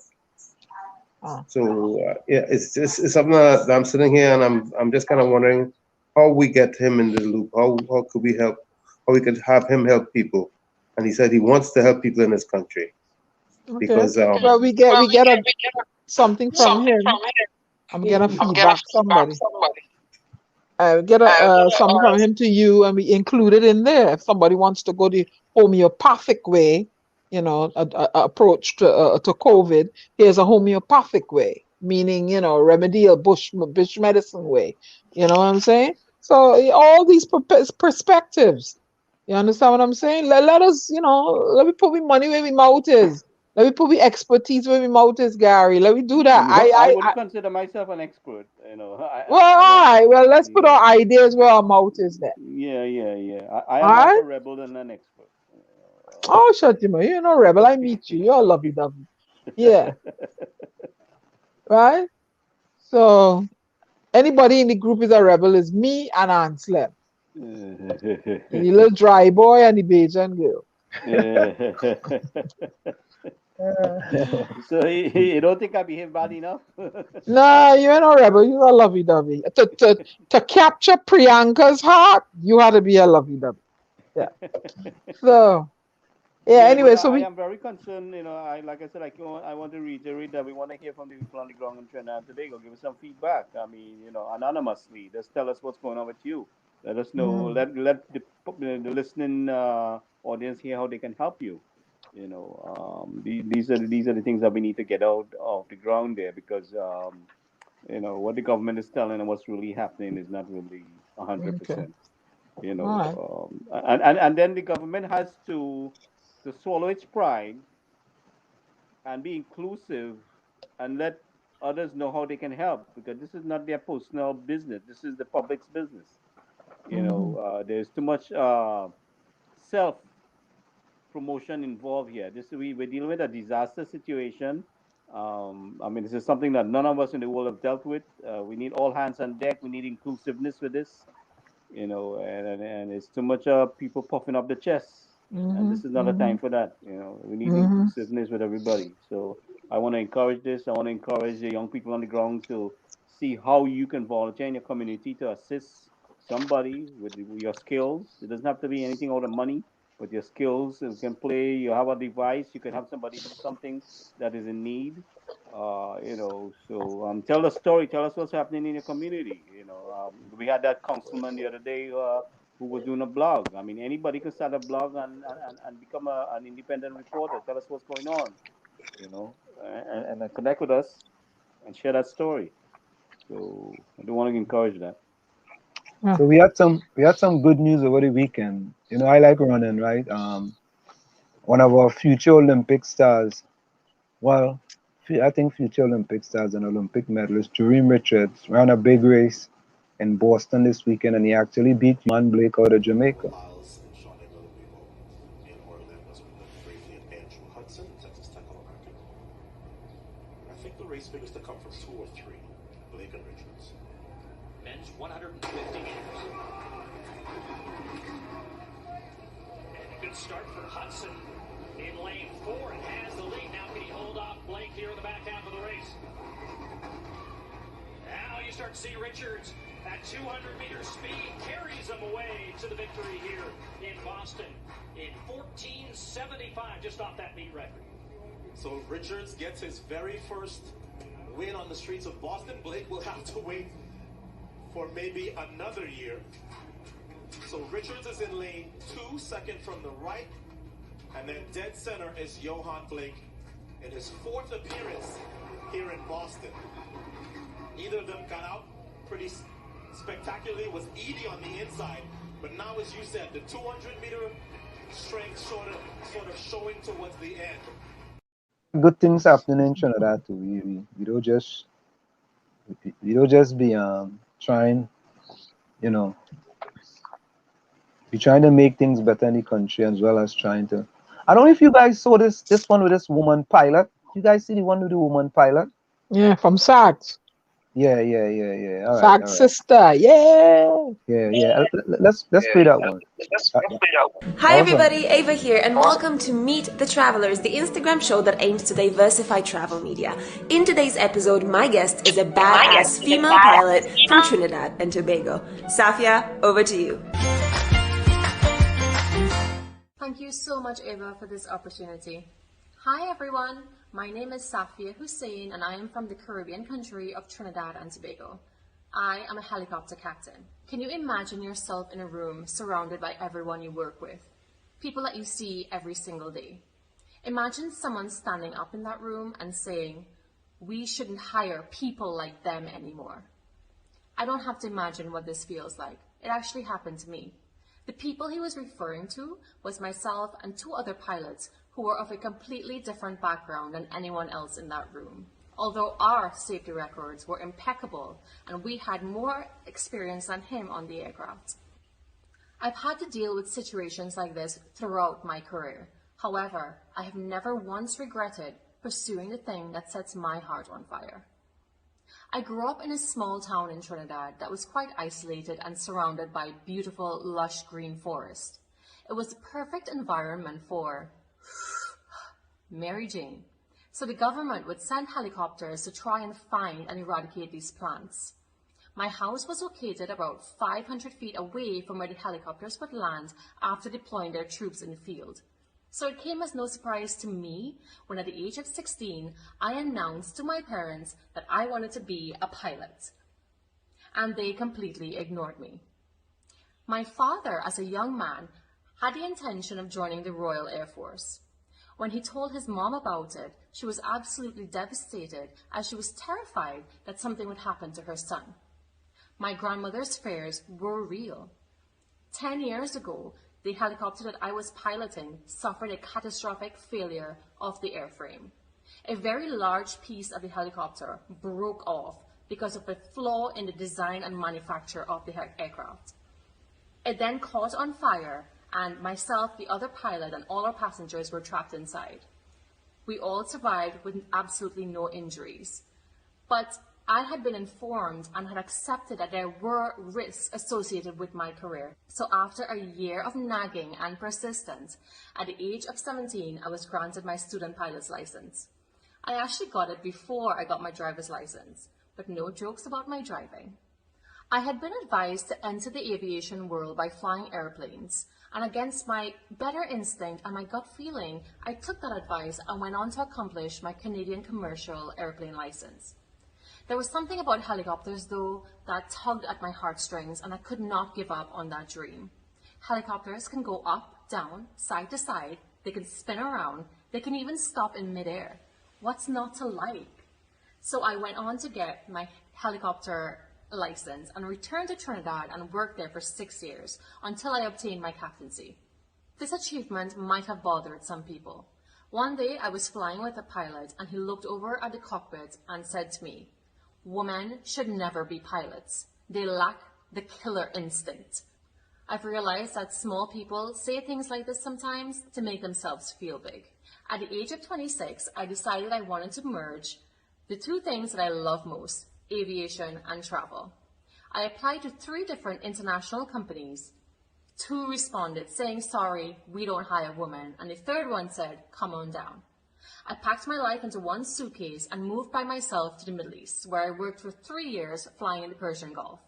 So it's something that I'm sitting here and I'm just kind of wondering how we get him in the loop. How could we help? How we could have him help people? And he said he wants to help people in this country because well, we get something from him. I'm getting feedback. Somebody. Get something from him to you, and we include it in there. If somebody wants to go the homeopathic way, approach to COVID, here's a homeopathic way, meaning remedial bush medicine way. You know what I'm saying? So all these perspectives. You understand what I'm saying? Let us, let me put my money where my mouth is. Let me put my expertise where my mouth is, Gary. Let me do that. I wouldn't consider myself an expert. Well, let's put our ideas where our mouth is then. Yeah. I am more of a rebel than an expert. Oh, shut your mouth. You're no rebel. I meet you. You're lovey-dovey. Yeah. Right? So, anybody in the group is a rebel is me and Anslem. The little dry boy and the Bajan girl. So you don't think I behave bad enough? No, you're no rebel. You're a lovey-dovey. To capture Priyanka's heart, you had to be a lovey-dovey. Yeah. So, anyway, so I am very concerned. Like I said, I want to reiterate that we want to hear from the people on the ground in Trinidad and Tobago. Give us some feedback. I mean, anonymously, just tell us what's going on with you. Let us know. Let the listening audience hear how they can help you. These are the things that we need to get out of the ground there because what the government is telling and what's really happening is not really 100%. And then the government has to swallow its pride and be inclusive and let others know how they can help because this is not their personal business. This is the public's business. There's too much self promotion involved here. We're dealing with a disaster situation. This is something that none of us in the world have dealt with. We need all hands on deck. We need inclusiveness with this. you know, and it's too much people puffing up the chest. And this is not a Mm-hmm. time for that. You know, we need Mm-hmm. inclusiveness with everybody. So I want to encourage this. I want to encourage the young people on the ground to see how you can volunteer in your community to assist somebody with your skills. It doesn't have to be anything out of money, but your skills. You can play. You have a device. You can have somebody do something that is in need. You know, so tell the story. Tell us what's happening in your community. You know, we had that councilman the other day who was doing a blog. I mean, anybody can start a blog and become an independent reporter. Tell us what's going on, you know, and connect with us and share that story. So I do want to encourage that. So we had some good news over the weekend. You know, I like running, right? One of our future Olympic stars, well, I think future Olympic stars and Olympic medalist, Jerome Richards, ran a big race in Boston this weekend, and he actually beat 𝗪𝗶𝗶𝗵 out of Jamaica. I think the race figures to come from 2 or 3, Blake and Richards. Men's 150 meters. And a good start for Hudson in lane 4 and has the lead. Now can he hold off Blake here in the back half of the race? Now you start to see Richards at 200-meter speed carries him away to the victory here in Boston in 14:75, just off that meet record. So Richards gets his very first win on the streets of Boston. Blake will have to wait for maybe another year. So Richards is in lane 2, second from the right. And then dead center is Johan Blake in his 4th appearance here in Boston. Either of them got out pretty spectacularly. It was Edie on the inside. But now, as you said, the 200-meter strength sort of showing towards the end. Good things happening in Trinidad too. We don't just be trying, you know, we're trying to make things better in the country as well as trying to. I don't know if you guys saw this one with this woman pilot. You guys see the one with the woman pilot? Yeah, from SAGS. Yeah. All right. SAGS sister, yeah. Yeah. Let's play that one. Hi everybody, Ava here, and welcome to Meet the Travelers, the Instagram show that aims to diversify travel media. In today's episode, my guest is a badass female pilot from Trinidad and Tobago. Safia, over to you. Thank you so much, Ava, for this opportunity. Hi everyone, my name is Safia Hussein and I am from the Caribbean country of Trinidad and Tobago. I am a helicopter captain. Can you imagine yourself in a room surrounded by everyone you work with? People that you see every single day. Imagine someone standing up in that room and saying, "We shouldn't hire people like them anymore." I don't have to imagine what this feels like. It actually happened to me. The people he was referring to was myself and 2 other pilots who were of a completely different background than anyone else in that room. Although our safety records were impeccable and we had more experience than him on the aircraft. I've had to deal with situations like this throughout my career. However, I have never once regretted pursuing the thing that sets my heart on fire. I grew up in a small town in Trinidad that was quite isolated and surrounded by beautiful, lush green forest. It was the perfect environment for Mary Jane. So the government would send helicopters to try and find and eradicate these plants. My house was located about 500 feet away from where the helicopters would land after deploying their troops in the field. So it came as no surprise to me when at the age of 16, I announced to my parents that I wanted to be a pilot. And they completely ignored me. My father, as a young man, had the intention of joining the Royal Air Force. When he told his mom about it, she was absolutely devastated as she was terrified that something would happen to her son. My grandmother's fears were real. 10 years ago, the helicopter that I was piloting suffered a catastrophic failure of the airframe. A very large piece of the helicopter broke off because of a flaw in the design and manufacture of the aircraft. It then caught on fire, and myself, the other pilot, and all our passengers were trapped inside. We all survived with absolutely no injuries. But I had been informed and had accepted that there were risks associated with my career. So after a year of nagging and persistence, at the age of 17, I was granted my student pilot's license. I actually got it before I got my driver's license, but no jokes about my driving. I had been advised to enter the aviation world by flying airplanes, and against my better instinct and my gut feeling, I took that advice and went on to accomplish my Canadian commercial airplane license. There was something about helicopters, though, that tugged at my heartstrings, and I could not give up on that dream. Helicopters can go up, down, side to side, they can spin around, they can even stop in midair. What's not to like? So I went on to get my helicopter license and returned to Trinidad and worked there for 6 years until I obtained my captaincy. This achievement might have bothered some people. One day I was flying with a pilot and he looked over at the cockpit and said to me, "Women should never be pilots. They lack the killer instinct." I've realized that small people say things like this sometimes to make themselves feel big. At the age of 26, I decided I wanted to merge the two things that I love most, aviation and travel. I applied to 3 different international companies. 2 responded saying, "Sorry, we don't hire women," and the third one said, "Come on down." I packed my life into one suitcase and moved by myself to the Middle East, where I worked for 3 years flying in the Persian Gulf.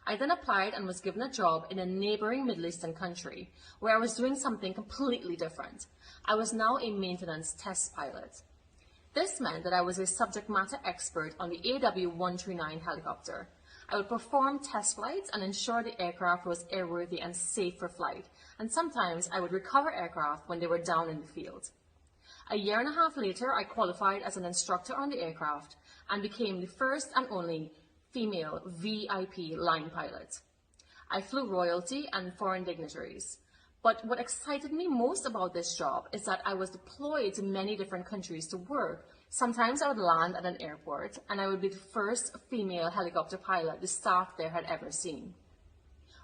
I then applied and was given a job in a neighboring Middle Eastern country, where I was doing something completely different. I was now a maintenance test pilot. This meant that I was a subject matter expert on the AW139 helicopter. I would perform test flights and ensure the aircraft was airworthy and safe for flight, and sometimes I would recover aircraft when they were down in the field. A year and a half later, I qualified as an instructor on the aircraft and became the first and only female VIP line pilot. I flew royalty and foreign dignitaries. But what excited me most about this job is that I was deployed to many different countries to work. Sometimes I would land at an airport and I would be the first female helicopter pilot the staff there had ever seen.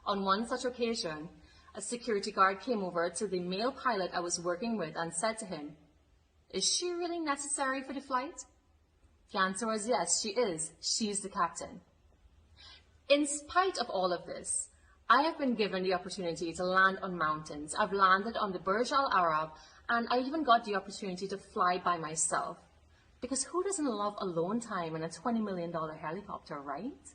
On one such occasion, a security guard came over to the male pilot I was working with and said to him, "Is she really necessary for the flight?" The answer was yes, she is. She's the captain. In spite of all of this, I have been given the opportunity to land on mountains. I've landed on the Burj Al Arab, and I even got the opportunity to fly by myself. Because who doesn't love alone time in a $20 million helicopter, right?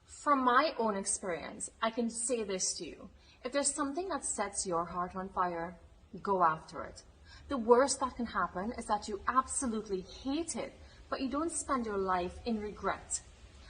From my own experience, I can say this to you. If there's something that sets your heart on fire, go after it. The worst that can happen is that you absolutely hate it, but you don't spend your life in regret.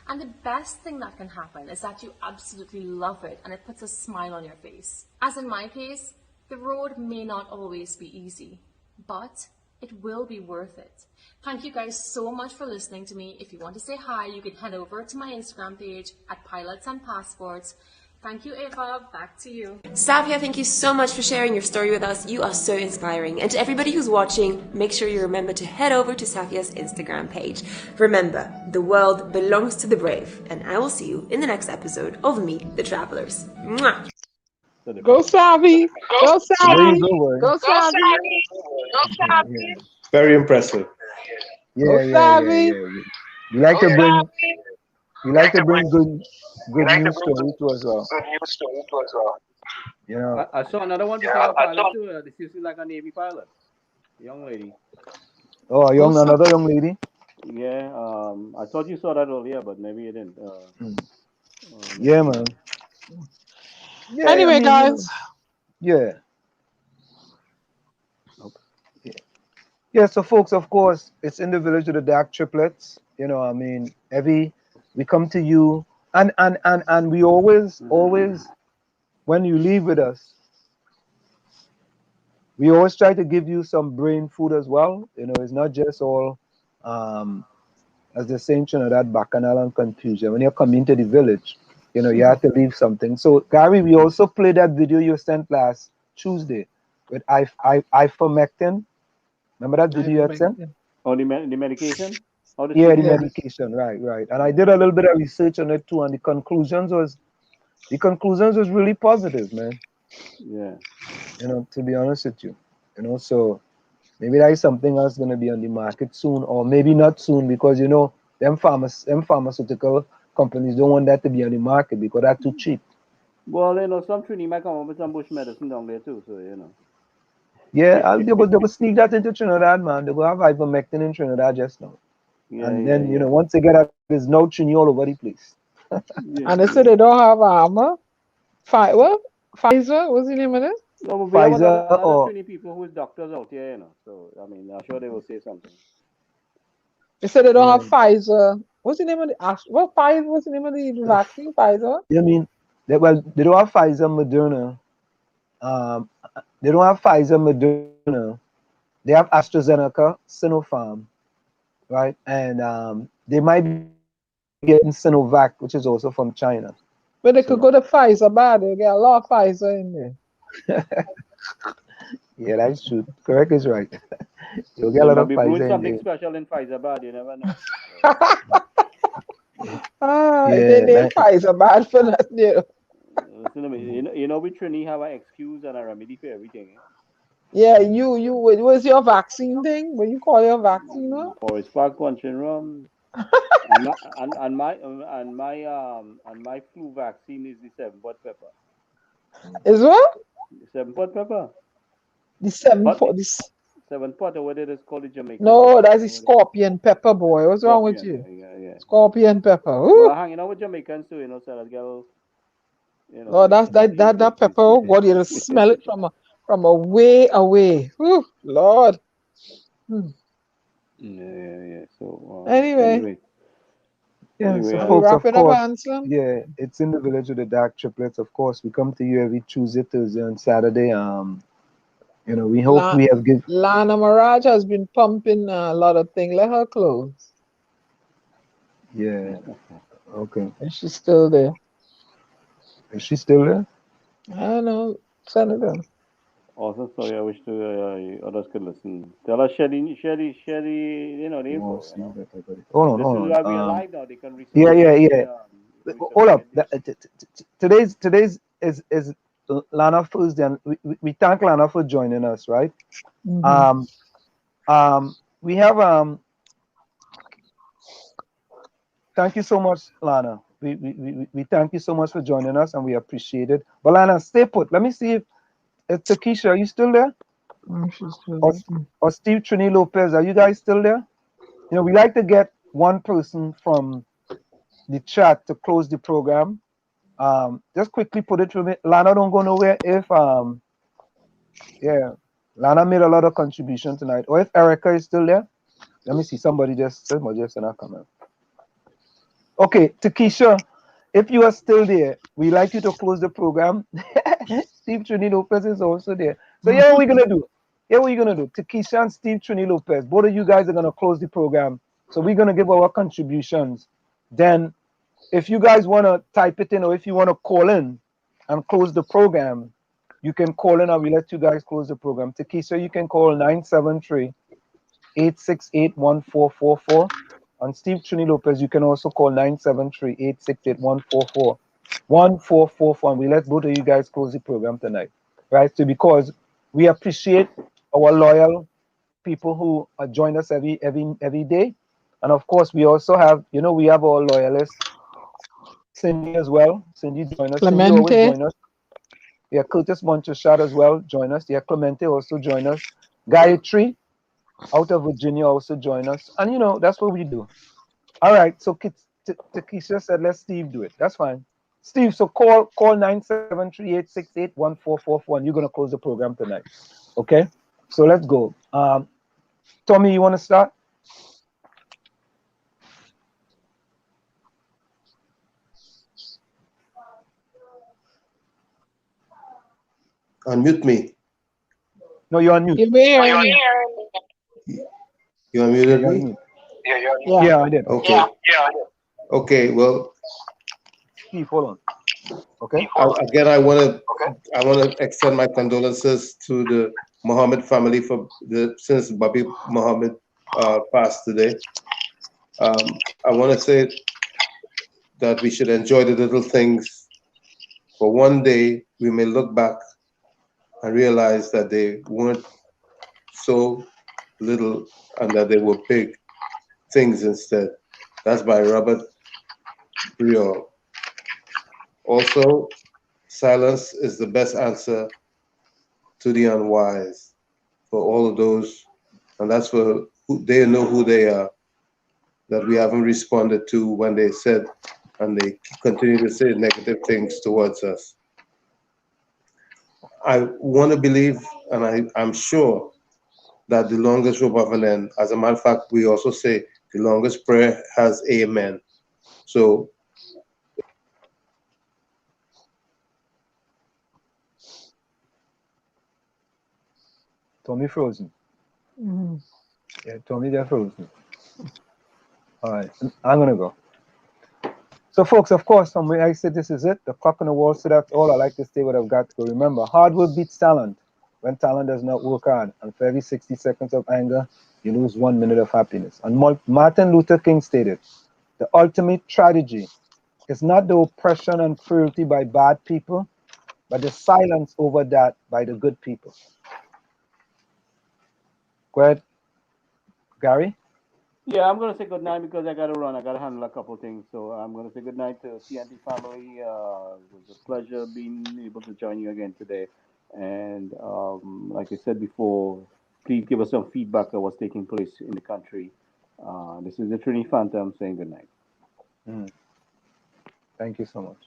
And the best thing that can happen is that you absolutely love it and it puts a smile on your face. As in my case, the road may not always be easy, but it will be worth it. Thank you guys so much for listening to me. If you want to say hi, you can head over to my Instagram page at Pilots and Passports. Thank you, Eva. Back to you. Safia, thank you so much for sharing your story with us. You are so inspiring. And to everybody who's watching, make sure you remember to head over to Safia's Instagram page. Remember, the world belongs to the brave. And I will see you in the next episode of Meet the Travelers. Mwah! Go Savi! Go Savi! Go Savi! Go Savi! Very impressive. Yeah. You like to bring good news story to us all. You know, I saw another one before pilot too. This is like a Navy pilot, young lady. Oh, another young lady. Yeah, I thought you saw that earlier, but maybe you didn't. Yeah, man. Yeah, anyway, guys. Yeah. Yeah, so folks, of course, it's in the village of the dark triplets. You know, I mean, we come to you and we always, when you leave with us, we always try to give you some brain food as well. You know, it's not just all, as the saying, that bacchanal and confusion. When you're coming to the village, you know, you have to leave something. So, Gary, we also played that video you sent last Tuesday with ivermectin. Remember that video you had sent? Oh, the medication? Yeah, the medication, right. And I did a little bit of research on it too, and the conclusions was really positive, man. Yeah. You know, to be honest with you. You know, so maybe that is something else going to be on the market soon, or maybe not soon, because, you know, them pharmaceutical companies don't want that to be on the market because that's too cheap. Well, some Trini might come up with some bush medicine down there too, so Yeah, they will sneak that into Trinidad, man. They will have ivermectin in Trinidad just now. Yeah, and then, once they get out, there's no Trini all over the place. And they say they don't have armor. What? Pfizer? What's the name of it? No, but we have another Trini people who is doctors out here, So, I mean, I'm sure they will say something. They said they don't have Pfizer. What's the name of the Pfizer? What's the name of the vaccine? Pfizer? I mean, they don't have Pfizer, Moderna. They don't have Pfizer, Moderna. They have AstraZeneca, Sinopharm, right? And they might be getting Sinovac, which is also from China. But they could go to Pfizer, but they get a lot of Pfizer in there. Yeah, that's true. Correct is right. You'll get a lot of Pfizer in there. Something special in Pfizer, but you never know. They need Pfizer bad for that, Listen to me. We Trini have an excuse and a remedy for everything. Yeah, what's your vaccine thing? What you call your vaccine? For spark punching rum. and my flu vaccine is the 7-pot pepper. Is what? The 7-pot pepper. The 7-pot. 7-pot, or what it is called in Jamaica. No, that's the scorpion pepper, boy. What's wrong with you? Yeah. Scorpion pepper. Well, I'm hanging out with Jamaicans too, so let's get a little, Oh, that's that pepper. Oh God, you just smell it from a way away. Whew, Lord. Yeah. So anyway. Yeah, so Anyway, folks, of course, Anselm? yeah, it's in the village with the dark triplets. Of course, we come to you every Tuesday, Thursday, and Saturday. We hope we have given. Lana Mirage has been pumping a lot of things. Let her close. Yeah. Okay. Is she still there? Is she still there? I don't know. Senator. Awesome. So I wish to others could listen. Tell us, share the info. Hold on. This is why we are live now. They can research. Yeah. Hold up. Today's is Lana Thursday, and we thank Lana for joining us, right? Mm-hmm. We have thank you so much, Lana. We thank you so much for joining us, and we appreciate it. But Lana, stay put. Let me see if Takesha, are you still there? Or Steve Trini Lopez, are you guys still there? We like to get one person from the chat to close the program. Just quickly put it through me. Lana, don't go nowhere. If Lana made a lot of contribution tonight. Or if Erica is still there, let me see. Somebody just in a comment. Okay, Takesha, if you are still there, we like you to close the program. Steve Trini Lopez is also there. So what we're gonna do. Takesha and Steve Trini Lopez, both of you guys are gonna close the program. So we're gonna give our contributions. Then if you guys wanna type it in, or if you wanna call in and close the program, you can call in and we let you guys close the program. Takesha, you can call 973-868-1444. And Steve Trini Lopez, you can also call 973-868-144. 1444, and we let both of you guys close the program tonight, right? So because we appreciate our loyal people who join us every day, and of course we also have, we have our loyalists, Cindy as well. Cindy join us. Clemente. Cindy always join us. Yeah, Curtis Monteshad as well join us. Yeah, Clemente also join us. Gayatri out of Virginia also join us, and that's what we do. All right, so Takesha said let's Steve do it. That's fine. Steve, so call 973-868-1444, and you're gonna close the program tonight. Okay? So let's go. Tommy, you wanna start? Unmute me. No, you're on mute. You unmuted me? Yeah, I did. Okay. Okay, well, Steve, hold on. Okay. Again, I want to extend my condolences to the Muhammad family since 𝗪𝗶𝗹𝗵 passed today. I want to say that we should enjoy the little things. For one day, we may look back and realize that they weren't so little and that they were big things instead. That's by 𝗪𝗶𝗹𝗶𝗵. Also, silence is the best answer to the unwise for all of those, and that's for who they know who they are, that we haven't responded to when they said, and they continue to say negative things towards us. I want to believe, and I'm sure that the longest rope of an end, as a matter of fact, we also say the longest prayer has amen. So Tommy frozen. Mm. Yeah, Tommy, they're frozen. All right, I'm gonna go. So, folks, of course, from where I said this is it, the clock on the wall. So that's all I like to say. What I've got to go. Remember, hard work beats talent. When talent does not work hard, and for every 60 seconds of anger, you lose 1 minute of happiness. And Martin Luther King stated, "The ultimate tragedy is not the oppression and cruelty by bad people, but the silence over that by the good people." Go ahead, Gary. Yeah, I'm gonna say good night because I gotta run. I gotta handle a couple things. So I'm gonna say good night to TNT family. It was a pleasure being able to join you again today. And like I said before, please give us some feedback on what's taking place in the country. This is the Trini Phantom saying good night. Thank you so much.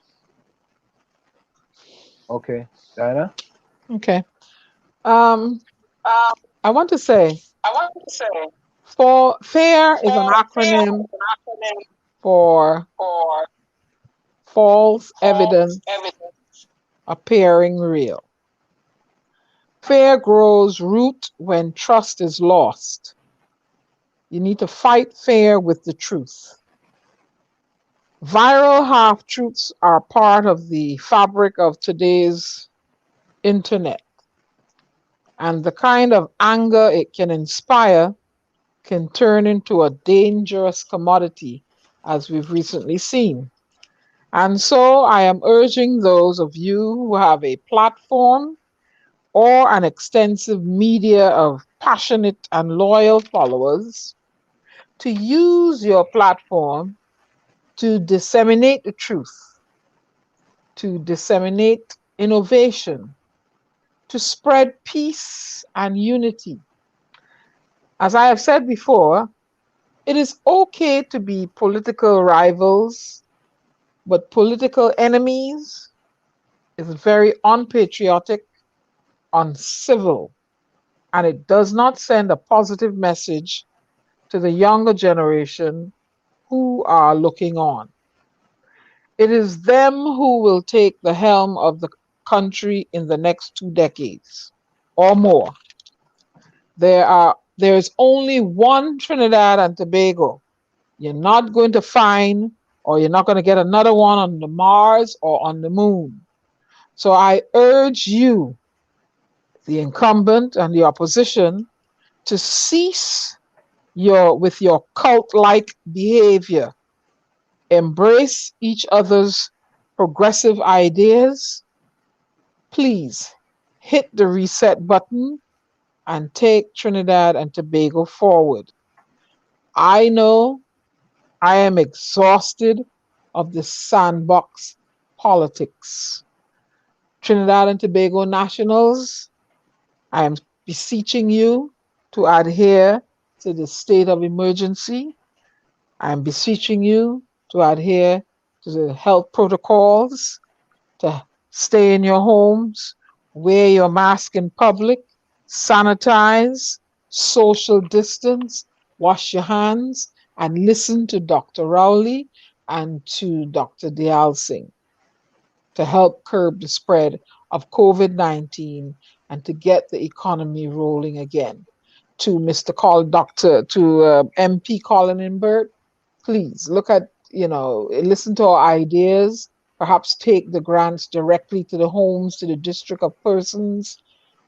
Okay, Diana. Okay. I want to say, I want to say, for FAIR is an for fair acronym is an acronym for for false false evidence evidence. appearing real. Fear grows root when trust is lost. You need to fight fear with the truth. Viral half-truths are part of the fabric of today's internet. And the kind of anger it can inspire can turn into a dangerous commodity, as we've recently seen. And so I am urging those of you who have a platform or an extensive media of passionate and loyal followers to use your platform to disseminate the truth, to disseminate innovation, to spread peace and unity. As I have said before, it is okay to be political rivals, but political enemies is very unpatriotic, uncivil, and it does not send a positive message to the younger generation who are looking on. It is them who will take the helm of the country in the next 2 decades or more. There is only one Trinidad and Tobago. You're not going to find, or you're not going to get another one on the Mars or on the moon. So I urge you, the incumbent and the opposition, to cease with your cult-like behavior. Embrace each other's progressive ideas. Please hit the reset button and take Trinidad and Tobago forward. I know I am exhausted of the sandbox politics. Trinidad and Tobago nationals, I am beseeching you to adhere to the state of emergency. I am beseeching you to adhere to the health protocols, to stay in your homes, wear your mask in public, sanitize, social distance, wash your hands, and listen to Dr. Rowley and to Dr. 𝗪𝗟𝗡 to help curb the spread of COVID-19 and to get the economy rolling again. To MP Colin Imbert, please look at, listen to our ideas, perhaps take the grants directly to the homes, to the district of persons,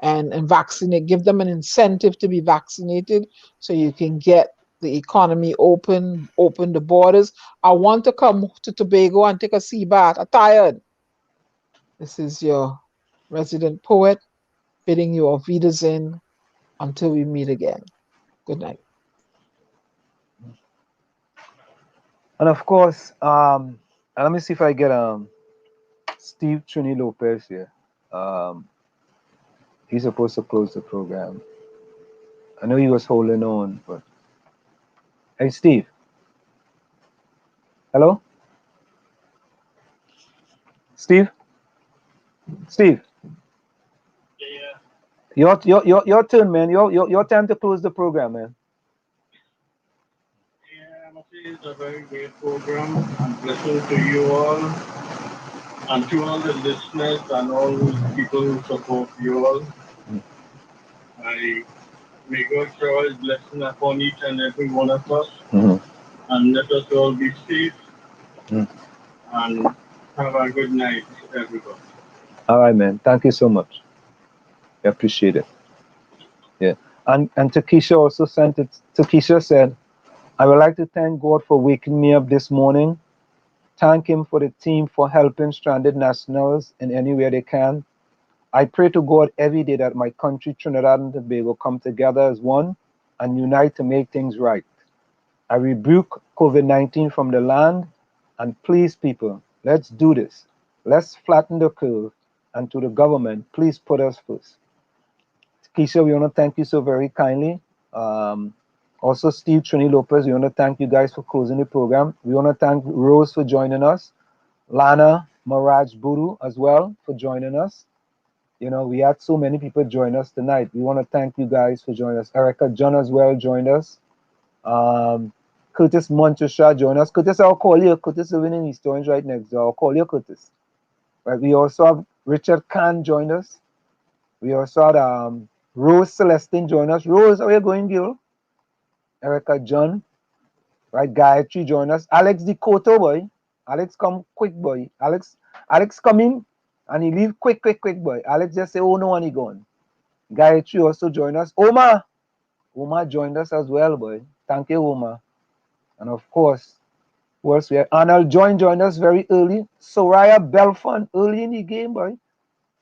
and vaccinate, give them an incentive to be vaccinated so you can get the economy open the borders. I want to come to Tobago and take a sea bath. I'm tired. This is your resident poet bidding you auf Wiedersehen until we meet again. Good night. And of course, let me see if I get Steve Trini Lopez here. He's supposed to close the program. I know he was holding on, but hey, Steve. Hello, Steve. Steve. Yeah. Your turn, man. Your time to close the program, man. It's a very great program, and blessings to you all, and to all the listeners and all those people who support you all. I may God shower His blessing upon each and every one of us, and let us all be safe, and have a good night, everybody. All right, man. Thank you so much. I appreciate it. Yeah. And Takesha also sent it. Takesha said, I would like to thank God for waking me up this morning. Thank Him for the team for helping stranded nationals in any way they can. I pray to God every day that my country, Trinidad and Tobago, come together as one and unite to make things right. I rebuke COVID-19 from the land, and please, people, let's do this. Let's flatten the curve, and to the government, please put us first. Keisha, we want to thank you so very kindly. Also, Steve Trini Lopez, we want to thank you guys for closing the program. We want to thank Rose for joining us. Lana Maraj Buru as well for joining us. You know, we had so many people join us tonight. We want to thank you guys for joining us. Erica John as well joined us. Curtis Montesha joined us. Curtis, I'll call you. Curtis is living in East Orange right next door. I'll call you, Curtis. Right. We also have Richard Khan joined us. We also had Rose Celestine join us. Rose, how are you going, girl? Erica John. Right, Gayatri join us. Alex Decoto, boy. Alex come quick, boy. Alex come in and he leave quick, boy. Alex just say, oh no, and he gone. Gayatri also join us. Oma joined us as well, boy. Thank you, Oma. And of course, who else we have? Arnold joined us very early. Soraya Belfon early in the game, boy.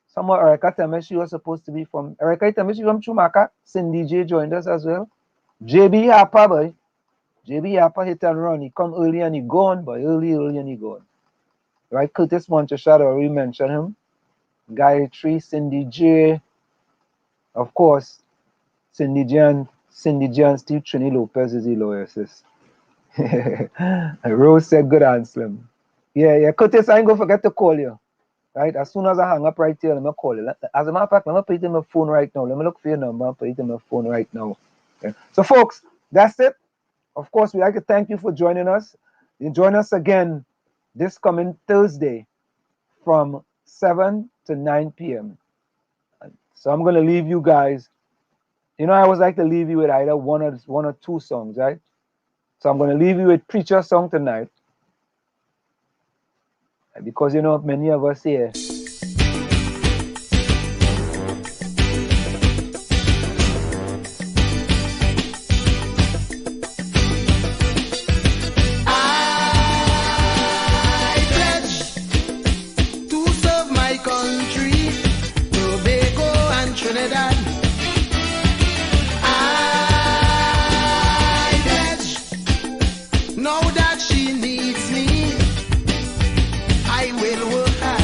Someone Erica Temeshi was supposed to be from Erica Temeshi from Chumaka. Cindy J joined us as well. JB Harper, boy. JB Harper hit and run. He come early and he gone, boy. Early and he gone. Right, Curtis Monteshad already mentioned him. Gayatri, Cindy J. Of course, Cindy J and Steve Trini Lopez is the lawyer, sis. Rose said good answer. Yeah, Curtis, I ain't gonna forget to call you. Right, as soon as I hang up right here, let me call you. As a matter of fact, let me put it in my phone right now. Let me look for your number and put it in my phone right now. Okay. So, folks, that's it. Of course, we'd like to thank you for joining us. You join us again this coming Thursday from 7 to 9 p.m. So I'm going to leave you guys. You know, I always like to leave you with either one or two songs, right? So I'm going to leave you with Preacher Song tonight. Because, you know, many of us here, now that she needs me, I will work hard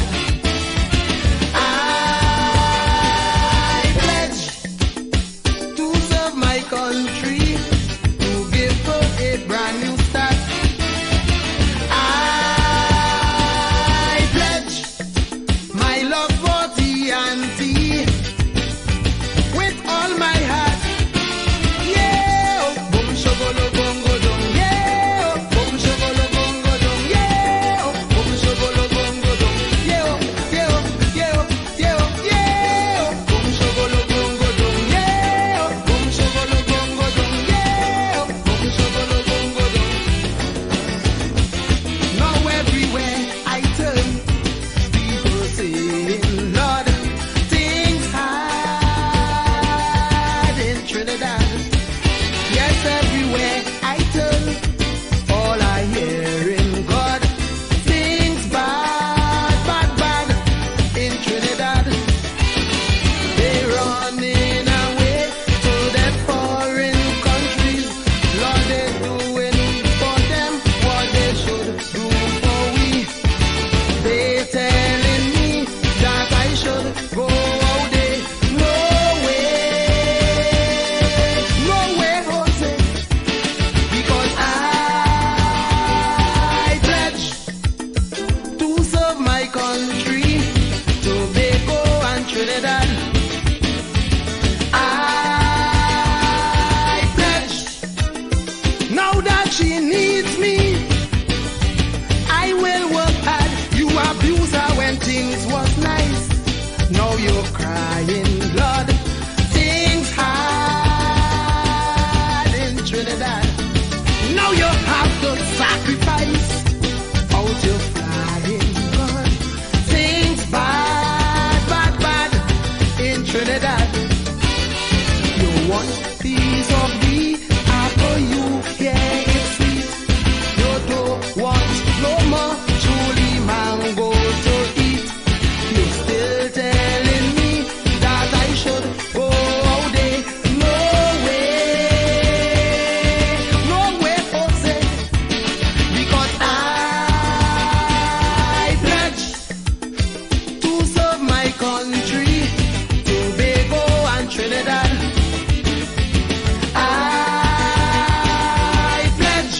Now you're crying blood. Things hard in Trinidad. Now you have to sacrifice out your flying gun. Things bad, bad, bad in Trinidad. You want piece of the apple, you yeah, it's sweet. You don't want no more truly mango to eat. You still telling me that I should go out there. No way, Jose, because I pledge to serve my country, Tobago and Trinidad. I pledge,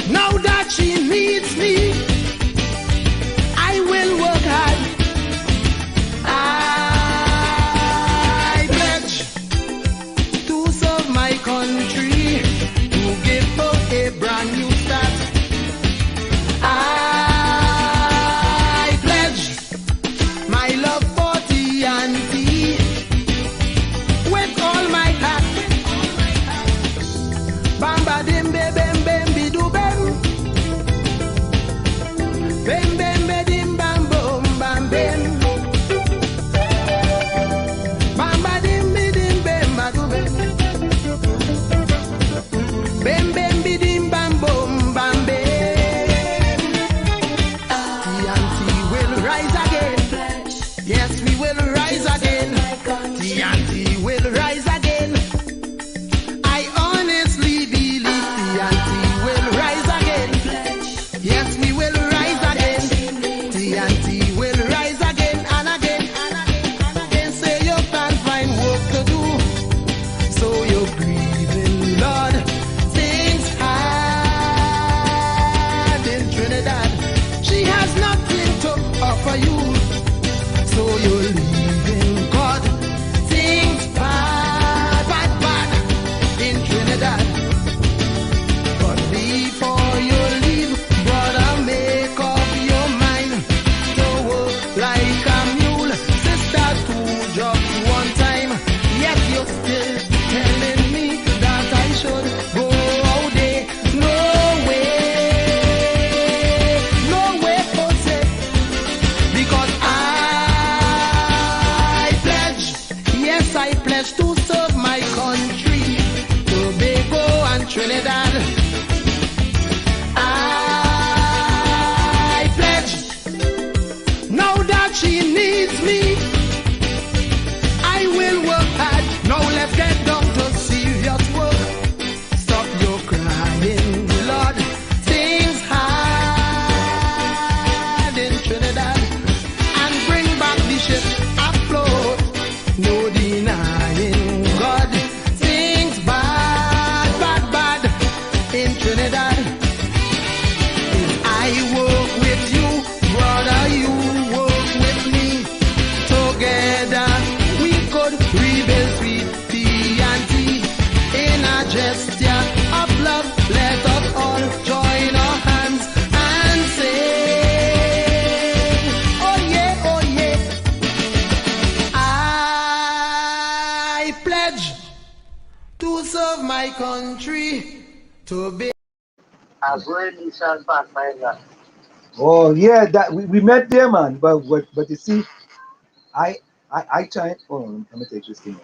now that she needs me, I will work hard. I pledge to serve my country, to give her a brand new start. I pledge my love for the auntie with all my heart. Bamba dim be bem bem be do bem. Bem bem be dim bam boom bam bem. Bamba dim be dim bem ba do bem. Bem bem be dim bam boom bam bem. The auntie will rise again. Yes, we will rise again. The auntie will rise again. I honestly believe the auntie will rise again. Yes, we will rise again. The auntie will rise again and again and again and again. Say you can't find work to do, so you're grieving, Lord. Things hard in Trinidad. She has nothing to offer you, so you're leaving God. Things bad, bad, bad in Trinidad. But before you leave, brother, make up your mind to work like a mule. Sister, 2 jobs 1 time. Yet you're still telling me that I should go out there. No way, Jose, because I pledge, yes, I pledge to serve my country, Tobago and Trinidad. I pledge, now that she needs me, I will work hard. Now let's get down to serious work. Stop your crying, Lord. Things hard in Trinidad, and bring back the ship afloat. No denying God. Things bad, bad, bad in Trinidad. If I work with you, brother, you work with me. Together we could rebuild sweet T&T in a gesture of love. Let us all join our hands and sing. Oh yeah, oh yeah. I pledge to serve my country, to be. Oh yeah, that we met there, man. But you see, I try. Hold on, let me take this thing out.